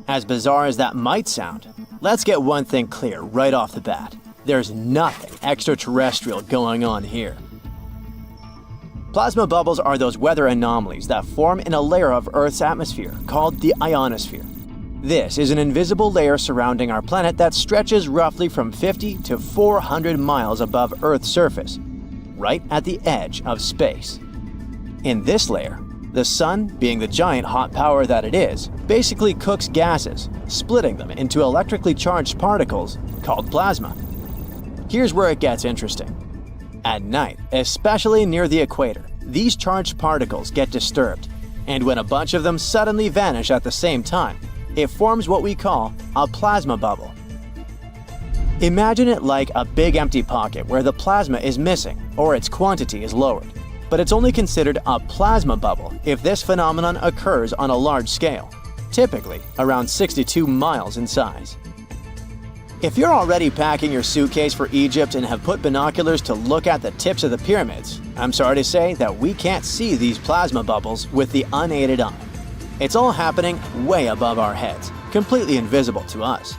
As bizarre as that might sound, let's get one thing clear right off the bat. There's nothing extraterrestrial going on here. Plasma bubbles are those weather anomalies that form in a layer of Earth's atmosphere called the ionosphere. This is an invisible layer surrounding our planet that stretches roughly from 50 to 400 miles above Earth's surface, right at the edge of space. In this layer, the sun, being the giant hot power that it is, basically cooks gases, splitting them into electrically charged particles called plasma. Here's where it gets interesting. At night, especially near the equator, these charged particles get disturbed, and when a bunch of them suddenly vanish at the same time, it forms what we call a plasma bubble. Imagine it like a big empty pocket where the plasma is missing or its quantity is lowered, but it's only considered a plasma bubble if this phenomenon occurs on a large scale, typically around 62 miles in size. If you're already packing your suitcase for Egypt and have put binoculars to look at the tips of the pyramids, I'm sorry to say that we can't see these plasma bubbles with the unaided eye. It's all happening way above our heads, completely invisible to us.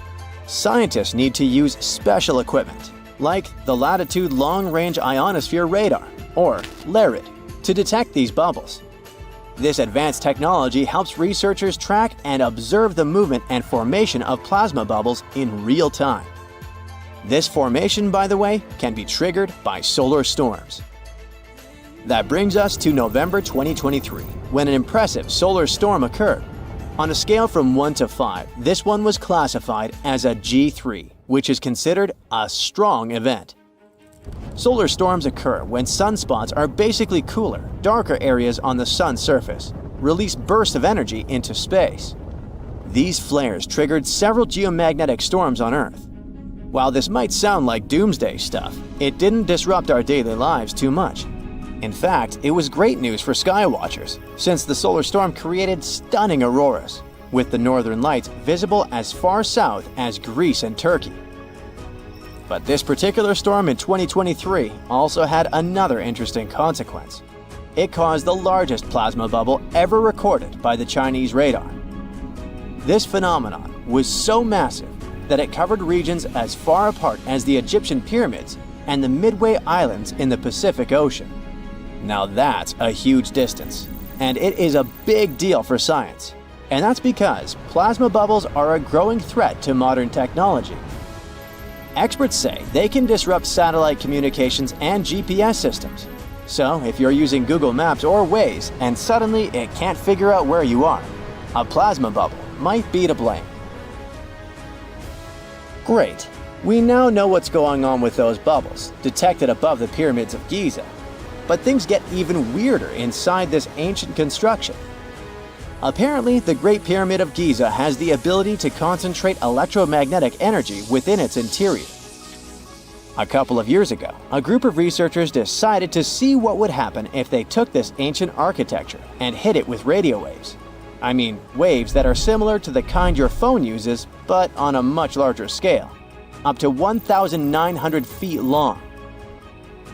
Scientists need to use special equipment, like the Latitude Long Range Ionosphere Radar, or LARID, to detect these bubbles. This advanced technology helps researchers track and observe the movement and formation of plasma bubbles in real time. This formation, by the way, can be triggered by solar storms. That brings us to November 2023, when an impressive solar storm occurred. On a scale from 1 to 5, this one was classified as a G3, which is considered a strong event. Solar storms occur when sunspots are basically cooler, darker areas on the sun's surface, release bursts of energy into space. These flares triggered several geomagnetic storms on Earth. While this might sound like doomsday stuff, it didn't disrupt our daily lives too much. In fact, it was great news for skywatchers, since the solar storm created stunning auroras, with the northern lights visible as far south as Greece and Turkey. But this particular storm in 2023 also had another interesting consequence. It caused the largest plasma bubble ever recorded by the Chinese radar. This phenomenon was so massive that it covered regions as far apart as the Egyptian pyramids and the Midway Islands in the Pacific Ocean. Now that's a huge distance, and it is a big deal for science. And that's because plasma bubbles are a growing threat to modern technology. Experts say they can disrupt satellite communications and GPS systems. So if you're using Google Maps or Waze and suddenly it can't figure out where you are, a plasma bubble might be to blame. Great, we now know what's going on with those bubbles, detected above the pyramids of Giza. But things get even weirder inside this ancient construction. Apparently, the Great Pyramid of Giza has the ability to concentrate electromagnetic energy within its interior. A couple of years ago, a group of researchers decided to see what would happen if they took this ancient architecture and hit it with radio waves. I mean, waves that are similar to the kind your phone uses, but on a much larger scale, up to 1,900 feet long.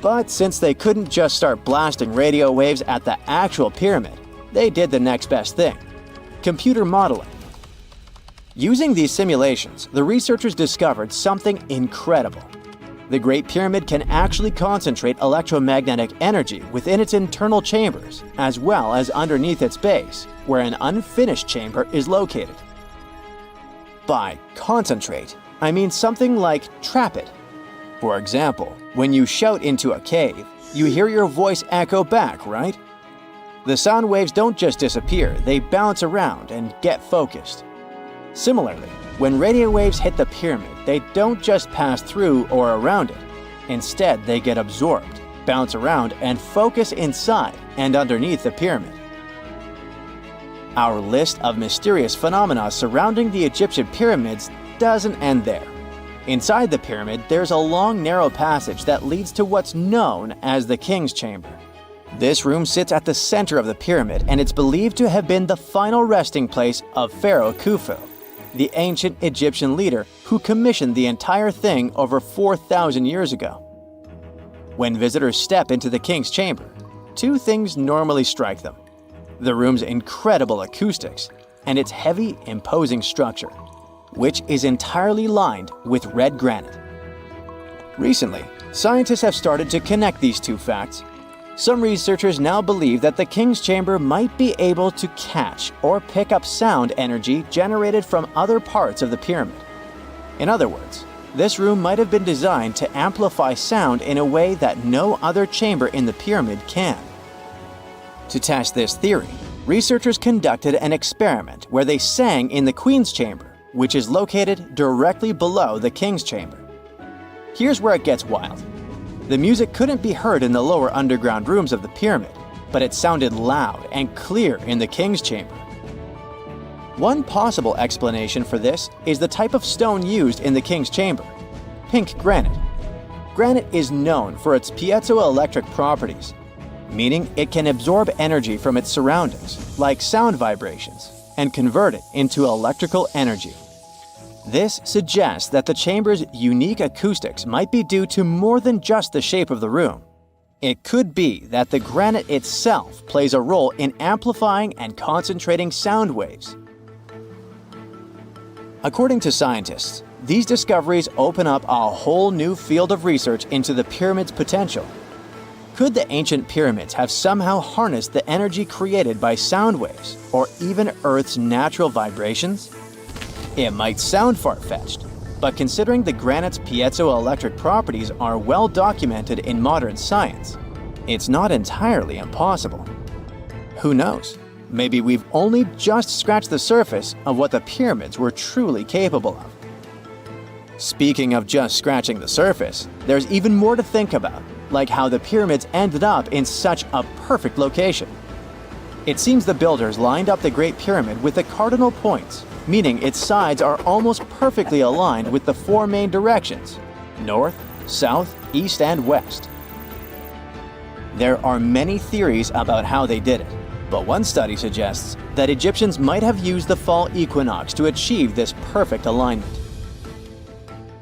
But since they couldn't just start blasting radio waves at the actual pyramid, they did the next best thing: computer modeling. Using these simulations, the researchers discovered something incredible. The Great Pyramid can actually concentrate electromagnetic energy within its internal chambers, as well as underneath its base, where an unfinished chamber is located. By concentrate, I mean something like trap it. For example, when you shout into a cave, you hear your voice echo back, right? The sound waves don't just disappear, they bounce around and get focused. Similarly, when radio waves hit the pyramid, they don't just pass through or around it. Instead, they get absorbed, bounce around, and focus inside and underneath the pyramid. Our list of mysterious phenomena surrounding the Egyptian pyramids doesn't end there. Inside the pyramid, there's a long, narrow passage that leads to what's known as the King's Chamber. This room sits at the center of the pyramid, and it's believed to have been the final resting place of Pharaoh Khufu, the ancient Egyptian leader who commissioned the entire thing over 4,000 years ago. When visitors step into the King's Chamber, two things normally strike them: the room's incredible acoustics and its heavy, imposing structure, which is entirely lined with red granite. Recently, scientists have started to connect these two facts. Some researchers now believe that the king's chamber might be able to catch or pick up sound energy generated from other parts of the pyramid. In other words, this room might have been designed to amplify sound in a way that no other chamber in the pyramid can. To test this theory, researchers conducted an experiment where they sang in the Queen's Chamber, which is located directly below the King's Chamber. Here's where it gets wild. The music couldn't be heard in the lower underground rooms of the pyramid, but it sounded loud and clear in the King's Chamber. One possible explanation for this is the type of stone used in the King's Chamber: pink granite. Granite is known for its piezoelectric properties, meaning it can absorb energy from its surroundings, like sound vibrations, and convert it into electrical energy. This suggests that the chamber's unique acoustics might be due to more than just the shape of the room. It could be that the granite itself plays a role in amplifying and concentrating sound waves. According to scientists, these discoveries open up a whole new field of research into the pyramid's potential. Could the ancient pyramids have somehow harnessed the energy created by sound waves, or even Earth's natural vibrations? It might sound far-fetched, but considering the granite's piezoelectric properties are well documented in modern science, it's not entirely impossible. Who knows? Maybe we've only just scratched the surface of what the pyramids were truly capable of. Speaking of just scratching the surface, there's even more to think about, like how the pyramids ended up in such a perfect location. It seems the builders lined up the Great Pyramid with the cardinal points, meaning its sides are almost perfectly aligned with the four main directions: north, south, east, and west. There are many theories about how they did it, but one study suggests that Egyptians might have used the fall equinox to achieve this perfect alignment.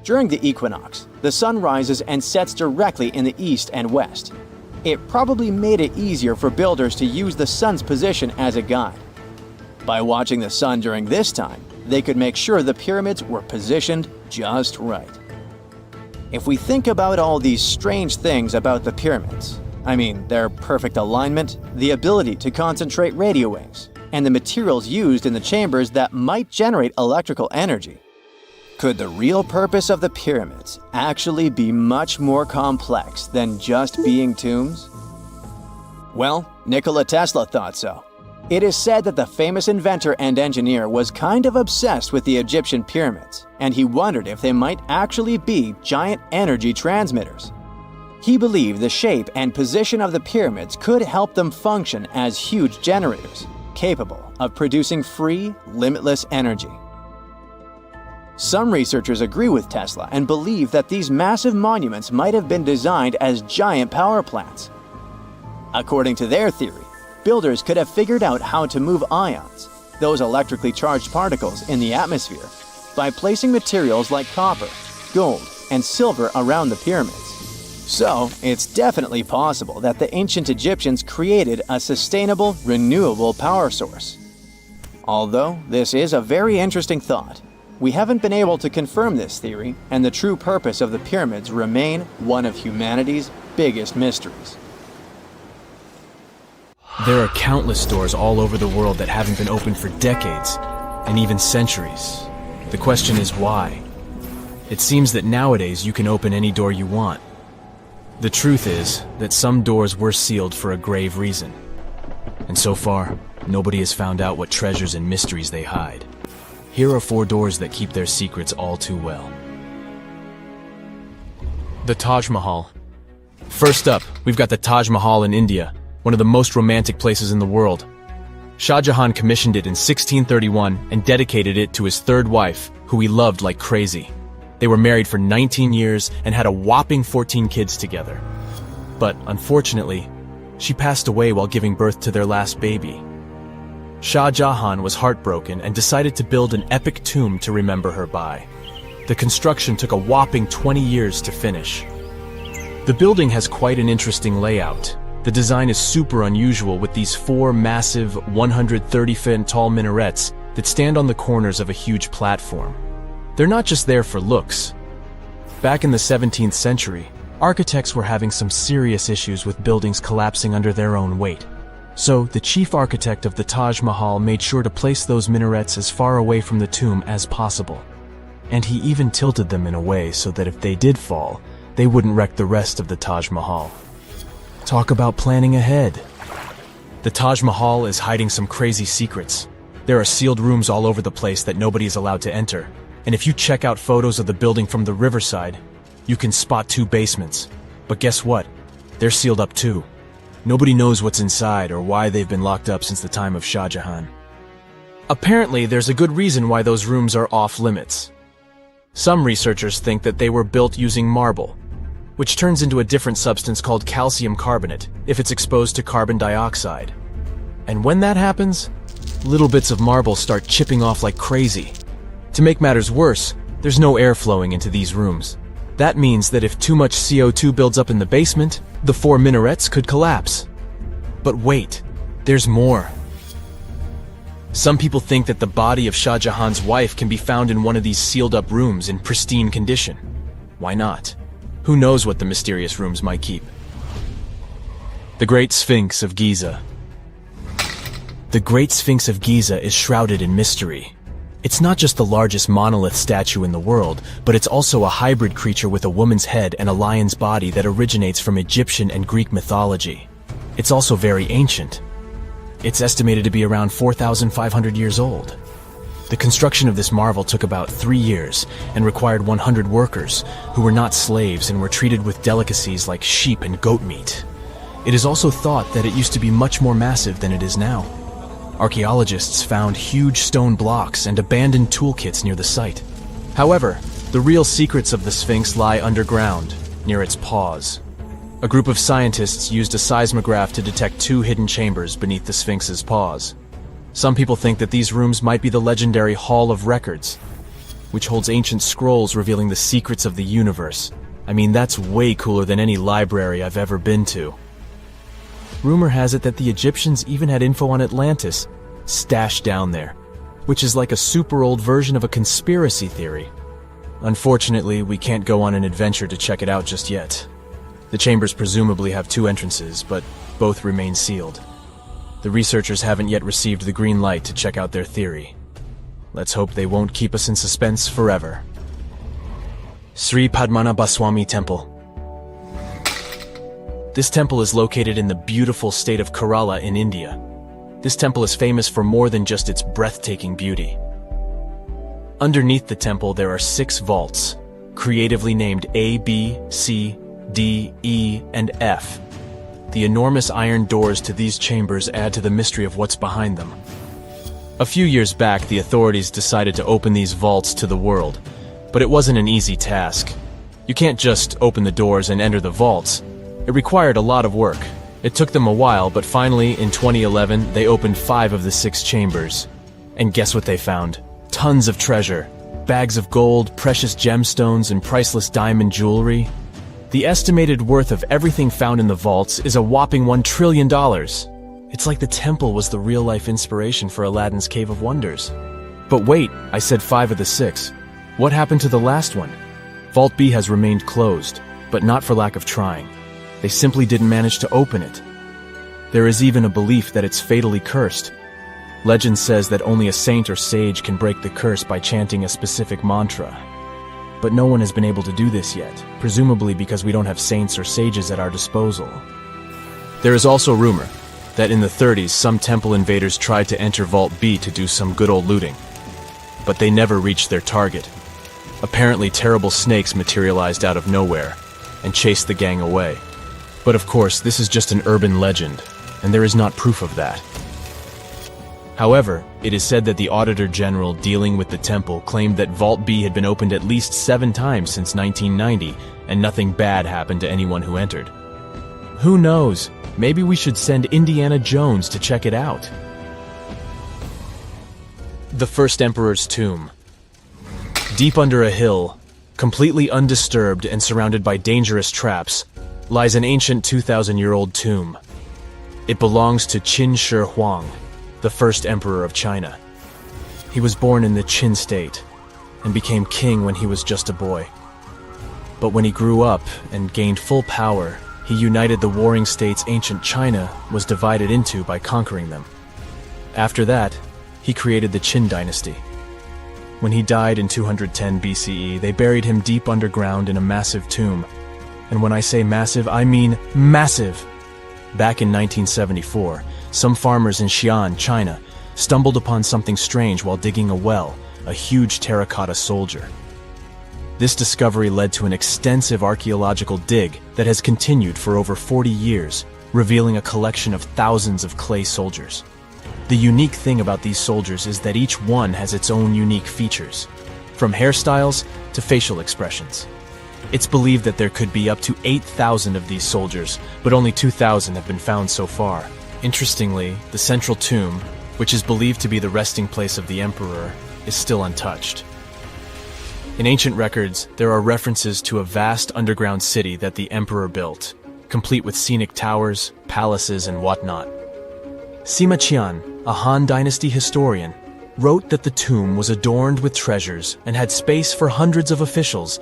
During the equinox, the sun rises and sets directly in the east and west. It probably made it easier for builders to use the sun's position as a guide. By watching the sun during this time, they could make sure the pyramids were positioned just right. If we think about all these strange things about the pyramids, I mean their perfect alignment, the ability to concentrate radio waves, and the materials used in the chambers that might generate electrical energy, could the real purpose of the pyramids actually be much more complex than just being tombs? Well, Nikola Tesla thought so. It is said that the famous inventor and engineer was kind of obsessed with the Egyptian pyramids, and he wondered if they might actually be giant energy transmitters. He believed the shape and position of the pyramids could help them function as huge generators, capable of producing free, limitless energy. Some researchers agree with Tesla and believe that these massive monuments might have been designed as giant power plants. According to their theory, builders could have figured out how to move ions, those electrically charged particles in the atmosphere, by placing materials like copper, gold, and silver around the pyramids. So, it's definitely possible that the ancient Egyptians created a sustainable, renewable power source. Although this is a very interesting thought, we haven't been able to confirm this theory, and the true purpose of the pyramids remain one of humanity's biggest mysteries. There are countless doors all over the world that haven't been opened for decades, and even centuries. The question is why? It seems that nowadays you can open any door you want. The truth is that some doors were sealed for a grave reason. And so far, nobody has found out what treasures and mysteries they hide. Here are 4 doors that keep their secrets all too well. The Taj Mahal. First up, we've got the Taj Mahal in India, one of the most romantic places in the world. Shah Jahan commissioned it in 1631 and dedicated it to his 3rd wife, who he loved like crazy. They were married for 19 years and had a whopping 14 kids together. But unfortunately, she passed away while giving birth to their last baby. Shah Jahan was heartbroken and decided to build an epic tomb to remember her by. The construction took a whopping 20 years to finish. The building has quite an interesting layout. The design is super unusual with these four massive 130-foot tall minarets that stand on the corners of a huge platform. They're not just there for looks. Back in the 17th century, architects were having some serious issues with buildings collapsing under their own weight. So, the chief architect of the Taj Mahal made sure to place those minarets as far away from the tomb as possible. And he even tilted them in a way so that if they did fall, they wouldn't wreck the rest of the Taj Mahal. Talk about planning ahead. The Taj Mahal is hiding some crazy secrets. There are sealed rooms all over the place that nobody is allowed to enter. And if you check out photos of the building from the riverside, you can spot 2 basements. But guess what? They're sealed up too. Nobody knows what's inside or why they've been locked up since the time of Shah Jahan. Apparently, there's a good reason why those rooms are off limits. Some researchers think that they were built using marble, which turns into a different substance called calcium carbonate if it's exposed to carbon dioxide. And when that happens, little bits of marble start chipping off like crazy. To make matters worse, there's no air flowing into these rooms. That means that if too much CO2 builds up in the basement, the 4 minarets could collapse. But wait, there's more. Some people think that the body of Shah Jahan's wife can be found in one of these sealed-up rooms in pristine condition. Why not? Who knows what the mysterious rooms might keep? The Great Sphinx of Giza. The Great Sphinx of Giza is shrouded in mystery. It's not just the largest monolith statue in the world, but it's also a hybrid creature with a woman's head and a lion's body that originates from Egyptian and Greek mythology. It's also very ancient. It's estimated to be around 4,500 years old. The construction of this marvel took about 3 years and required 100 workers who were not slaves and were treated with delicacies like sheep and goat meat. It is also thought that it used to be much more massive than it is now. Archaeologists found huge stone blocks and abandoned toolkits near the site. However, the real secrets of the Sphinx lie underground, near its paws. A group of scientists used a seismograph to detect 2 hidden chambers beneath the Sphinx's paws. Some people think that these rooms might be the legendary Hall of Records, which holds ancient scrolls revealing the secrets of the universe. I mean, that's way cooler than any library I've ever been to. Rumor has it that the Egyptians even had info on Atlantis stashed down there, which is like a super old version of a conspiracy theory. Unfortunately, we can't go on an adventure to check it out just yet. The chambers presumably have 2 entrances, but both remain sealed. The researchers haven't yet received the green light to check out their theory. Let's hope they won't keep us in suspense forever. Sri Padmanabhaswamy Temple. This temple is located in the beautiful state of Kerala in India. This temple is famous for more than just its breathtaking beauty. Underneath the temple there are 6 vaults, creatively named A, B, C, D, E, and F. The enormous iron doors to these chambers add to the mystery of what's behind them. A few years back, the authorities decided to open these vaults to the world, but it wasn't an easy task. You can't just open the doors and enter the vaults. It required a lot of work. It took them a while, but finally, in 2011, they opened 5 of the 6 chambers. And guess what they found? Tons of treasure. Bags of gold, precious gemstones, and priceless diamond jewelry. The estimated worth of everything found in the vaults is a whopping $1 trillion. It's like the temple was the real-life inspiration for Aladdin's Cave of Wonders. But wait, I said 5 of the 6. What happened to the last one? Vault B has remained closed, but not for lack of trying. They simply didn't manage to open it. There is even a belief that it's fatally cursed. Legend says that only a saint or sage can break the curse by chanting a specific mantra. But no one has been able to do this yet, presumably because we don't have saints or sages at our disposal. There is also rumor that in the 30s some temple invaders tried to enter Vault B to do some good old looting. But they never reached their target. Apparently terrible snakes materialized out of nowhere and chased the gang away. But of course, this is just an urban legend, and there is not proof of that. However, it is said that the Auditor General dealing with the temple claimed that Vault B had been opened at least 7 times since 1990, and nothing bad happened to anyone who entered. Who knows? Maybe we should send Indiana Jones to check it out. The First Emperor's Tomb. Deep under a hill, completely undisturbed and surrounded by dangerous traps, lies an ancient 2,000-year-old tomb. It belongs to Qin Shi Huang, the first emperor of China. He was born in the Qin state and became king when he was just a boy. But when he grew up and gained full power, he united the warring states ancient China was divided into by conquering them. After that, he created the Qin dynasty. When he died in 210 BCE, they buried him deep underground in a massive tomb. And when I say massive, I mean massive! Back in 1974, some farmers in Xi'an, China, stumbled upon something strange while digging a well, a huge terracotta soldier. This discovery led to an extensive archaeological dig that has continued for over 40 years, revealing a collection of thousands of clay soldiers. The unique thing about these soldiers is that each one has its own unique features, from hairstyles to facial expressions. It's believed that there could be up to 8,000 of these soldiers, but only 2,000 have been found so far. Interestingly, the central tomb, which is believed to be the resting place of the emperor, is still untouched. In ancient records, there are references to a vast underground city that the emperor built, complete with scenic towers, palaces, and whatnot. Sima Qian, a Han Dynasty historian, wrote that the tomb was adorned with treasures and had space for hundreds of officials,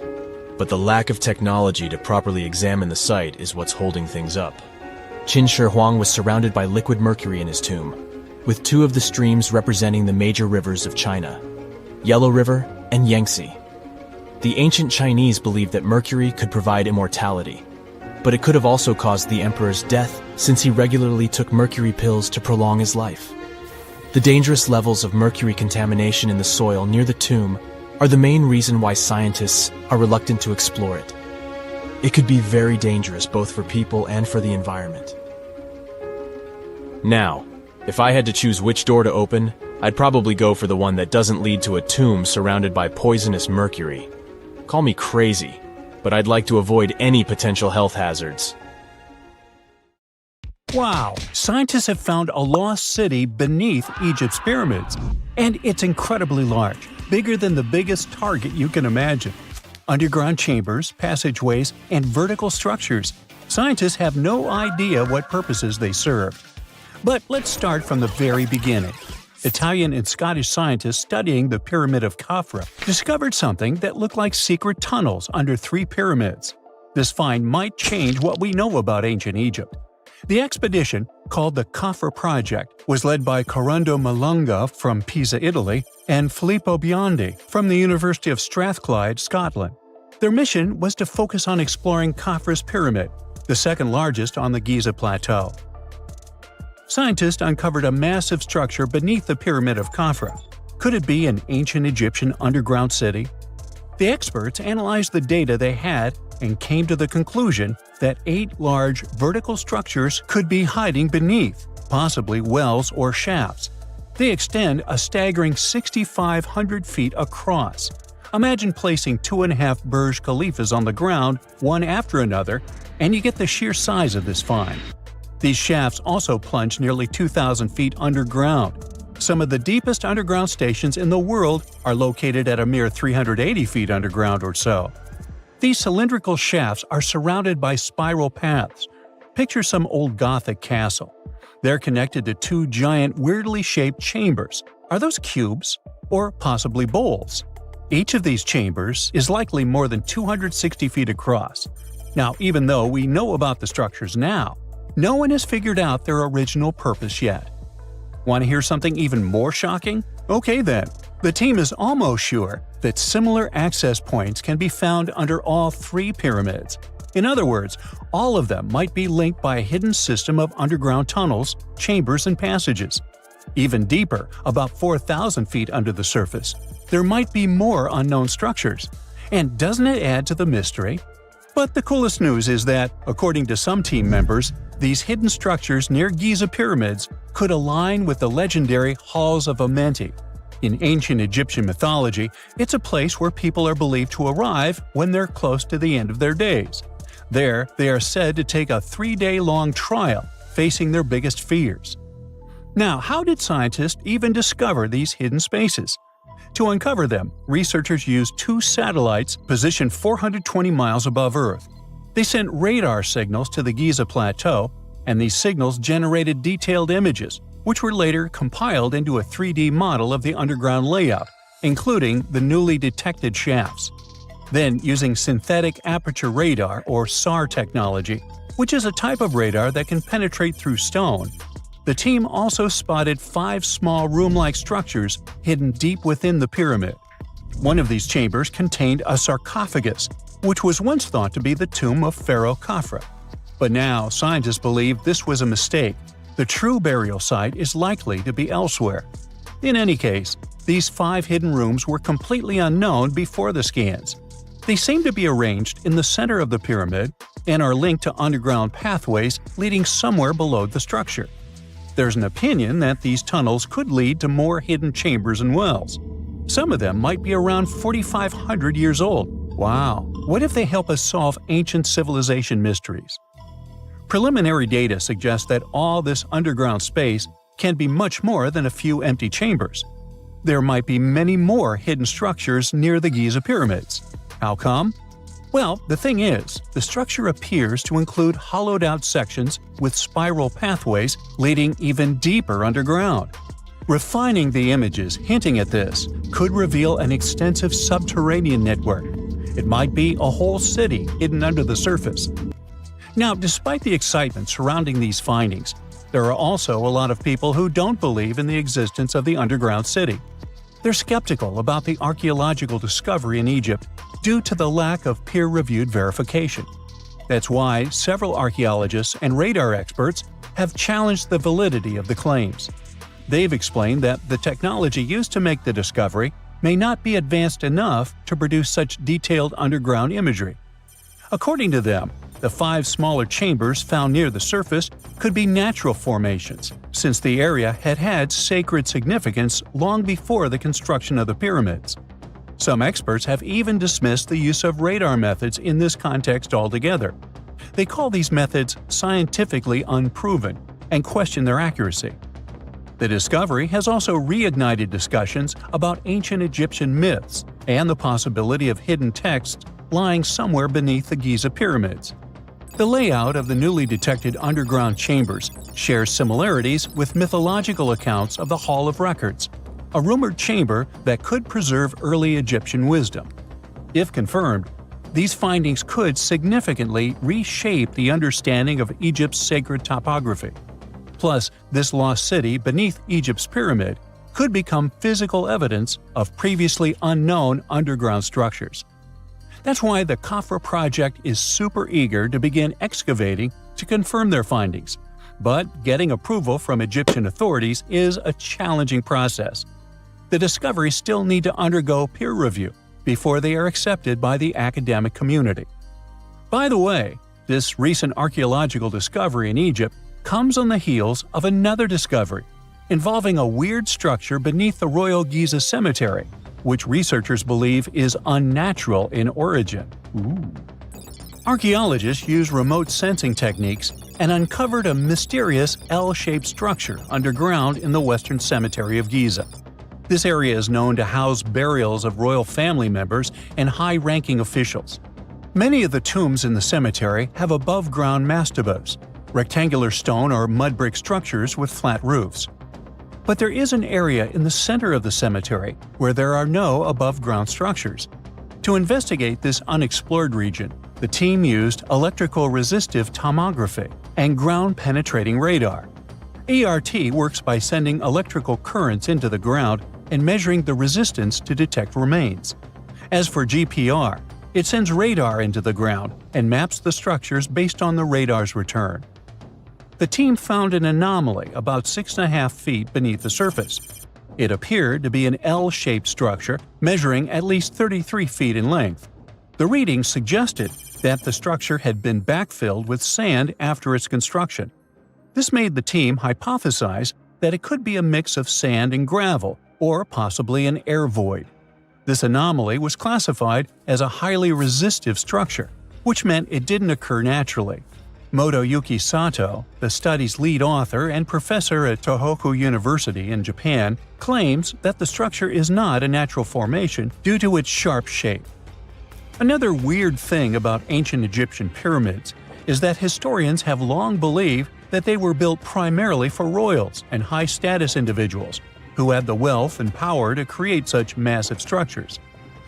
but the lack of technology to properly examine the site is what's holding things up. Qin Shi Huang was surrounded by liquid mercury in his tomb, with two of the streams representing the major rivers of China, Yellow River and Yangtze. The ancient Chinese believed that mercury could provide immortality, but it could have also caused the emperor's death since he regularly took mercury pills to prolong his life. The dangerous levels of mercury contamination in the soil near the tomb are the main reason why scientists are reluctant to explore it. It could be very dangerous both for people and for the environment. Now, if I had to choose which door to open, I'd probably go for the one that doesn't lead to a tomb surrounded by poisonous mercury. Call me crazy, but I'd like to avoid any potential health hazards. Wow! Scientists have found a lost city beneath Egypt's pyramids. And it's incredibly large, bigger than the biggest target you can imagine. Underground chambers, passageways, and vertical structures. Scientists have no idea what purposes they serve. But let's start from the very beginning. Italian and Scottish scientists studying the Pyramid of Khafra discovered something that looked like secret tunnels under 3 pyramids. This find might change what we know about ancient Egypt. The expedition, called the Khafra Project, was led by Corrado Malunga from Pisa, Italy, and Filippo Biondi from the University of Strathclyde, Scotland. Their mission was to focus on exploring Khafra's pyramid, the second largest on the Giza Plateau. Scientists uncovered a massive structure beneath the Pyramid of Khafra. Could it be an ancient Egyptian underground city? The experts analyzed the data they had and came to the conclusion that 8 large vertical structures could be hiding beneath, possibly wells or shafts. They extend a staggering 6,500 feet across. Imagine placing 2.5 Burj Khalifas on the ground, one after another, and you get the sheer size of this find. These shafts also plunge nearly 2,000 feet underground. Some of the deepest underground stations in the world are located at a mere 380 feet underground or so. These cylindrical shafts are surrounded by spiral paths. Picture some old Gothic castle. They're connected to 2 giant, weirdly shaped chambers. Are those cubes? Or possibly bowls? Each of these chambers is likely more than 260 feet across. Now, even though we know about the structures now, no one has figured out their original purpose yet. Want to hear something even more shocking? Okay then. The team is almost sure that similar access points can be found under all 3 pyramids. In other words, all of them might be linked by a hidden system of underground tunnels, chambers, and passages. Even deeper, about 4,000 feet under the surface, there might be more unknown structures. And doesn't it add to the mystery? But the coolest news is that, according to some team members, these hidden structures near Giza pyramids could align with the legendary Halls of Amenti. In ancient Egyptian mythology, it's a place where people are believed to arrive when they're close to the end of their days. There, they are said to take a 3-day-long trial, facing their biggest fears. Now, how did scientists even discover these hidden spaces? To uncover them, researchers used 2 satellites positioned 420 miles above Earth. They sent radar signals to the Giza Plateau, and these signals generated detailed images, which were later compiled into a 3D model of the underground layout, including the newly detected shafts. Then, using synthetic aperture radar or SAR technology, which is a type of radar that can penetrate through stone, the team also spotted 5 small room-like structures hidden deep within the pyramid. One of these chambers contained a sarcophagus, which was once thought to be the tomb of Pharaoh Khafre. But now, scientists believe this was a mistake. The true burial site is likely to be elsewhere. In any case, these 5 hidden rooms were completely unknown before the scans. They seem to be arranged in the center of the pyramid and are linked to underground pathways leading somewhere below the structure. There's an opinion that these tunnels could lead to more hidden chambers and wells. Some of them might be around 4,500 years old. Wow! What if they help us solve ancient civilization mysteries? Preliminary data suggests that all this underground space can be much more than a few empty chambers. There might be many more hidden structures near the Giza pyramids. How come? Well, the thing is, the structure appears to include hollowed-out sections with spiral pathways leading even deeper underground. Refining the images hinting at this could reveal an extensive subterranean network. It might be a whole city hidden under the surface. Now, despite the excitement surrounding these findings, there are also a lot of people who don't believe in the existence of the underground city. They're skeptical about the archaeological discovery in Egypt due to the lack of peer-reviewed verification. That's why several archaeologists and radar experts have challenged the validity of the claims. They've explained that the technology used to make the discovery may not be advanced enough to produce such detailed underground imagery. According to them, the 5 smaller chambers found near the surface could be natural formations, since the area had had sacred significance long before the construction of the pyramids. Some experts have even dismissed the use of radar methods in this context altogether. They call these methods scientifically unproven and question their accuracy. The discovery has also reignited discussions about ancient Egyptian myths and the possibility of hidden texts lying somewhere beneath the Giza pyramids. The layout of the newly detected underground chambers shares similarities with mythological accounts of the Hall of Records, a rumored chamber that could preserve early Egyptian wisdom. If confirmed, these findings could significantly reshape the understanding of Egypt's sacred topography. Plus, this lost city beneath Egypt's pyramid could become physical evidence of previously unknown underground structures. That's why the Khafre project is super eager to begin excavating to confirm their findings. But getting approval from Egyptian authorities is a challenging process. The discoveries still need to undergo peer review before they are accepted by the academic community. By the way, this recent archaeological discovery in Egypt comes on the heels of another discovery involving a weird structure beneath the Royal Giza Cemetery, which researchers believe is unnatural in origin. Archaeologists use remote sensing techniques and uncovered a mysterious L-shaped structure underground in the Western Cemetery of Giza. This area is known to house burials of royal family members and high-ranking officials. Many of the tombs in the cemetery have above-ground mastabas, rectangular stone or mud brick structures with flat roofs. But there is an area in the center of the cemetery where there are no above-ground structures. To investigate this unexplored region, the team used electrical resistive tomography and ground-penetrating radar. ERT works by sending electrical currents into the ground and measuring the resistance to detect remains. As for GPR, it sends radar into the ground and maps the structures based on the radar's return. The team found an anomaly about 6.5 feet beneath the surface. It appeared to be an L-shaped structure measuring at least 33 feet in length. The readings suggested that the structure had been backfilled with sand after its construction. This made the team hypothesize that it could be a mix of sand and gravel, or possibly an air void. This anomaly was classified as a highly resistive structure, which meant it didn't occur naturally. Motoyuki Sato, the study's lead author and professor at Tohoku University in Japan, claims that the structure is not a natural formation due to its sharp shape. Another weird thing about ancient Egyptian pyramids is that historians have long believed that they were built primarily for royals and high-status individuals who had the wealth and power to create such massive structures.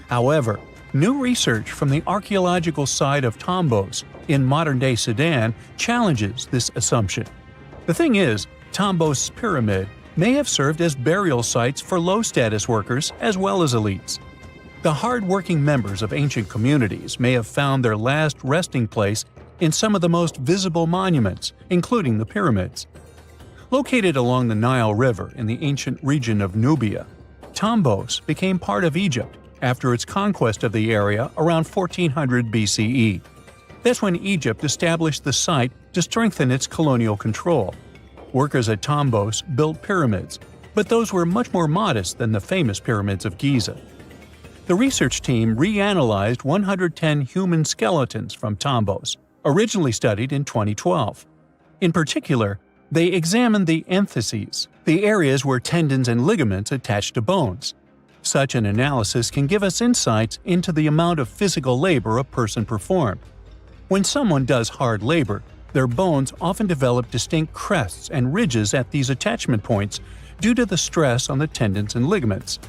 However, new research from the archaeological site of Tombos in modern-day Sudan challenges this assumption. The thing is, Tombos' pyramid may have served as burial sites for low-status workers as well as elites. The hard-working members of ancient communities may have found their last resting place in some of the most visible monuments, including the pyramids. Located along the Nile River in the ancient region of Nubia, Tombos became part of Egypt after its conquest of the area around 1400 BCE. That's when Egypt established the site to strengthen its colonial control. Workers at Tombos built pyramids, but those were much more modest than the famous pyramids of Giza. The research team reanalyzed 110 human skeletons from Tombos, originally studied in 2012. In particular, they examined the entheses, the areas where tendons and ligaments attach to bones. Such an analysis can give us insights into the amount of physical labor a person performed. When someone does hard labor, their bones often develop distinct crests and ridges at these attachment points due to the stress on the tendons and ligaments.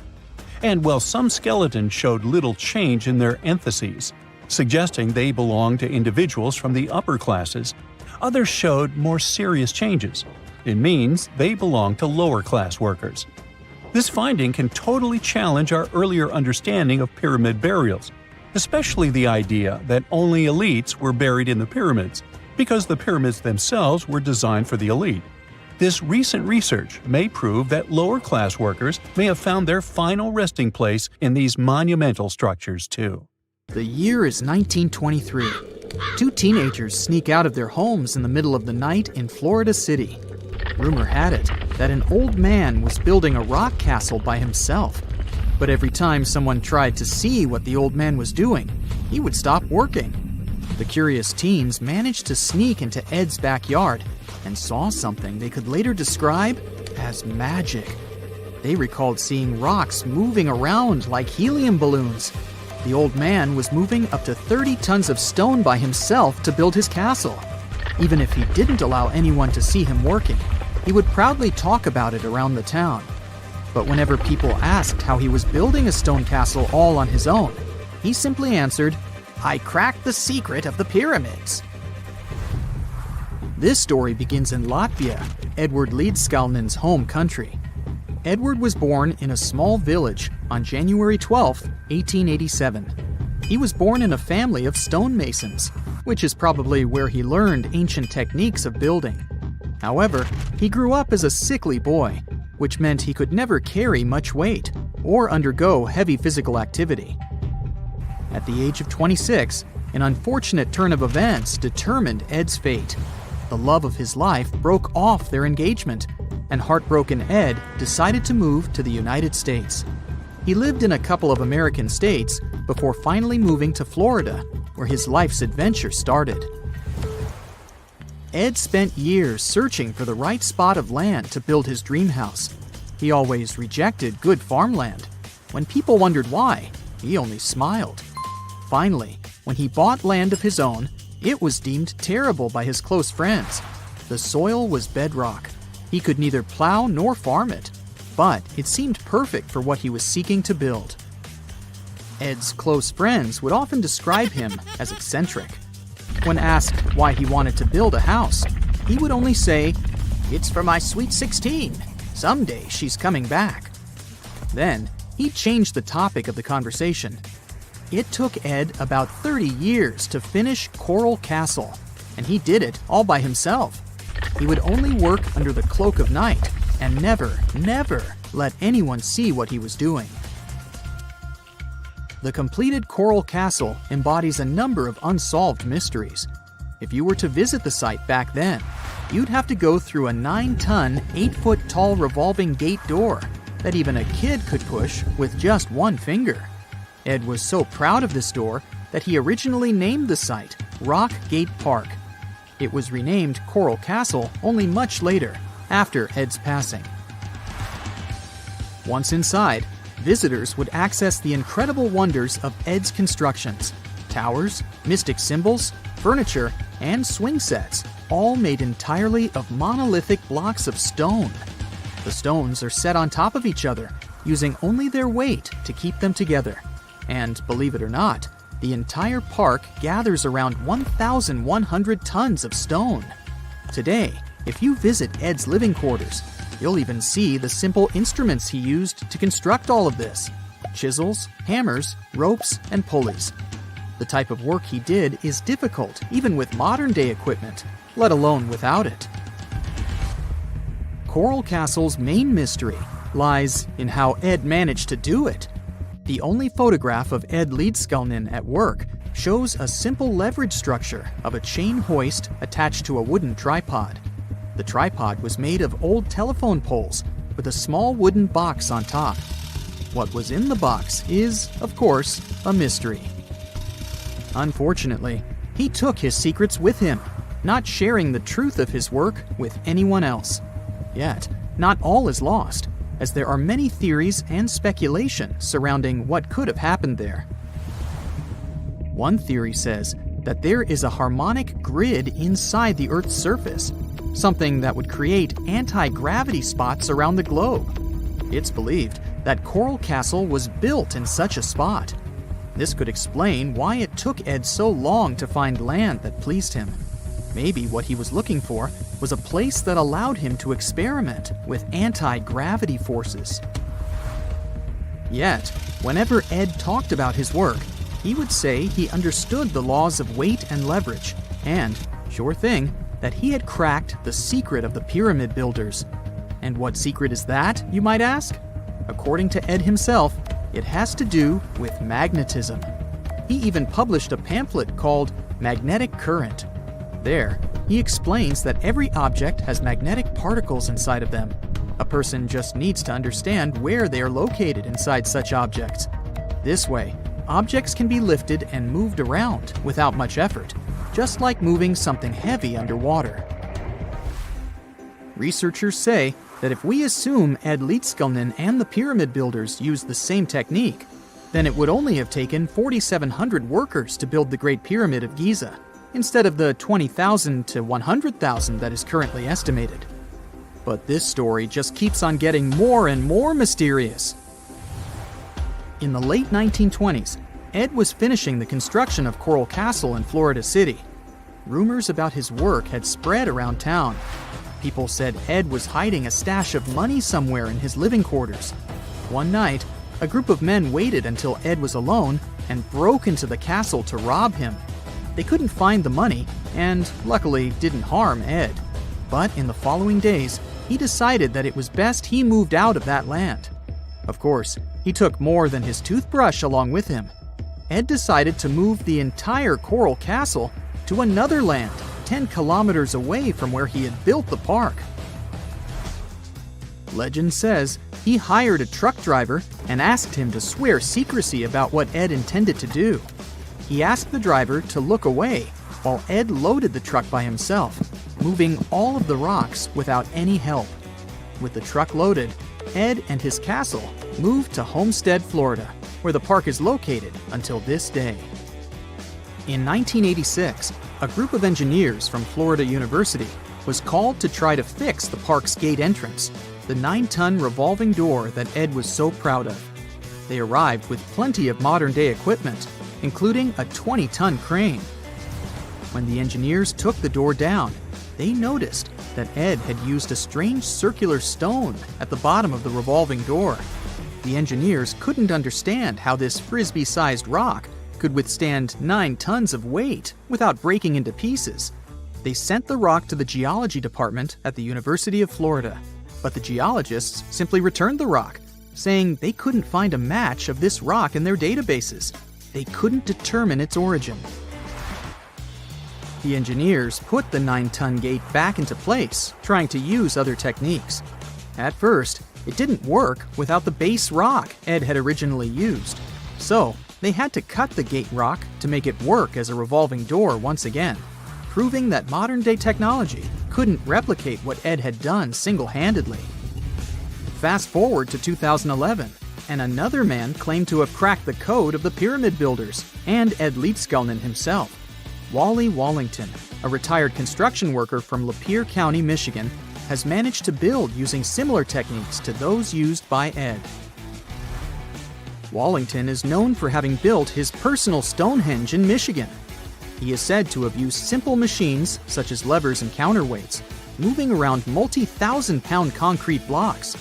And while some skeletons showed little change in their entheses, suggesting they belonged to individuals from the upper classes, others showed more serious changes. It means they belong to lower-class workers. This finding can totally challenge our earlier understanding of pyramid burials, especially the idea that only elites were buried in the pyramids, because the pyramids themselves were designed for the elite. This recent research may prove that lower-class workers may have found their final resting place in these monumental structures too. The year is 1923. Two teenagers sneak out of their homes in the middle of the night in Florida City. Rumor had it that an old man was building a rock castle by himself. But every time someone tried to see what the old man was doing, he would stop working. The curious teens managed to sneak into Ed's backyard and saw something they could later describe as magic. They recalled seeing rocks moving around like helium balloons. The old man was moving up to 30 tons of stone by himself to build his castle. Even if he didn't allow anyone to see him working, he would proudly talk about it around the town. But whenever people asked how he was building a stone castle all on his own, he simply answered, "I cracked the secret of the pyramids." This story begins in Latvia, Edward Leedskalnin's home country. Edward was born in a small village on January 12, 1887. He was born in a family of stonemasons, which is probably where he learned ancient techniques of building. However, he grew up as a sickly boy, which meant he could never carry much weight or undergo heavy physical activity. At the age of 26, an unfortunate turn of events determined Ed's fate. The love of his life broke off their engagement, and heartbroken Ed decided to move to the United States. He lived in a couple of American states before finally moving to Florida, where his life's adventure started. Ed spent years searching for the right spot of land to build his dream house. He always rejected good farmland. When people wondered why, he only smiled. Finally, when he bought land of his own, it was deemed terrible by his close friends. The soil was bedrock. He could neither plow nor farm it, but it seemed perfect for what he was seeking to build. Ed's close friends would often describe him as eccentric. When asked why he wanted to build a house, he would only say, "It's for my sweet 16. Someday she's coming back." Then, he changed the topic of the conversation. It took Ed about 30 years to finish Coral Castle, and he did it all by himself. He would only work under the cloak of night and never let anyone see what he was doing. The completed Coral Castle embodies a number of unsolved mysteries. If you were to visit the site back then, you'd have to go through a 9-ton, 8-foot-tall revolving gate door that even a kid could push with just one finger. Ed was so proud of this door that he originally named the site Rock Gate Park. It was renamed Coral Castle only much later, after Ed's passing. Once inside, visitors would access the incredible wonders of Ed's constructions: towers, mystic symbols, furniture, and swing sets, all made entirely of monolithic blocks of stone. The stones are set on top of each other, using only their weight to keep them together. And believe it or not, the entire park gathers around 1,100 tons of stone. Today, if you visit Ed's living quarters, you'll even see the simple instruments he used to construct all of this: chisels, hammers, ropes, and pulleys. The type of work he did is difficult even with modern-day equipment, let alone without it. Coral Castle's main mystery lies in how Ed managed to do it. The only photograph of Ed Leedskalnin at work shows a simple leverage structure of a chain hoist attached to a wooden tripod. The tripod was made of old telephone poles with a small wooden box on top. What was in the box is, of course, a mystery. Unfortunately, he took his secrets with him, not sharing the truth of his work with anyone else. Yet, not all is lost, as there are many theories and speculation surrounding what could have happened there. One theory says that there is a harmonic grid inside the Earth's surface, something that would create anti-gravity spots around the globe. It's believed that Coral Castle was built in such a spot. This could explain why it took Ed so long to find land that pleased him. Maybe what he was looking for was a place that allowed him to experiment with anti-gravity forces. Yet, whenever Ed talked about his work, he would say he understood the laws of weight and leverage, and, sure thing, that he had cracked the secret of the pyramid builders. And what secret is that, you might ask? According to Ed himself, it has to do with magnetism. He even published a pamphlet called Magnetic Current. There, he explains that every object has magnetic particles inside of them. A person just needs to understand where they are located inside such objects. This way, objects can be lifted and moved around without much effort, just like moving something heavy underwater. Researchers say that if we assume Ed Leedskalnin and the pyramid builders used the same technique, then it would only have taken 4,700 workers to build the Great Pyramid of Giza, instead of the 20,000 to 100,000 that is currently estimated. But this story just keeps on getting more and more mysterious. In the late 1920s, Ed was finishing the construction of Coral Castle in Florida City. Rumors about his work had spread around town. People said Ed was hiding a stash of money somewhere in his living quarters. One night, a group of men waited until Ed was alone and broke into the castle to rob him. They couldn't find the money and, luckily, didn't harm Ed. But in the following days, he decided that it was best he moved out of that land. Of course, he took more than his toothbrush along with him. Ed decided to move the entire Coral Castle to another land, 10 kilometers away from where he had built the park. Legend says he hired a truck driver and asked him to swear secrecy about what Ed intended to do. He asked the driver to look away while Ed loaded the truck by himself, moving all of the rocks without any help. With the truck loaded, Ed and his castle moved to Homestead, Florida, where the park is located until this day. In 1986, a group of engineers from Florida University was called to try to fix the park's gate entrance, the 9-ton revolving door that Ed was so proud of. They arrived with plenty of modern-day equipment, including a 20-ton crane. When the engineers took the door down, they noticed that Ed had used a strange circular stone at the bottom of the revolving door. The engineers couldn't understand how this frisbee-sized rock could withstand 9 tons of weight without breaking into pieces. They sent the rock to the geology department at the University of Florida, but the geologists simply returned the rock, saying they couldn't find a match of this rock in their databases. They couldn't determine its origin. The engineers put the 9-ton gate back into place, trying to use other techniques. At first, it didn't work without the base rock Ed had originally used. So, they had to cut the gate rock to make it work as a revolving door once again, proving that modern-day technology couldn't replicate what Ed had done single-handedly. Fast forward to 2011, and another man claimed to have cracked the code of the pyramid builders and Ed Leedskalnin himself. Wally Wallington, a retired construction worker from Lapeer County, Michigan, has managed to build using similar techniques to those used by Ed. Wallington is known for having built his personal Stonehenge in Michigan. He is said to have used simple machines, such as levers and counterweights, moving around multi-thousand-pound concrete blocks.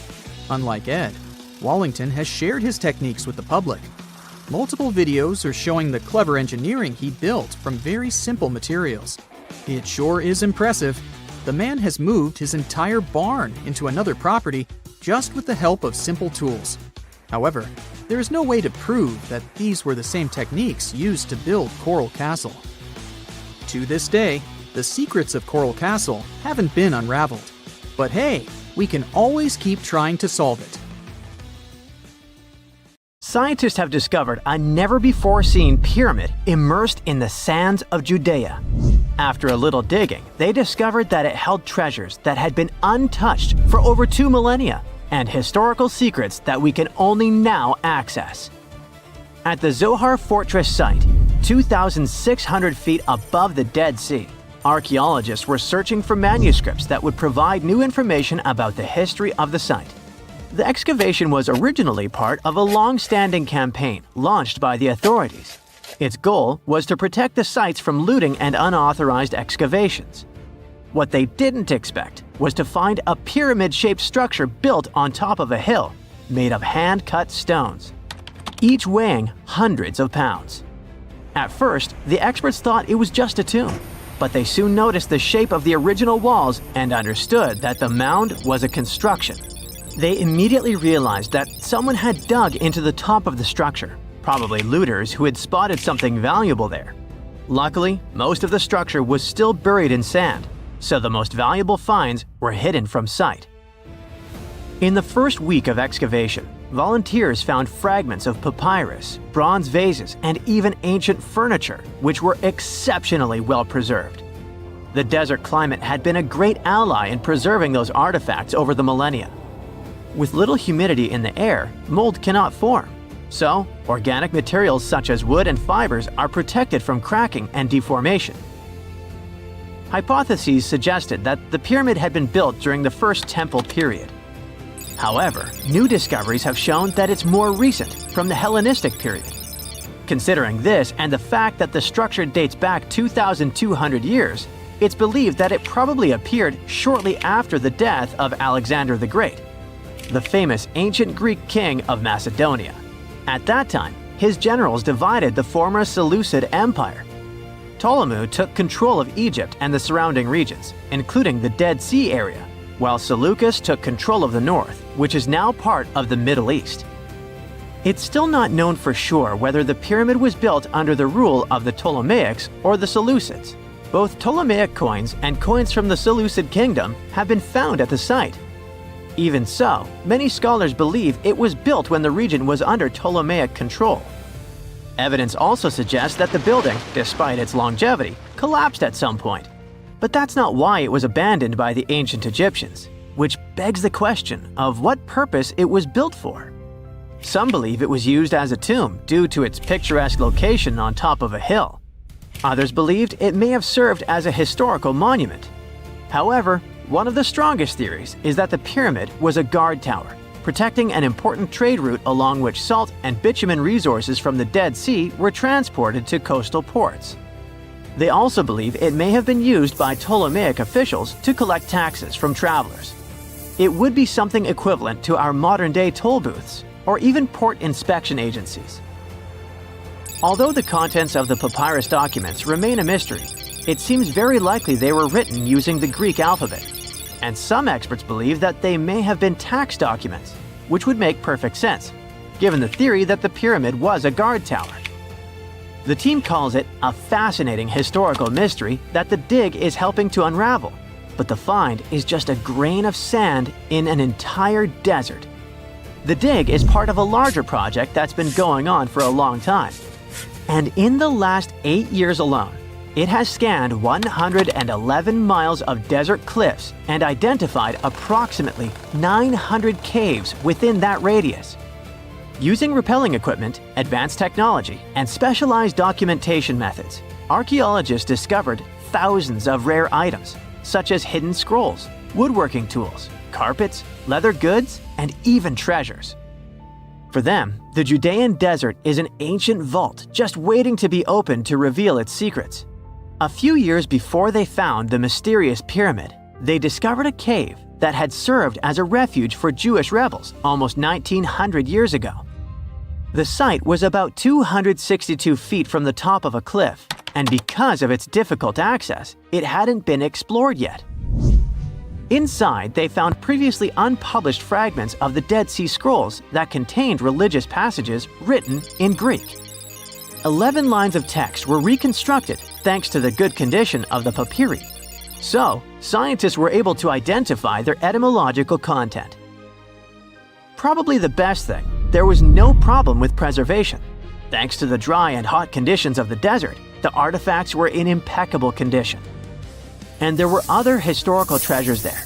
Unlike Ed, Wallington has shared his techniques with the public. Multiple videos are showing the clever engineering he built from very simple materials. It sure is impressive. The man has moved his entire barn into another property just with the help of simple tools. However, there is no way to prove that these were the same techniques used to build Coral Castle. To this day, the secrets of Coral Castle haven't been unraveled. But hey, we can always keep trying to solve it. Scientists have discovered a never-before-seen pyramid immersed in the sands of Judea. After a little digging, they discovered that it held treasures that had been untouched for over 2 millennia and historical secrets that we can only now access. At the Zohar Fortress site, 2,600 feet above the Dead Sea, archaeologists were searching for manuscripts that would provide new information about the history of the site. The excavation was originally part of a long-standing campaign launched by the authorities. Its goal was to protect the sites from looting and unauthorized excavations. What they didn't expect was to find a pyramid-shaped structure built on top of a hill, made of hand-cut stones, each weighing hundreds of pounds. At first, the experts thought it was just a tomb, but they soon noticed the shape of the original walls and understood that the mound was a construction. They immediately realized that someone had dug into the top of the structure, probably looters who had spotted something valuable there. Luckily, most of the structure was still buried in sand, so the most valuable finds were hidden from sight. In the first week of excavation, volunteers found fragments of papyrus, bronze vases, and even ancient furniture, which were exceptionally well preserved. The desert climate had been a great ally in preserving those artifacts over the millennia. With little humidity in the air, mold cannot form. So, organic materials such as wood and fibers are protected from cracking and deformation. Hypotheses suggested that the pyramid had been built during the First Temple period. However, new discoveries have shown that it's more recent, from the Hellenistic period. Considering this and the fact that the structure dates back 2,200 years, it's believed that it probably appeared shortly after the death of Alexander the Great, the famous ancient Greek king of Macedonia. At that time, his generals divided the former Seleucid Empire. Ptolemy took control of Egypt and the surrounding regions, including the Dead Sea area, while Seleucus took control of the north, which is now part of the Middle East. It's still not known for sure whether the pyramid was built under the rule of the Ptolemaics or the Seleucids. Both Ptolemaic coins and coins from the Seleucid kingdom have been found at the site. Even so, many scholars believe it was built when the region was under Ptolemaic control. Evidence also suggests that the building, despite its longevity, collapsed at some point. But that's not why it was abandoned by the ancient Egyptians, which begs the question of what purpose it was built for. Some believe it was used as a tomb due to its picturesque location on top of a hill. Others believed it may have served as a historical monument. However, one of the strongest theories is that the pyramid was a guard tower, protecting an important trade route along which salt and bitumen resources from the Dead Sea were transported to coastal ports. They also believe it may have been used by Ptolemaic officials to collect taxes from travelers. It would be something equivalent to our modern-day toll booths, or even port inspection agencies. Although the contents of the papyrus documents remain a mystery, it seems very likely they were written using the Greek alphabet, and some experts believe that they may have been tax documents, which would make perfect sense, given the theory that the pyramid was a guard tower. The team calls it a fascinating historical mystery that the dig is helping to unravel, but the find is just a grain of sand in an entire desert. The dig is part of a larger project that's been going on for a long time. And in the last 8 years alone, it has scanned 111 miles of desert cliffs and identified approximately 900 caves within that radius. Using rappelling equipment, advanced technology, and specialized documentation methods, archaeologists discovered thousands of rare items, such as hidden scrolls, woodworking tools, carpets, leather goods, and even treasures. For them, the Judean desert is an ancient vault just waiting to be opened to reveal its secrets. A few years before they found the mysterious pyramid, they discovered a cave that had served as a refuge for Jewish rebels almost 1900 years ago. The site was about 262 feet from the top of a cliff, and because of its difficult access, it hadn't been explored yet. Inside, they found previously unpublished fragments of the Dead Sea Scrolls that contained religious passages written in Greek. 11 lines of text were reconstructed thanks to the good condition of the papyri. So, scientists were able to identify their etymological content. Probably the best thing, there was no problem with preservation. Thanks to the dry and hot conditions of the desert, the artifacts were in impeccable condition. And there were other historical treasures there.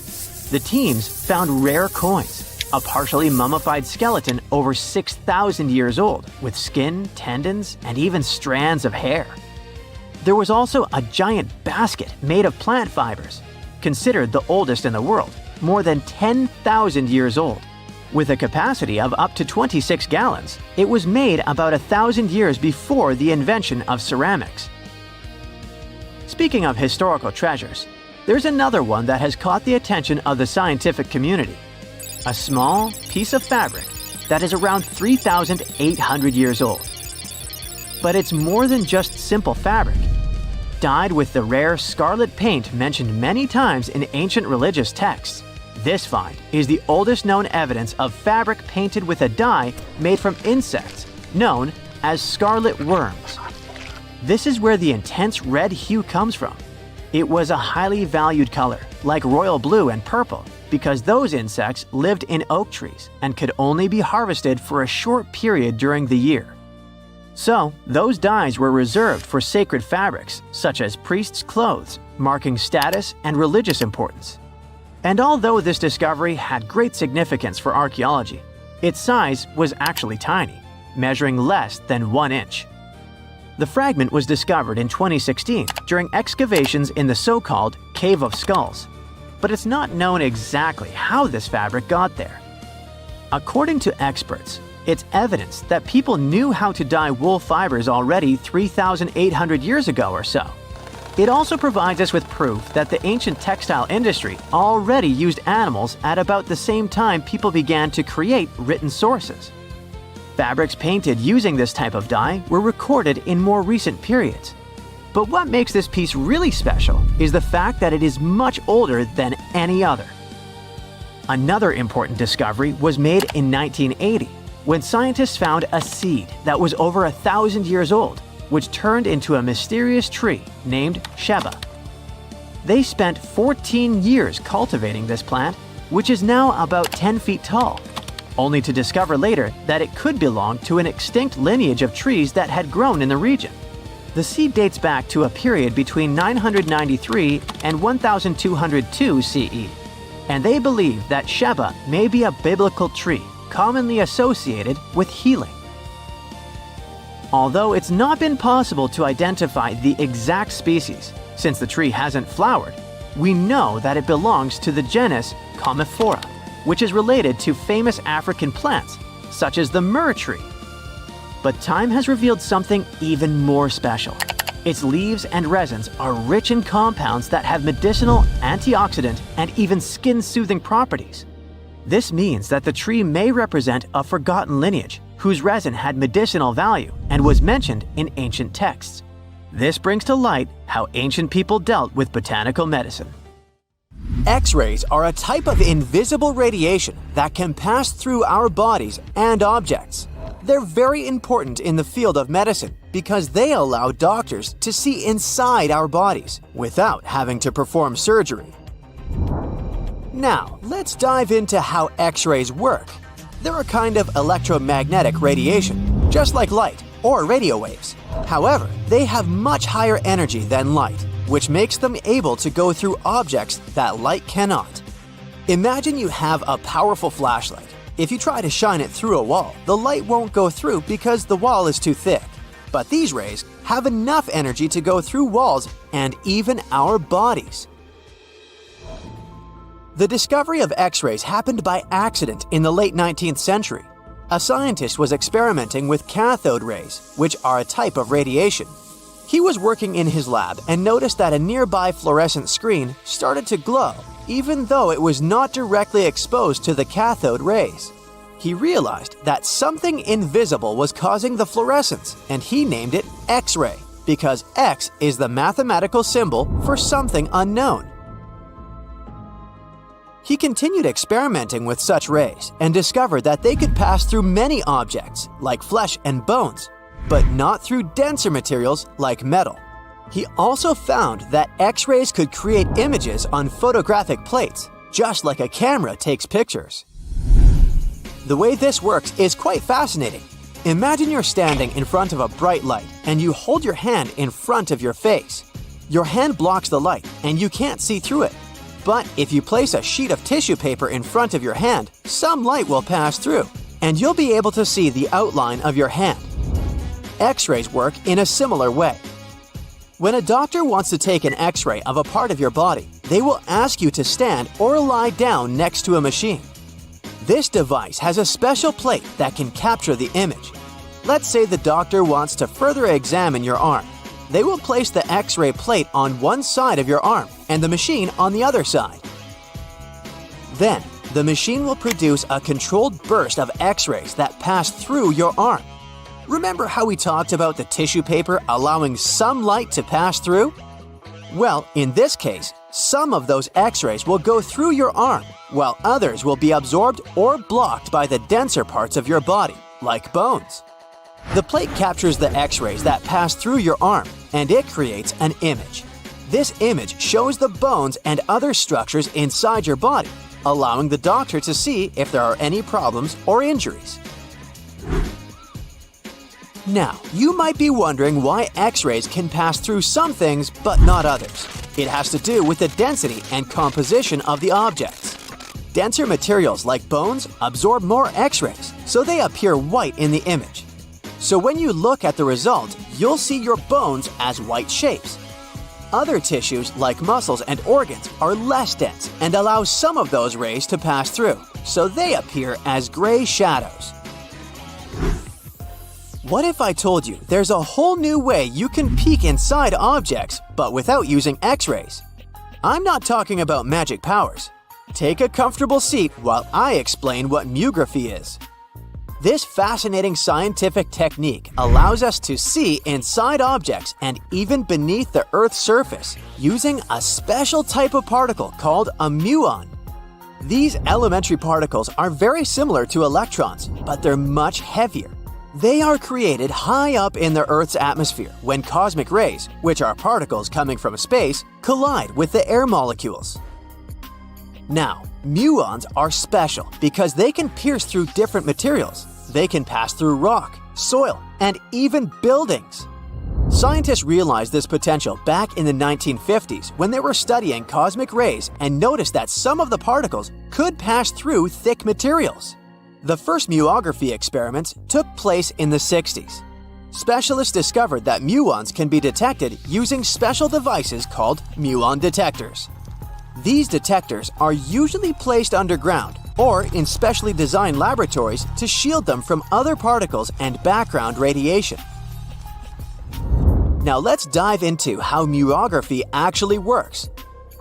The teams found rare coins, a partially mummified skeleton over 6,000 years old, with skin, tendons, and even strands of hair. There was also a giant basket made of plant fibers, considered the oldest in the world, more than 10,000 years old. With a capacity of up to 26 gallons, it was made about 1,000 years before the invention of ceramics. Speaking of historical treasures, there's another one that has caught the attention of the scientific community. A small piece of fabric that is around 3,800 years old. But it's more than just simple fabric. Dyed with the rare scarlet paint mentioned many times in ancient religious texts, this find is the oldest known evidence of fabric painted with a dye made from insects known as scarlet worms. This is where the intense red hue comes from. It was a highly valued color, like royal blue and purple, because those insects lived in oak trees and could only be harvested for a short period during the year. So, those dyes were reserved for sacred fabrics, such as priests' clothes, marking status and religious importance. And although this discovery had great significance for archaeology, its size was actually tiny, measuring less than 1 inch. The fragment was discovered in 2016 during excavations in the so-called Cave of Skulls, but it's not known exactly how this fabric got there. According to experts, it's evidence that people knew how to dye wool fibers already 3,800 years ago or so. It also provides us with proof that the ancient textile industry already used animals at about the same time people began to create written sources. Fabrics painted using this type of dye were recorded in more recent periods. But what makes this piece really special is the fact that it is much older than any other. Another important discovery was made in 1980, when scientists found a seed that was over 1,000 years old, which turned into a mysterious tree named Sheba. They spent 14 years cultivating this plant, which is now about 10 feet tall, only to discover later that it could belong to an extinct lineage of trees that had grown in the region. The seed dates back to a period between 993 and 1202 CE, and they believe that Sheba may be a biblical tree commonly associated with healing. Although it's not been possible to identify the exact species, since the tree hasn't flowered, we know that it belongs to the genus Commiphora, which is related to famous African plants, such as the myrrh tree. But time has revealed something even more special. Its leaves and resins are rich in compounds that have medicinal, antioxidant, and even skin-soothing properties. This means that the tree may represent a forgotten lineage whose resin had medicinal value and was mentioned in ancient texts. This brings to light how ancient people dealt with botanical medicine. X-rays are a type of invisible radiation that can pass through our bodies and objects. They're very important in the field of medicine because they allow doctors to see inside our bodies without having to perform surgery. Now, let's dive into how X-rays work. They're a kind of electromagnetic radiation, just like light or radio waves. However, they have much higher energy than light, which makes them able to go through objects that light cannot. Imagine you have a powerful flashlight. If you try to shine it through a wall, the light won't go through because the wall is too thick. But these rays have enough energy to go through walls and even our bodies. The discovery of X-rays happened by accident in the late 19th century. A scientist was experimenting with cathode rays, which are a type of radiation. He was working in his lab and noticed that a nearby fluorescent screen started to glow, even though it was not directly exposed to the cathode rays. He realized that something invisible was causing the fluorescence, and he named it X-ray, because X is the mathematical symbol for something unknown. He continued experimenting with such rays and discovered that they could pass through many objects, like flesh and bones, but not through denser materials like metal. He also found that X-rays could create images on photographic plates, just like a camera takes pictures. The way this works is quite fascinating. Imagine you're standing in front of a bright light and you hold your hand in front of your face. Your hand blocks the light and you can't see through it. But if you place a sheet of tissue paper in front of your hand, some light will pass through, and you'll be able to see the outline of your hand. X-rays work in a similar way. When a doctor wants to take an X-ray of a part of your body, they will ask you to stand or lie down next to a machine. This device has a special plate that can capture the image. Let's say the doctor wants to further examine your arm. They will place the X-ray plate on one side of your arm and the machine on the other side. Then, the machine will produce a controlled burst of X-rays that pass through your arm. Remember how we talked about the tissue paper allowing some light to pass through? Well, in this case, some of those X-rays will go through your arm, while others will be absorbed or blocked by the denser parts of your body, like bones. The plate captures the X-rays that pass through your arm, and it creates an image. This image shows the bones and other structures inside your body, allowing the doctor to see if there are any problems or injuries. Now, you might be wondering why X-rays can pass through some things but not others. It has to do with the density and composition of the objects. Denser materials like bones absorb more X-rays, so they appear white in the image. So when you look at the result, you'll see your bones as white shapes. Other tissues like muscles and organs are less dense and allow some of those rays to pass through, so they appear as gray shadows. What if I told you there's a whole new way you can peek inside objects, but without using X-rays? I'm not talking about magic powers. Take a comfortable seat while I explain what muography is. This fascinating scientific technique allows us to see inside objects and even beneath the Earth's surface using a special type of particle called a muon. These elementary particles are very similar to electrons, but they're much heavier. They are created high up in the Earth's atmosphere when cosmic rays, which are particles coming from space, collide with the air molecules. Now, muons are special because they can pierce through different materials. They can pass through rock, soil, and even buildings. Scientists realized this potential back in the 1950s when they were studying cosmic rays and noticed that some of the particles could pass through thick materials. The first muography experiments took place in the 60s. Specialists discovered that muons can be detected using special devices called muon detectors. These detectors are usually placed underground or in specially designed laboratories to shield them from other particles and background radiation. Now let's dive into how muography actually works.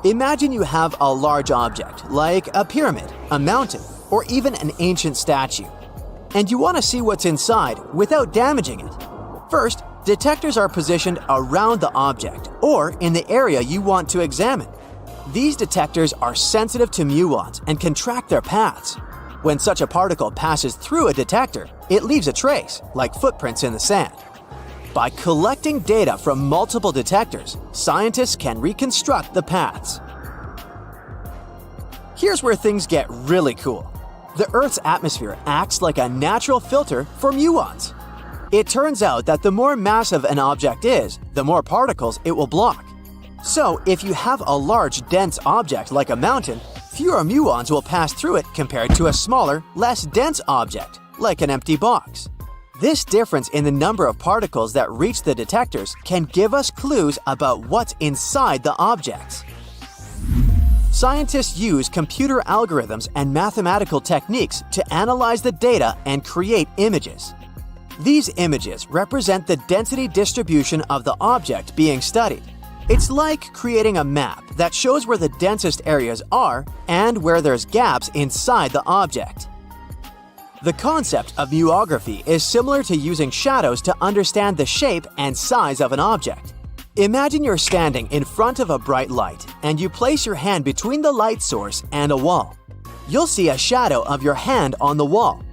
Imagine you have a large object, like a pyramid, a mountain, or even an ancient statue, and you want to see what's inside without damaging it. First, detectors are positioned around the object or in the area you want to examine. These detectors are sensitive to muons and can track their paths. When such a particle passes through a detector, it leaves a trace, like footprints in the sand. By collecting data from multiple detectors, scientists can reconstruct the paths. Here's where things get really cool. The Earth's atmosphere acts like a natural filter for muons. It turns out that the more massive an object is, the more particles it will block. So, if you have a large, dense object like a mountain, fewer muons will pass through it compared to a smaller, less dense object, like an empty box. This difference in the number of particles that reach the detectors can give us clues about what's inside the objects. Scientists use computer algorithms and mathematical techniques to analyze the data and create images. These images represent the density distribution of the object being studied. It's like creating a map that shows where the densest areas are and where there's gaps inside the object. The concept of muography is similar to using shadows to understand the shape and size of an object. Imagine you're standing in front of a bright light and you place your hand between the light source and a wall. You'll see a shadow of your hand on the wall.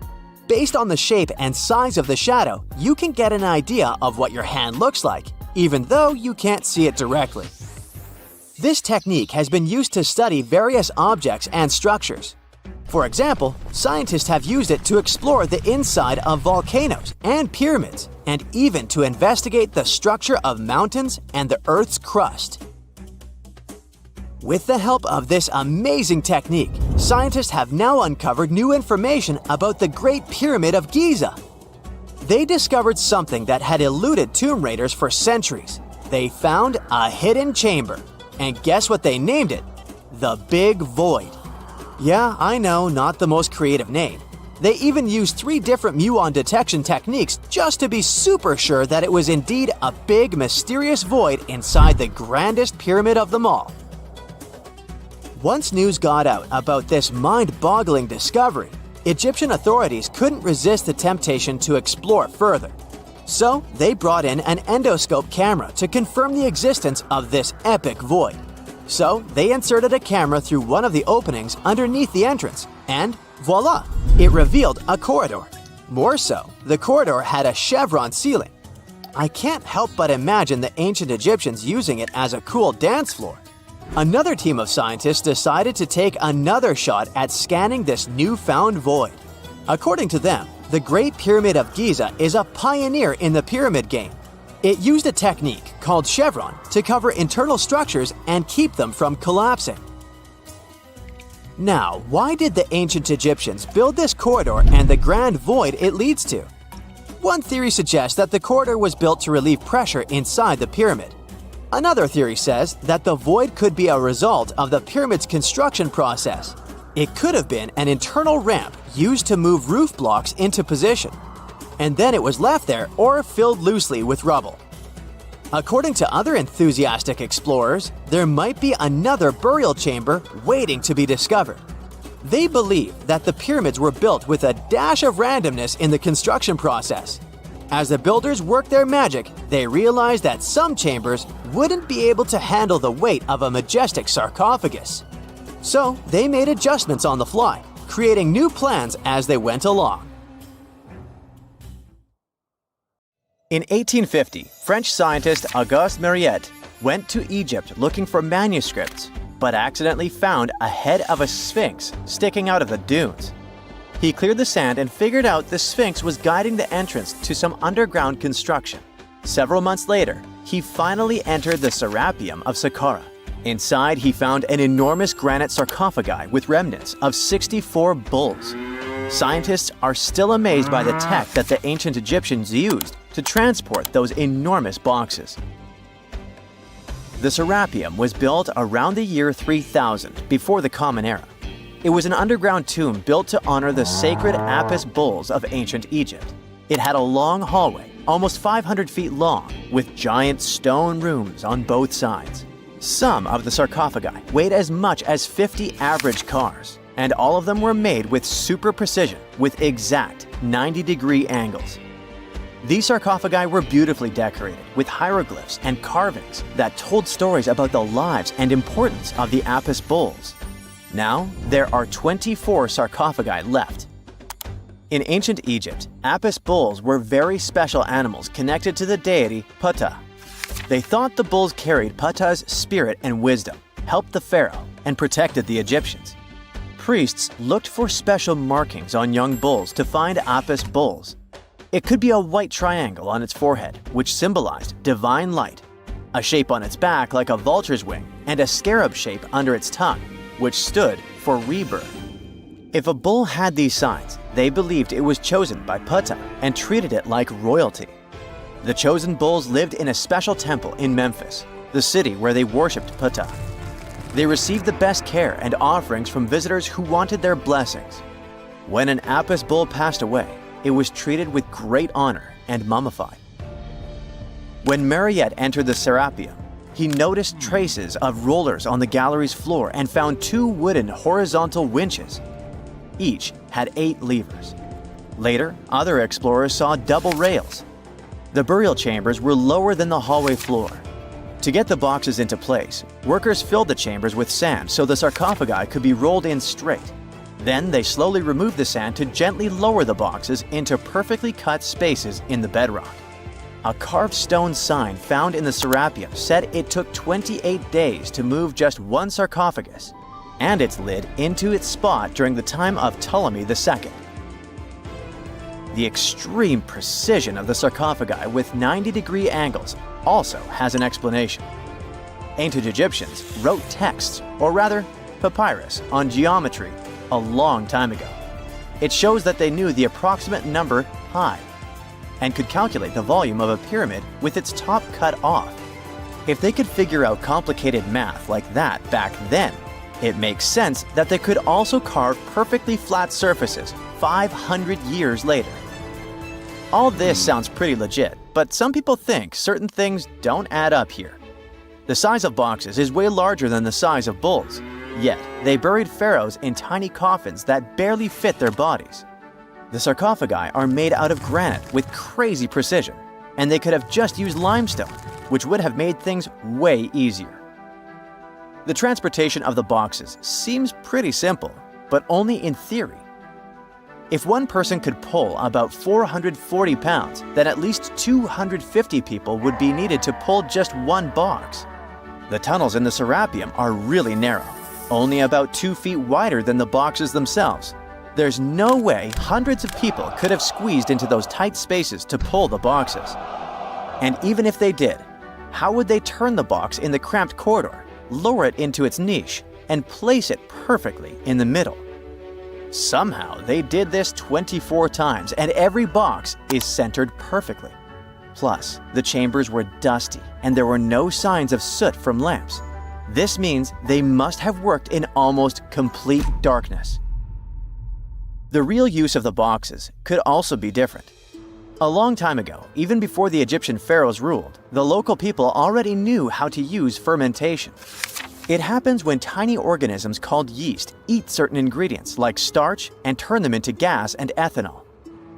Based on the shape and size of the shadow, you can get an idea of what your hand looks like, even though you can't see it directly. This technique has been used to study various objects and structures. For example, scientists have used it to explore the inside of volcanoes and pyramids, and even to investigate the structure of mountains and the Earth's crust. With the help of this amazing technique, scientists have now uncovered new information about the Great Pyramid of Giza. They discovered something that had eluded tomb raiders for centuries. They found a hidden chamber. And guess what they named it? The Big Void. Yeah, I know, not the most creative name. They even used 3 different muon detection techniques just to be super sure that it was indeed a big, mysterious void inside the grandest pyramid of them all. Once news got out about this mind-boggling discovery, Egyptian authorities couldn't resist the temptation to explore further. So they brought in an endoscope camera to confirm the existence of this epic void. So they inserted a camera through one of the openings underneath the entrance, and voila, it revealed a corridor. More so, the corridor had a chevron ceiling. I can't help but imagine the ancient Egyptians using it as a cool dance floor. Another team of scientists decided to take another shot at scanning this newfound void. According to them, the Great Pyramid of Giza is a pioneer in the pyramid game. It used a technique called chevron to cover internal structures and keep them from collapsing. Now, why did the ancient Egyptians build this corridor and the grand void it leads to? One theory suggests that the corridor was built to relieve pressure inside the pyramid. Another theory says that the void could be a result of the pyramid's construction process. It could have been an internal ramp used to move roof blocks into position, and then it was left there or filled loosely with rubble. According to other enthusiastic explorers, there might be another burial chamber waiting to be discovered. They believe that the pyramids were built with a dash of randomness in the construction process. As the builders worked their magic, they realized that some chambers wouldn't be able to handle the weight of a majestic sarcophagus. So they made adjustments on the fly, creating new plans as they went along. In 1850, French scientist Auguste Mariette went to Egypt looking for manuscripts, but accidentally found a head of a sphinx sticking out of the dunes. He cleared the sand and figured out the sphinx was guiding the entrance to some underground construction. Several months later, he finally entered the Serapium of Saqqara. Inside, he found an enormous granite sarcophagi with remnants of 64 bulls. Scientists are still amazed by the tech that the ancient Egyptians used to transport those enormous boxes. The Serapium was built around the year 3000 before the Common Era. It was an underground tomb built to honor the sacred Apis bulls of ancient Egypt. It had a long hallway, almost 500 feet long, with giant stone rooms on both sides. Some of the sarcophagi weighed as much as 50 average cars, and all of them were made with super precision with exact 90-degree angles. These sarcophagi were beautifully decorated with hieroglyphs and carvings that told stories about the lives and importance of the Apis bulls. Now, there are 24 sarcophagi left. In ancient Egypt, Apis bulls were very special animals connected to the deity Petra. They thought the bulls carried Petra's spirit and wisdom, helped the pharaoh, and protected the Egyptians. Priests looked for special markings on young bulls to find Apis bulls. It could be a white triangle on its forehead, which symbolized divine light, a shape on its back like a vulture's wing, and a scarab shape under its tongue, which stood for rebirth. If a bull had these signs, they believed it was chosen by Petra and treated it like royalty. The chosen bulls lived in a special temple in Memphis, the city where they worshipped Petra. They received the best care and offerings from visitors who wanted their blessings. When an Apis bull passed away, it was treated with great honor and mummified. When Mariette entered the Serapium, he noticed traces of rollers on the gallery's floor and found 2 wooden horizontal winches. Each had 8 levers. Later, other explorers saw double rails. The burial chambers were lower than the hallway floor. To get the boxes into place, workers filled the chambers with sand so the sarcophagi could be rolled in straight. Then they slowly removed the sand to gently lower the boxes into perfectly cut spaces in the bedrock. A carved stone sign found in the Serapium said it took 28 days to move just one sarcophagus and its lid into its spot during the time of Ptolemy II. The extreme precision of the sarcophagi with 90-degree angles also has an explanation. Ancient Egyptians wrote texts, or rather, papyrus, on geometry a long time ago. It shows that they knew the approximate number pi and could calculate the volume of a pyramid with its top cut off. If they could figure out complicated math like that back then, it makes sense that they could also carve perfectly flat surfaces 500 years later. All this sounds pretty legit, but some people think certain things don't add up here. The size of boxes is way larger than the size of bulls, yet they buried pharaohs in tiny coffins that barely fit their bodies. The sarcophagi are made out of granite with crazy precision, and they could have just used limestone, which would have made things way easier. The transportation of the boxes seems pretty simple, but only in theory. If one person could pull about 440 pounds, then at least 250 people would be needed to pull just one box. The tunnels in the Serapium are really narrow, only about 2 feet wider than the boxes themselves. There's no way hundreds of people could have squeezed into those tight spaces to pull the boxes. And even if they did, how would they turn the box in the cramped corridor, lower it into its niche, and place it perfectly in the middle? Somehow they did this 24 times, and every box is centered perfectly. Plus, the chambers were dusty, and there were no signs of soot from lamps. This means they must have worked in almost complete darkness. The real use of the boxes could also be different. A long time ago, even before the Egyptian pharaohs ruled, the local people already knew how to use fermentation. It happens when tiny organisms called yeast eat certain ingredients like starch and turn them into gas and ethanol.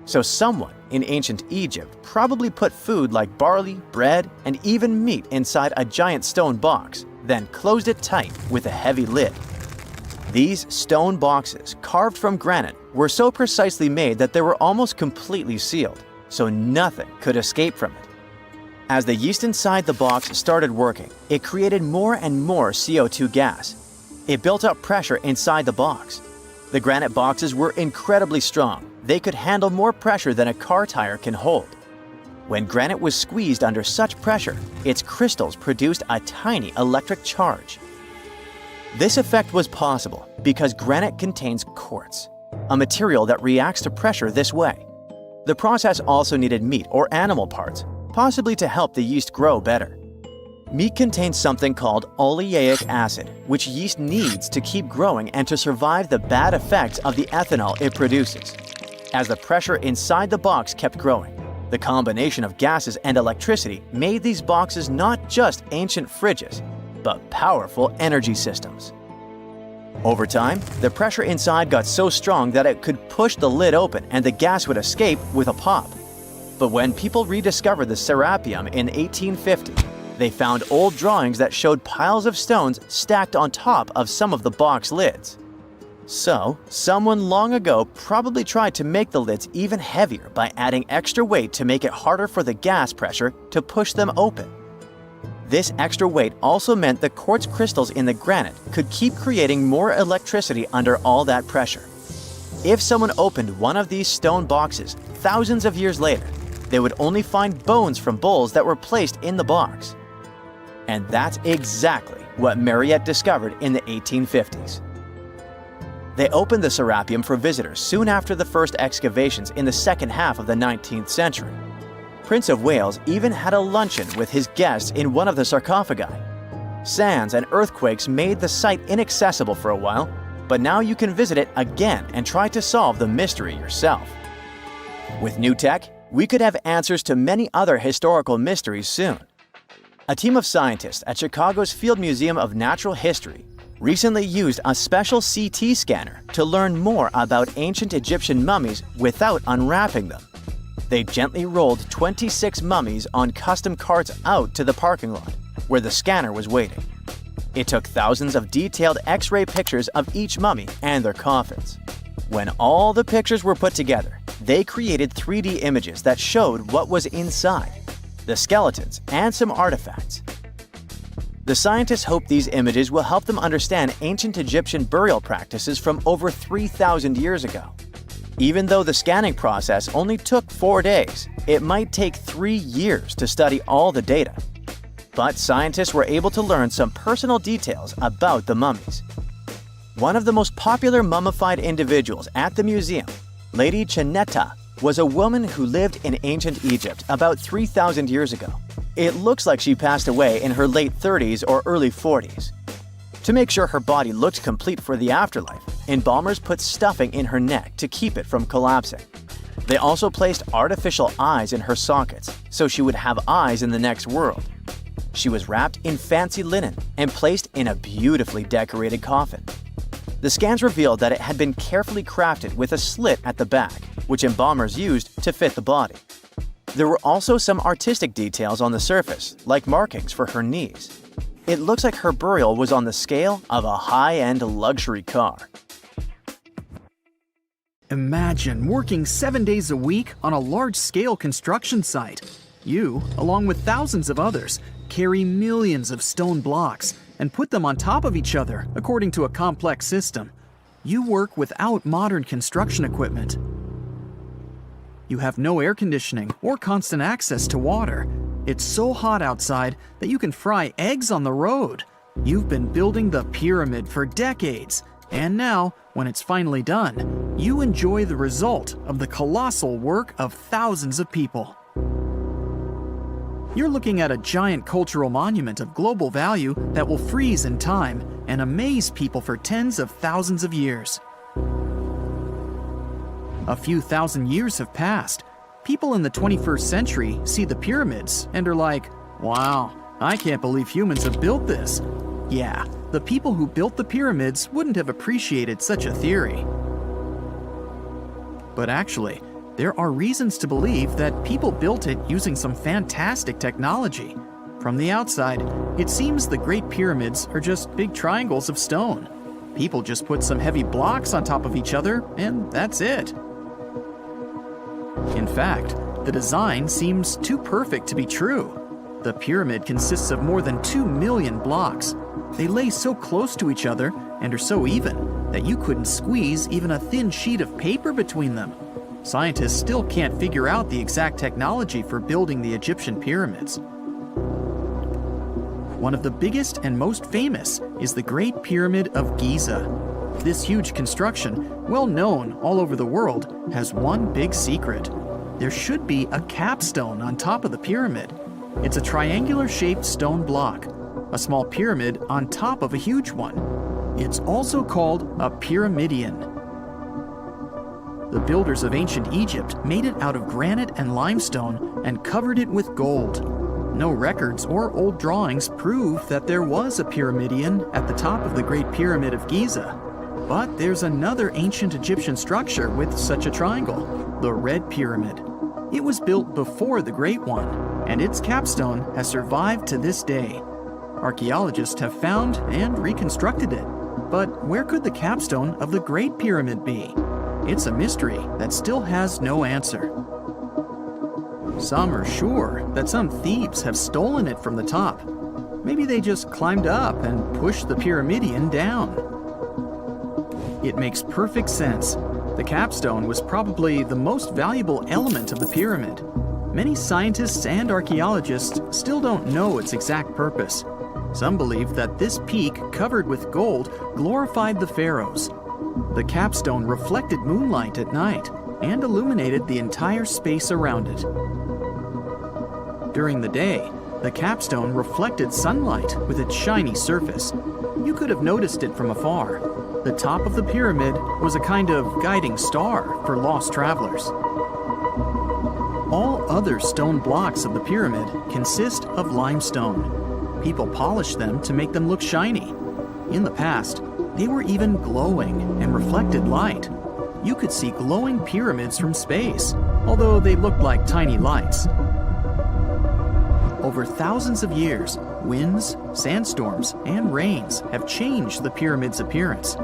So someone in ancient Egypt probably put food like barley, bread, and even meat inside a giant stone box, then closed it tight with a heavy lid. These stone boxes, carved from granite, were so precisely made that they were almost completely sealed, so nothing could escape from it. As the yeast inside the box started working, it created more and more CO2 gas. It built up pressure inside the box. The granite boxes were incredibly strong. They could handle more pressure than a car tire can hold. When granite was squeezed under such pressure, its crystals produced a tiny electric charge. This effect was possible because granite contains quartz, a material that reacts to pressure this way. The process also needed meat or animal parts, possibly to help the yeast grow better. Meat contains something called oleic acid, which yeast needs to keep growing and to survive the bad effects of the ethanol it produces. As the pressure inside the box kept growing, the combination of gases and electricity made these boxes not just ancient fridges, but powerful energy systems. Over time, the pressure inside got so strong that it could push the lid open and the gas would escape with a pop. But when people rediscovered the Serapium in 1850, they found old drawings that showed piles of stones stacked on top of some of the box lids. So, someone long ago probably tried to make the lids even heavier by adding extra weight to make it harder for the gas pressure to push them open. This extra weight also meant the quartz crystals in the granite could keep creating more electricity under all that pressure. If someone opened one of these stone boxes thousands of years later, they would only find bones from bulls that were placed in the box. And that's exactly what Mariette discovered in the 1850s. They opened the Serapium for visitors soon after the first excavations in the second half of the 19th century. Prince of Wales even had a luncheon with his guests in one of the sarcophagi. Sands and earthquakes made the site inaccessible for a while, but now you can visit it again and try to solve the mystery yourself. With new tech, we could have answers to many other historical mysteries soon. A team of scientists at Chicago's Field Museum of Natural History recently used a special CT scanner to learn more about ancient Egyptian mummies without unwrapping them. They gently rolled 26 mummies on custom carts out to the parking lot, where the scanner was waiting. It took thousands of detailed X-ray pictures of each mummy and their coffins. When all the pictures were put together, they created 3D images that showed what was inside, the skeletons and some artifacts. The scientists hope these images will help them understand ancient Egyptian burial practices from over 3,000 years ago. Even though the scanning process only took 4 days, it might take 3 years to study all the data. But scientists were able to learn some personal details about the mummies. One of the most popular mummified individuals at the museum, Lady Chineta, was a woman who lived in ancient Egypt about 3,000 years ago. It looks like she passed away in her late 30s or early 40s. To make sure her body looked complete for the afterlife, embalmers put stuffing in her neck to keep it from collapsing. They also placed artificial eyes in her sockets, so she would have eyes in the next world. She was wrapped in fancy linen and placed in a beautifully decorated coffin. The scans revealed that it had been carefully crafted with a slit at the back, which embalmers used to fit the body. There were also some artistic details on the surface, like markings for her knees. It looks like her burial was on the scale of a high-end luxury car. Imagine working 7 days a week on a large-scale construction site. You, along with thousands of others, carry millions of stone blocks and put them on top of each other according to a complex system. You work without modern construction equipment. You have no air conditioning or constant access to water. It's so hot outside that you can fry eggs on the road. You've been building the pyramid for decades, and now, when it's finally done, you enjoy the result of the colossal work of thousands of people. You're looking at a giant cultural monument of global value that will freeze in time and amaze people for tens of thousands of years. A few thousand years have passed. People in the 21st century see the pyramids and are like, wow, I can't believe humans have built this. Yeah, the people who built the pyramids wouldn't have appreciated such a theory. But actually, there are reasons to believe that people built it using some fantastic technology. From the outside, it seems the Great Pyramids are just big triangles of stone. People just put some heavy blocks on top of each other, and that's it. In fact, the design seems too perfect to be true. The pyramid consists of more than 2 million blocks. They lay so close to each other and are so even that you couldn't squeeze even a thin sheet of paper between them. Scientists still can't figure out the exact technology for building the Egyptian pyramids. One of the biggest and most famous is the Great Pyramid of Giza. This huge construction, well known all over the world, has one big secret. There should be a capstone on top of the pyramid. It's a triangular-shaped stone block, a small pyramid on top of a huge one. It's also called a pyramidion. The builders of ancient Egypt made it out of granite and limestone and covered it with gold. No records or old drawings prove that there was a pyramidion at the top of the Great Pyramid of Giza. But there's another ancient Egyptian structure with such a triangle, the Red Pyramid. It was built before the Great One, and its capstone has survived to this day. Archaeologists have found and reconstructed it. But where could the capstone of the Great Pyramid be? It's a mystery that still has no answer. Some are sure that some thieves have stolen it from the top. Maybe they just climbed up and pushed the pyramidion down. It makes perfect sense. The capstone was probably the most valuable element of the pyramid. Many scientists and archaeologists still don't know its exact purpose. Some believe that this peak covered with gold glorified the pharaohs. The capstone reflected moonlight at night and illuminated the entire space around it. During the day, the capstone reflected sunlight with its shiny surface. You could have noticed it from afar. The top of the pyramid was a kind of guiding star for lost travelers. All other stone blocks of the pyramid consist of limestone. People polished them to make them look shiny. In the past, they were even glowing and reflected light. You could see glowing pyramids from space, although they looked like tiny lights. Over thousands of years, winds, sandstorms, and rains have changed the pyramid's appearance.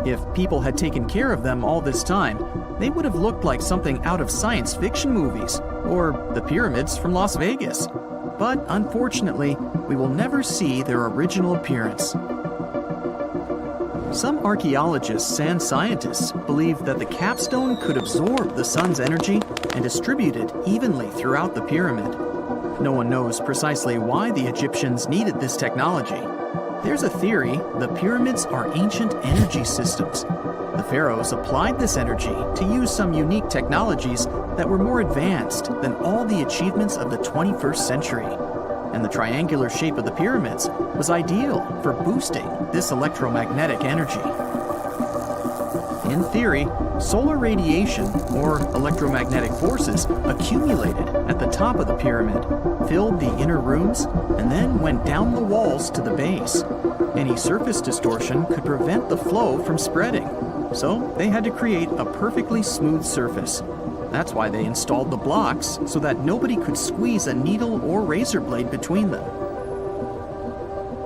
If people had taken care of them all this time, they would have looked like something out of science fiction movies, or the pyramids from Las Vegas. But unfortunately, we will never see their original appearance. Some archaeologists and scientists believe that the capstone could absorb the sun's energy and distribute it evenly throughout the pyramid. No one knows precisely why the Egyptians needed this technology. There's a theory the pyramids are ancient energy systems. The pharaohs applied this energy to use some unique technologies that were more advanced than all the achievements of the 21st century. And the triangular shape of the pyramids was ideal for boosting this electromagnetic energy. In theory, solar radiation, or electromagnetic forces, accumulated at the top of the pyramid, filled the inner rooms, and then went down the walls to the base. Any surface distortion could prevent the flow from spreading, so they had to create a perfectly smooth surface. That's why they installed the blocks so that nobody could squeeze a needle or razor blade between them.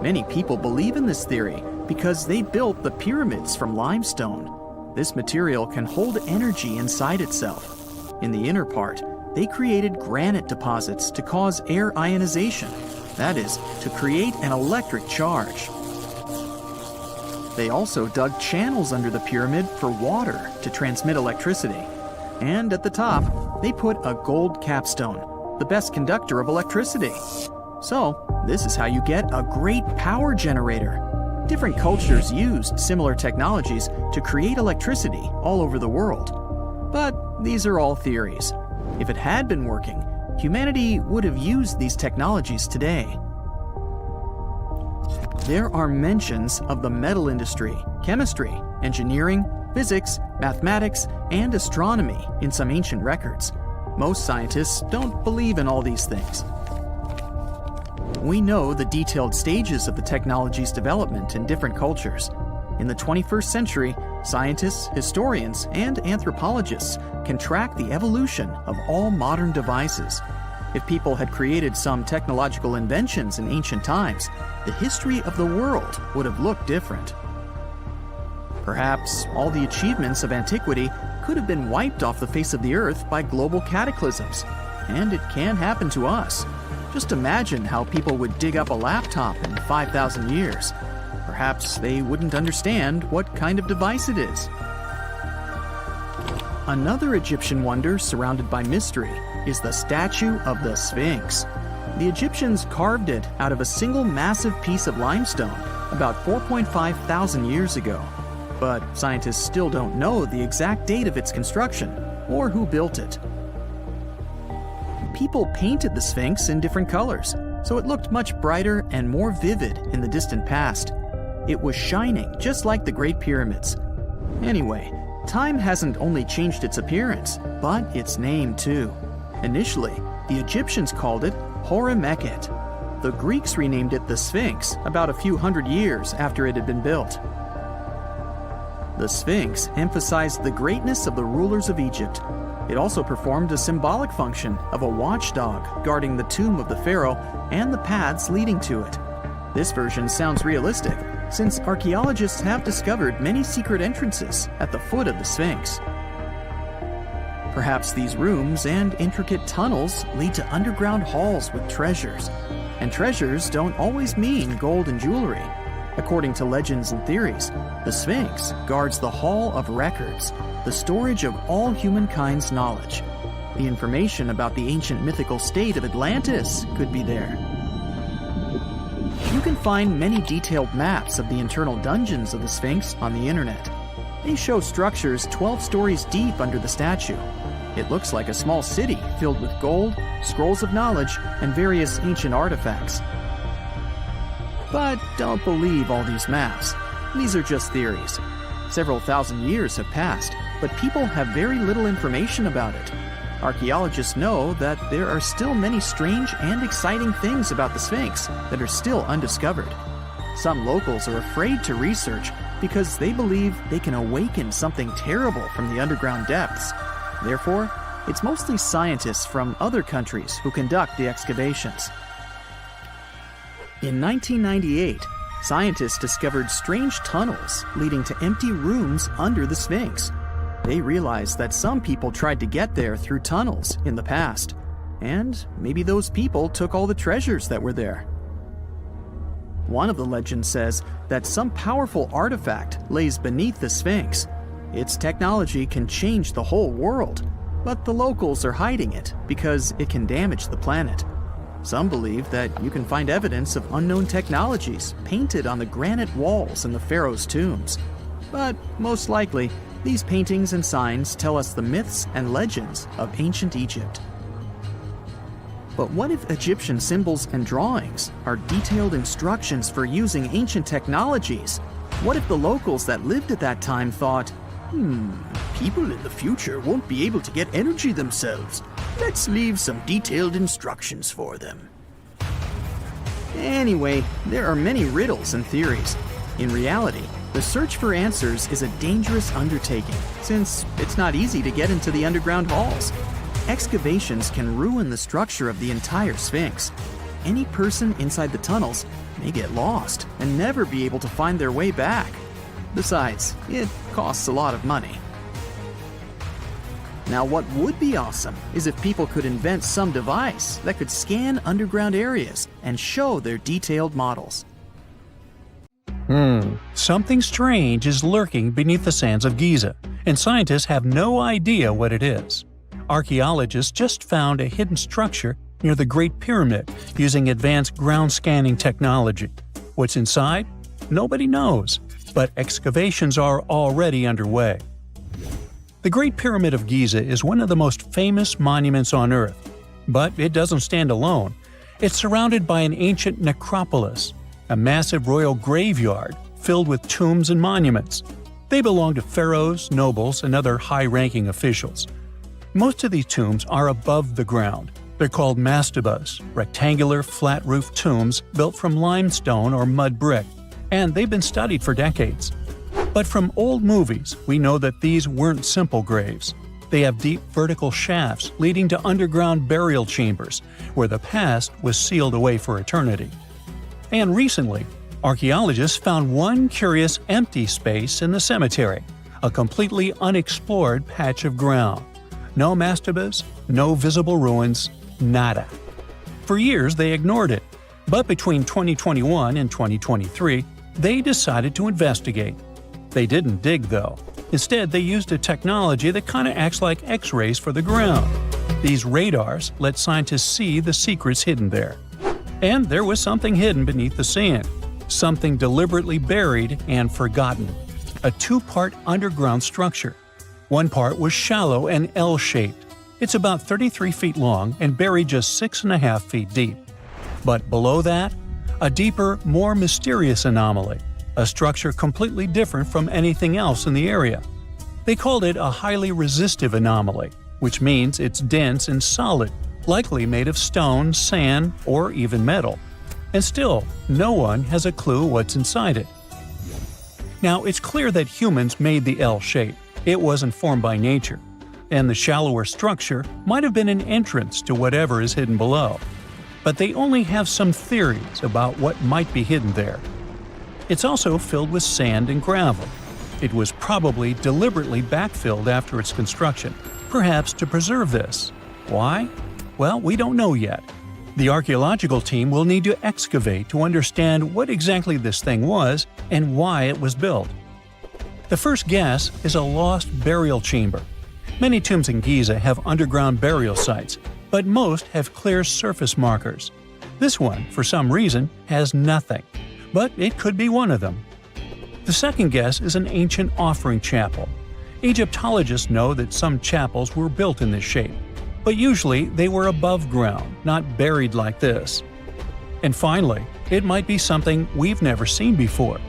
Many people believe in this theory because they built the pyramids from limestone. This material can hold energy inside itself. In the inner part, they created granite deposits to cause air ionization, that is, to create an electric charge. They also dug channels under the pyramid for water to transmit electricity. And at the top, they put a gold capstone, the best conductor of electricity. So, this is how you get a great power generator. Different cultures used similar technologies to create electricity all over the world. But these are all theories. If it had been working, humanity would have used these technologies today. There are mentions of the metal industry, chemistry, engineering, physics, mathematics, and astronomy in some ancient records. Most scientists don't believe in all these things. We know the detailed stages of the technology's development in different cultures. In the 21st century, scientists, historians, and anthropologists can track the evolution of all modern devices. If people had created some technological inventions in ancient times, the history of the world would have looked different. Perhaps all the achievements of antiquity could have been wiped off the face of the earth by global cataclysms. And it can happen to us. Just imagine how people would dig up a laptop in 5,000 years. Perhaps they wouldn't understand what kind of device it is. Another Egyptian wonder surrounded by mystery is the statue of the Sphinx. The Egyptians carved it out of a single massive piece of limestone about 4.5 thousand years ago. But scientists still don't know the exact date of its construction or who built it. People painted the Sphinx in different colors, so it looked much brighter and more vivid in the distant past. It was shining just like the Great Pyramids. Anyway, time hasn't only changed its appearance, but its name too. Initially, the Egyptians called it Horemheb. The Greeks renamed it the Sphinx about a few hundred years after it had been built. The Sphinx emphasized the greatness of the rulers of Egypt. It also performed a symbolic function of a watchdog guarding the tomb of the pharaoh and the paths leading to it. This version sounds realistic, since archaeologists have discovered many secret entrances at the foot of the Sphinx. Perhaps these rooms and intricate tunnels lead to underground halls with treasures. And treasures don't always mean gold and jewelry. According to legends and theories, the Sphinx guards the Hall of Records, the storage of all humankind's knowledge. The information about the ancient mythical state of Atlantis could be there. You can find many detailed maps of the internal dungeons of the Sphinx on the internet. They show structures 12 stories deep under the statue. It looks like a small city filled with gold, scrolls of knowledge, and various ancient artifacts. But don't believe all these maps. These are just theories. Several thousand years have passed, but people have very little information about it. Archaeologists know that there are still many strange and exciting things about the Sphinx that are still undiscovered. Some locals are afraid to research because they believe they can awaken something terrible from the underground depths. Therefore, it's mostly scientists from other countries who conduct the excavations. In 1998, scientists discovered strange tunnels leading to empty rooms under the Sphinx. They realized that some people tried to get there through tunnels in the past, and maybe those people took all the treasures that were there. One of the legends says that some powerful artifact lays beneath the Sphinx. Its technology can change the whole world, but the locals are hiding it because it can damage the planet. Some believe that you can find evidence of unknown technologies painted on the granite walls in the pharaoh's tombs. But most likely, these paintings and signs tell us the myths and legends of ancient Egypt. But what if Egyptian symbols and drawings are detailed instructions for using ancient technologies? What if the locals that lived at that time thought, people in the future won't be able to get energy themselves. Let's leave some detailed instructions for them. Anyway, there are many riddles and theories. In reality, the search for answers is a dangerous undertaking, since it's not easy to get into the underground halls. Excavations can ruin the structure of the entire Sphinx. Any person inside the tunnels may get lost and never be able to find their way back. Besides, it costs a lot of money. Now, what would be awesome is if people could invent some device that could scan underground areas and show their detailed models. Something strange is lurking beneath the sands of Giza, and scientists have no idea what it is. Archaeologists just found a hidden structure near the Great Pyramid using advanced ground scanning technology. What's inside? Nobody knows, but excavations are already underway. The Great Pyramid of Giza is one of the most famous monuments on Earth, but it doesn't stand alone. It's surrounded by an ancient necropolis, a massive royal graveyard filled with tombs and monuments. They belong to pharaohs, nobles, and other high-ranking officials. Most of these tombs are above the ground. They're called mastabas, rectangular, flat-roofed tombs built from limestone or mud brick, and they've been studied for decades. But from old movies, we know that these weren't simple graves. They have deep vertical shafts leading to underground burial chambers, where the past was sealed away for eternity. And recently, archaeologists found one curious empty space in the cemetery, a completely unexplored patch of ground. No mastabas, no visible ruins, nada. For years they ignored it, but between 2021 and 2023, they decided to investigate. They didn't dig though. Instead, they used a technology that kind of acts like X-rays for the ground. These radars let scientists see the secrets hidden there. And there was something hidden beneath the sand, something deliberately buried and forgotten. A two-part underground structure. One part was shallow and L-shaped. It's about 33 feet long and buried just 6.5 feet deep. But below that, a deeper, more mysterious anomaly, a structure completely different from anything else in the area. They called it a highly resistive anomaly, which means it's dense and solid, likely made of stone, sand, or even metal. And still, no one has a clue what's inside it. Now, it's clear that humans made the L shape. It wasn't formed by nature. And the shallower structure might have been an entrance to whatever is hidden below. But they only have some theories about what might be hidden there. It's also filled with sand and gravel. It was probably deliberately backfilled after its construction, perhaps to preserve this. Why? Well, we don't know yet. The archaeological team will need to excavate to understand what exactly this thing was and why it was built. The first guess is a lost burial chamber. Many tombs in Giza have underground burial sites, but most have clear surface markers. This one, for some reason, has nothing. But it could be one of them. The second guess is an ancient offering chapel. Egyptologists know that some chapels were built in this shape, but usually they were above ground, not buried like this. And finally, it might be something we've never seen before.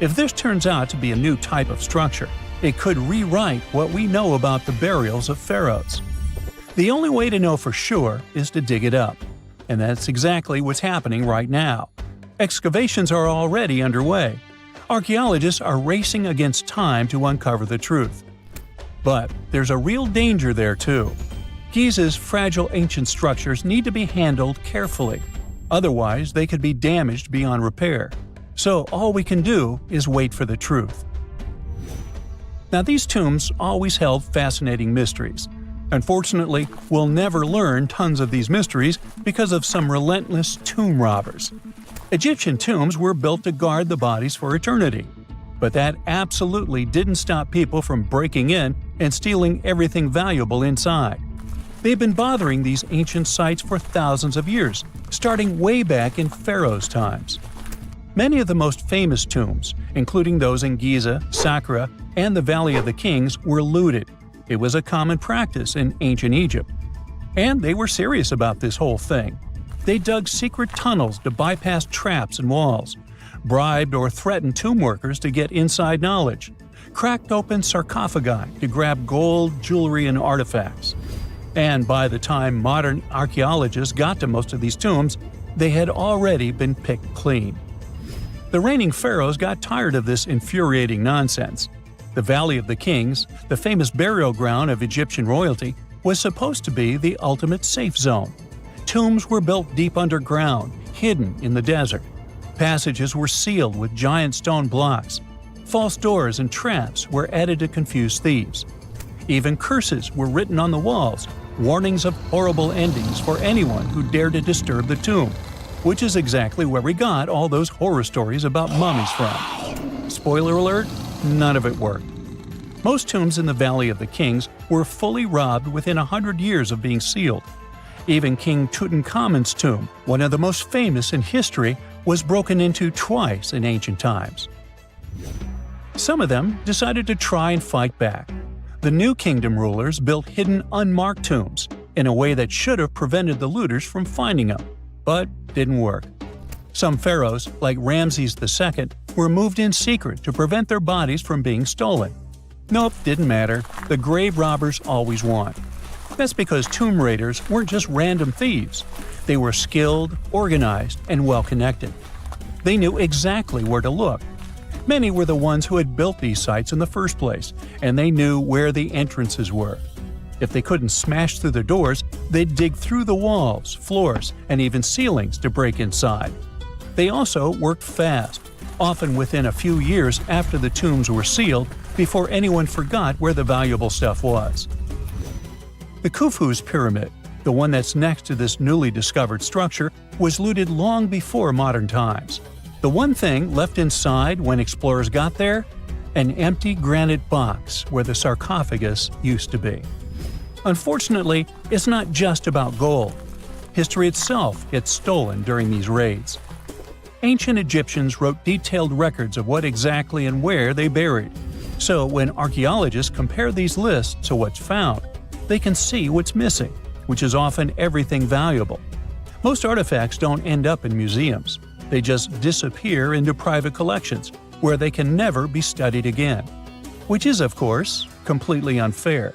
If this turns out to be a new type of structure, it could rewrite what we know about the burials of pharaohs. The only way to know for sure is to dig it up. And that's exactly what's happening right now. Excavations are already underway. Archaeologists are racing against time to uncover the truth. But there's a real danger there too. Giza's fragile ancient structures need to be handled carefully. Otherwise, they could be damaged beyond repair. So all we can do is wait for the truth. Now, these tombs always held fascinating mysteries. Unfortunately, we'll never learn tons of these mysteries because of some relentless tomb robbers. Egyptian tombs were built to guard the bodies for eternity. But that absolutely didn't stop people from breaking in and stealing everything valuable inside. They've been bothering these ancient sites for thousands of years, starting way back in Pharaoh's times. Many of the most famous tombs, including those in Giza, Saqqara, and the Valley of the Kings, were looted. It was a common practice in ancient Egypt. And they were serious about this whole thing. They dug secret tunnels to bypass traps and walls, bribed or threatened tomb workers to get inside knowledge, cracked open sarcophagi to grab gold, jewelry, and artifacts. And by the time modern archaeologists got to most of these tombs, they had already been picked clean. The reigning pharaohs got tired of this infuriating nonsense. The Valley of the Kings, the famous burial ground of Egyptian royalty, was supposed to be the ultimate safe zone. Tombs were built deep underground, hidden in the desert. Passages were sealed with giant stone blocks. False doors and traps were added to confuse thieves. Even curses were written on the walls, warnings of horrible endings for anyone who dared to disturb the tomb, which is exactly where we got all those horror stories about mummies from. Spoiler alert, none of it worked. Most tombs in the Valley of the Kings were fully robbed within 100 years of being sealed. Even King Tutankhamun's tomb, one of the most famous in history, was broken into twice in ancient times. Some of them decided to try and fight back. The New Kingdom rulers built hidden unmarked tombs in a way that should have prevented the looters from finding them, but didn't work. Some pharaohs, like Ramses II, were moved in secret to prevent their bodies from being stolen. Nope, didn't matter. The grave robbers always won. That's because tomb raiders weren't just random thieves. They were skilled, organized, and well-connected. They knew exactly where to look. Many were the ones who had built these sites in the first place, and they knew where the entrances were. If they couldn't smash through the doors, they'd dig through the walls, floors, and even ceilings to break inside. They also worked fast, often within a few years after the tombs were sealed, before anyone forgot where the valuable stuff was. The Khufu's pyramid, the one that's next to this newly discovered structure, was looted long before modern times. The one thing left inside when explorers got there? An empty granite box where the sarcophagus used to be. Unfortunately, it's not just about gold. History itself gets stolen during these raids. Ancient Egyptians wrote detailed records of what exactly and where they buried. So when archaeologists compare these lists to what's found, they can see what's missing, which is often everything valuable. Most artifacts don't end up in museums. They just disappear into private collections, where they can never be studied again. Which is, of course, completely unfair.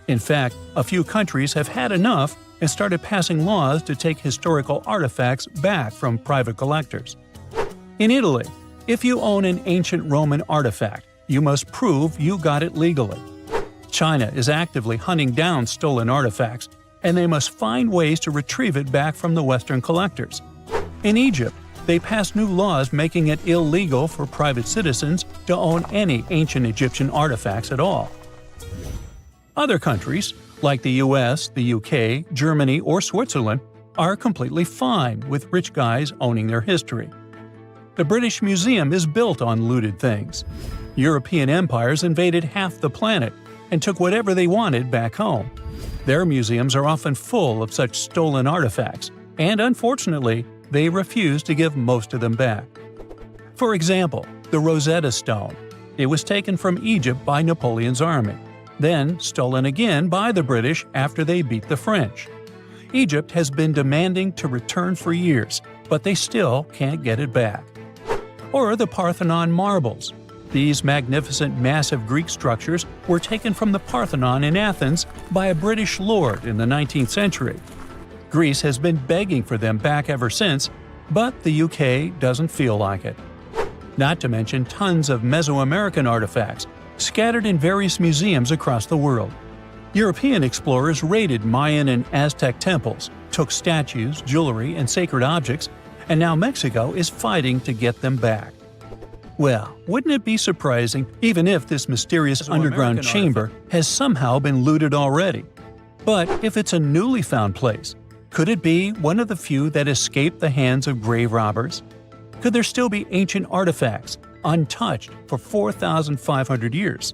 In fact, a few countries have had enough and started passing laws to take historical artifacts back from private collectors. In Italy, if you own an ancient Roman artifact, you must prove you got it legally. China is actively hunting down stolen artifacts, and they must find ways to retrieve it back from the Western collectors. In Egypt, they passed new laws making it illegal for private citizens to own any ancient Egyptian artifacts at all. Other countries, like the US, the UK, Germany, or Switzerland, are completely fine with rich guys owning their history. The British Museum is built on looted things. European empires invaded half the planet and took whatever they wanted back home. Their museums are often full of such stolen artifacts, and unfortunately, they refuse to give most of them back. For example, the Rosetta Stone. It was taken from Egypt by Napoleon's army, then stolen again by the British after they beat the French. Egypt has been demanding to return for years, but they still can't get it back. Or the Parthenon marbles. These magnificent massive Greek structures were taken from the Parthenon in Athens by a British lord in the 19th century. Greece has been begging for them back ever since, but the UK doesn't feel like it. Not to mention tons of Mesoamerican artifacts, scattered in various museums across the world. European explorers raided Mayan and Aztec temples, took statues, jewelry, and sacred objects, and now Mexico is fighting to get them back. Well, wouldn't it be surprising even if this mysterious underground chamber has somehow been looted already? But if it's a newly found place, could it be one of the few that escaped the hands of grave robbers? Could there still be ancient artifacts, untouched for 4,500 years?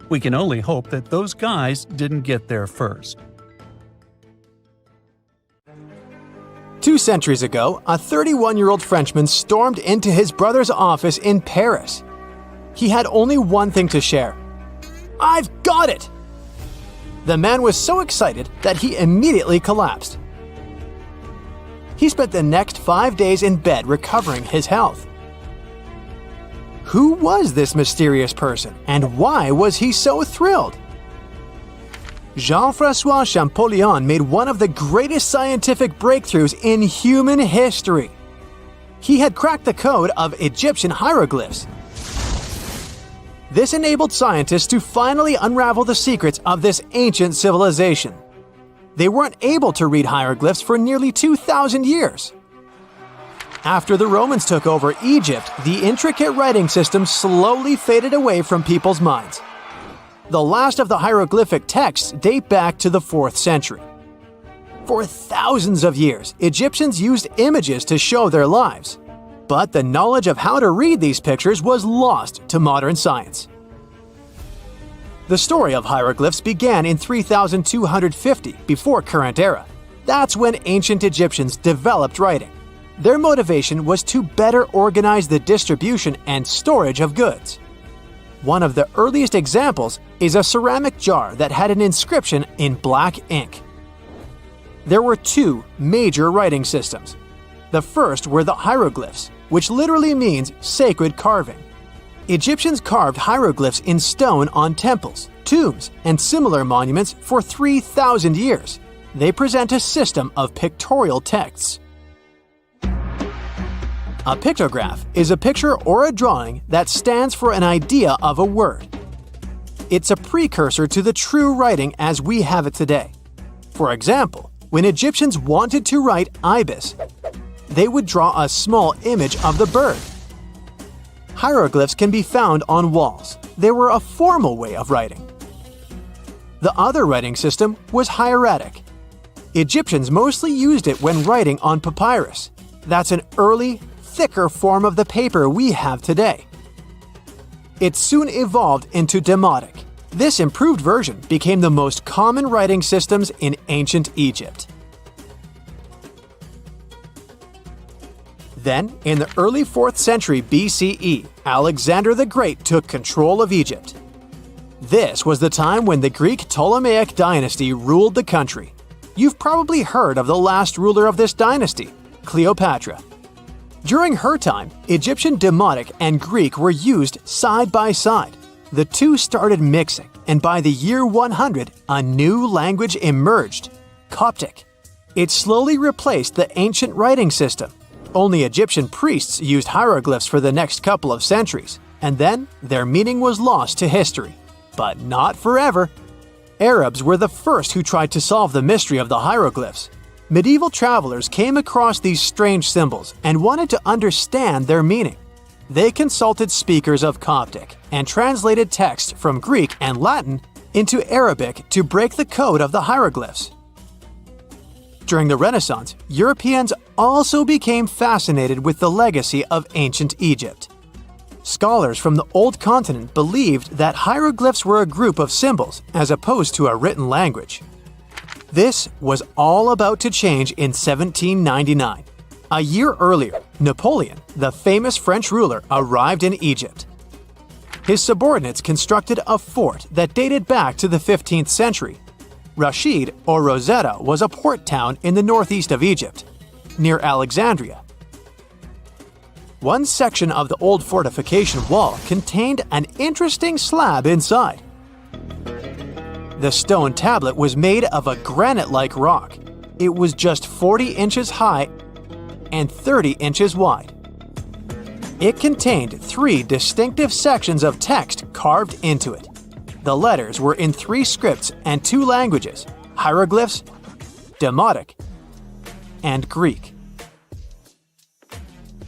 We can only hope that those guys didn't get there first. 2 centuries ago, a 31-year-old Frenchman stormed into his brother's office in Paris. He had only one thing to share. "I've got it!" The man was so excited that he immediately collapsed. He spent the next 5 days in bed recovering his health. Who was this mysterious person, and why was he so thrilled? Jean-François Champollion made one of the greatest scientific breakthroughs in human history. He had cracked the code of Egyptian hieroglyphs. This enabled scientists to finally unravel the secrets of this ancient civilization. They weren't able to read hieroglyphs for nearly 2,000 years. After the Romans took over Egypt, the intricate writing system slowly faded away from people's minds. The last of the hieroglyphic texts date back to the 4th century. For thousands of years, Egyptians used images to show their lives. But the knowledge of how to read these pictures was lost to modern science. The story of hieroglyphs began in 3250 before current era. That's when ancient Egyptians developed writing. Their motivation was to better organize the distribution and storage of goods. One of the earliest examples is a ceramic jar that had an inscription in black ink. There were 2 major writing systems. The first were the hieroglyphs, which literally means sacred carving. Egyptians carved hieroglyphs in stone on temples, tombs, and similar monuments for 3,000 years. They present a system of pictorial texts. A pictograph is a picture or a drawing that stands for an idea of a word. It's a precursor to the true writing as we have it today. For example, when Egyptians wanted to write ibis, they would draw a small image of the bird. Hieroglyphs can be found on walls. They were a formal way of writing. The other writing system was hieratic. Egyptians mostly used it when writing on papyrus. That's an early, thicker form of the paper we have today. It soon evolved into demotic. This improved version became the most common writing systems in ancient Egypt. Then, in the early 4th century BCE, Alexander the Great took control of Egypt. This was the time when the Greek Ptolemaic dynasty ruled the country. You've probably heard of the last ruler of this dynasty, Cleopatra. During her time, Egyptian Demotic and Greek were used side by side. The two started mixing, and by the year 100, a new language emerged, Coptic. It slowly replaced the ancient writing system. Only Egyptian priests used hieroglyphs for the next couple of centuries, and then their meaning was lost to history. But not forever. Arabs were the first who tried to solve the mystery of the hieroglyphs. Medieval travelers came across these strange symbols and wanted to understand their meaning. They consulted speakers of Coptic and translated text from Greek and Latin into Arabic to break the code of the hieroglyphs. During the Renaissance, Europeans also became fascinated with the legacy of ancient Egypt. Scholars from the Old Continent believed that hieroglyphs were a group of symbols as opposed to a written language. This was all about to change in 1799. A year earlier, Napoleon, the famous French ruler, arrived in Egypt. His subordinates constructed a fort that dated back to the 15th century. Rashid, or Rosetta, was a port town in the northeast of Egypt, near Alexandria. One section of the old fortification wall contained an interesting slab inside. The stone tablet was made of a granite-like rock. It was just 40 inches high and 30 inches wide. It contained 3 distinctive sections of text carved into it. The letters were in 3 scripts and 2 languages: hieroglyphs, Demotic, and Greek.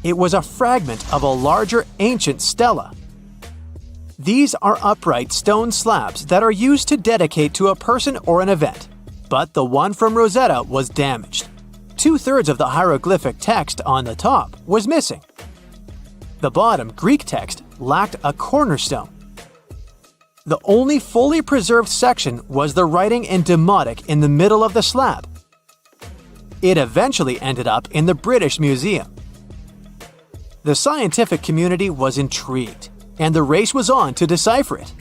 It was a fragment of a larger ancient stela. These are upright stone slabs that are used to dedicate to a person or an event, but the one from Rosetta was damaged. 2/3 of the hieroglyphic text on the top was missing. The bottom Greek text lacked a cornerstone. The only fully preserved section was the writing in Demotic in the middle of the slab. It eventually ended up in the British Museum. The scientific community was intrigued, and the race was on to decipher it.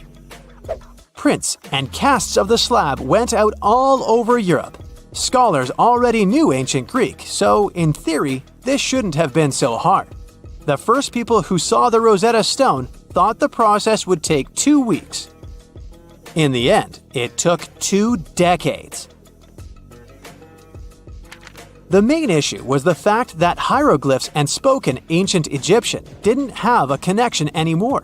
Prints and casts of the slab went out all over Europe. Scholars already knew ancient Greek, so in theory, this shouldn't have been so hard. The first people who saw the Rosetta Stone thought the process would take 2 weeks. In the end, it took 2 decades. The main issue was the fact that hieroglyphs and spoken ancient Egyptian didn't have a connection anymore.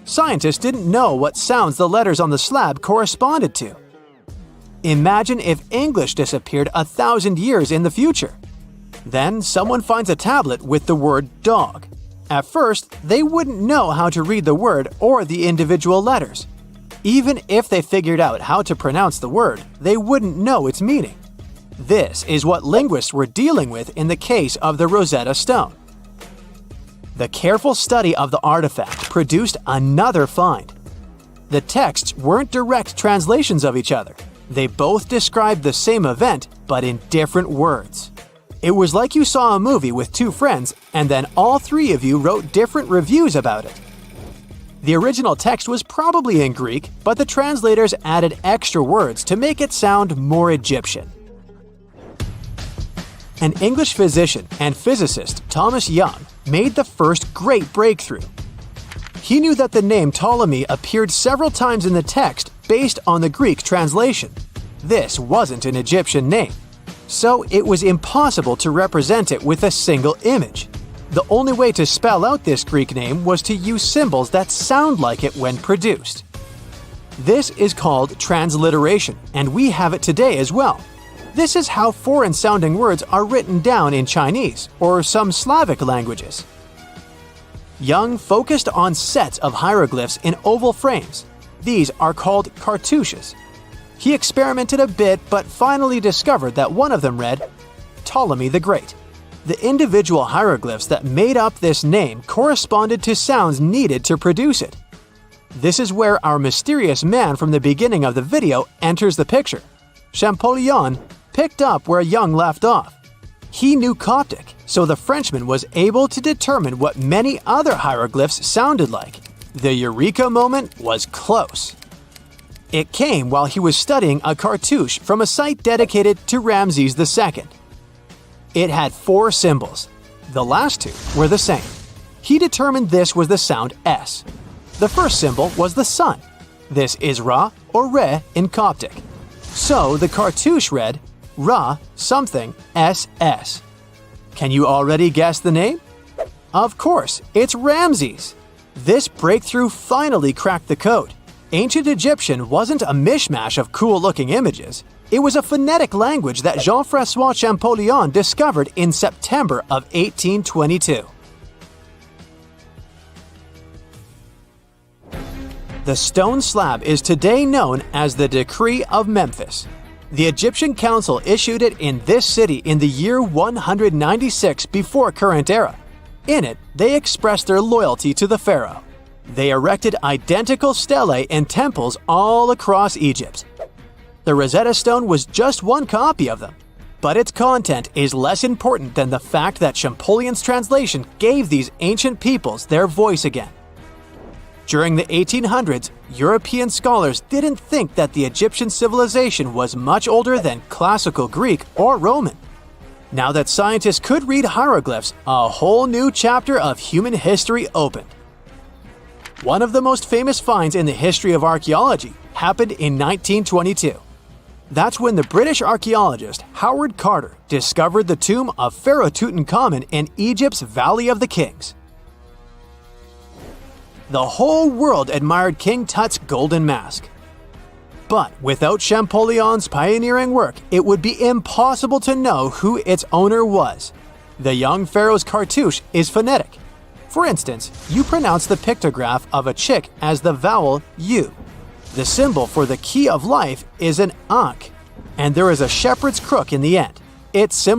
Scientists didn't know what sounds the letters on the slab corresponded to. Imagine if English disappeared 1,000 years in the future. Then someone finds a tablet with the word dog. At first, they wouldn't know how to read the word or the individual letters. Even if they figured out how to pronounce the word, they wouldn't know its meaning. This is what linguists were dealing with in the case of the Rosetta Stone. The careful study of the artifact produced another find. The texts weren't direct translations of each other. They both described the same event, but in different words. It was like you saw a movie with 2 friends, and then all 3 of you wrote different reviews about it. The original text was probably in Greek, but the translators added extra words to make it sound more Egyptian. An English physician and physicist, Thomas Young, made the first great breakthrough. He knew that the name Ptolemy appeared several times in the text based on the Greek translation. This wasn't an Egyptian name, so it was impossible to represent it with a single image. The only way to spell out this Greek name was to use symbols that sound like it when produced. This is called transliteration, and we have it today as well. This is how foreign-sounding words are written down in Chinese or some Slavic languages. Young focused on sets of hieroglyphs in oval frames. These are called cartouches. He experimented a bit but finally discovered that one of them read, Ptolemy the Great. The individual hieroglyphs that made up this name corresponded to sounds needed to produce it. This is where our mysterious man from the beginning of the video enters the picture. Champollion picked up where Young left off. He knew Coptic, so the Frenchman was able to determine what many other hieroglyphs sounded like. The eureka moment was close. It came while he was studying a cartouche from a site dedicated to Ramses II. It had 4 symbols. The last 2 were the same. He determined this was the sound S. The first symbol was the sun. This is Ra or Re in Coptic. So the cartouche read Ra something SS. Can you already guess the name? Of course, it's Ramses. This breakthrough finally cracked the code. Ancient Egyptian wasn't a mishmash of cool-looking images. It was a phonetic language that Jean-François Champollion discovered in September of 1822. The stone slab is today known as the Decree of Memphis. The Egyptian Council issued it in this city in the year 196 before current era. In it, they expressed their loyalty to the pharaoh. They erected identical stelae in temples all across Egypt. The Rosetta Stone was just one copy of them. But its content is less important than the fact that Champollion's translation gave these ancient peoples their voice again. During the 1800s, European scholars didn't think that the Egyptian civilization was much older than classical Greek or Roman. Now that scientists could read hieroglyphs, a whole new chapter of human history opened. One of the most famous finds in the history of archaeology happened in 1922. That's when the British archaeologist Howard Carter discovered the tomb of Pharaoh Tutankhamun in Egypt's Valley of the Kings. The whole world admired King Tut's golden mask. But without Champollion's pioneering work, it would be impossible to know who its owner was. The young pharaoh's cartouche is phonetic. For instance, you pronounce the pictograph of a chick as the vowel U. The symbol for the key of life is an ankh, and there is a shepherd's crook in the end. Its symbol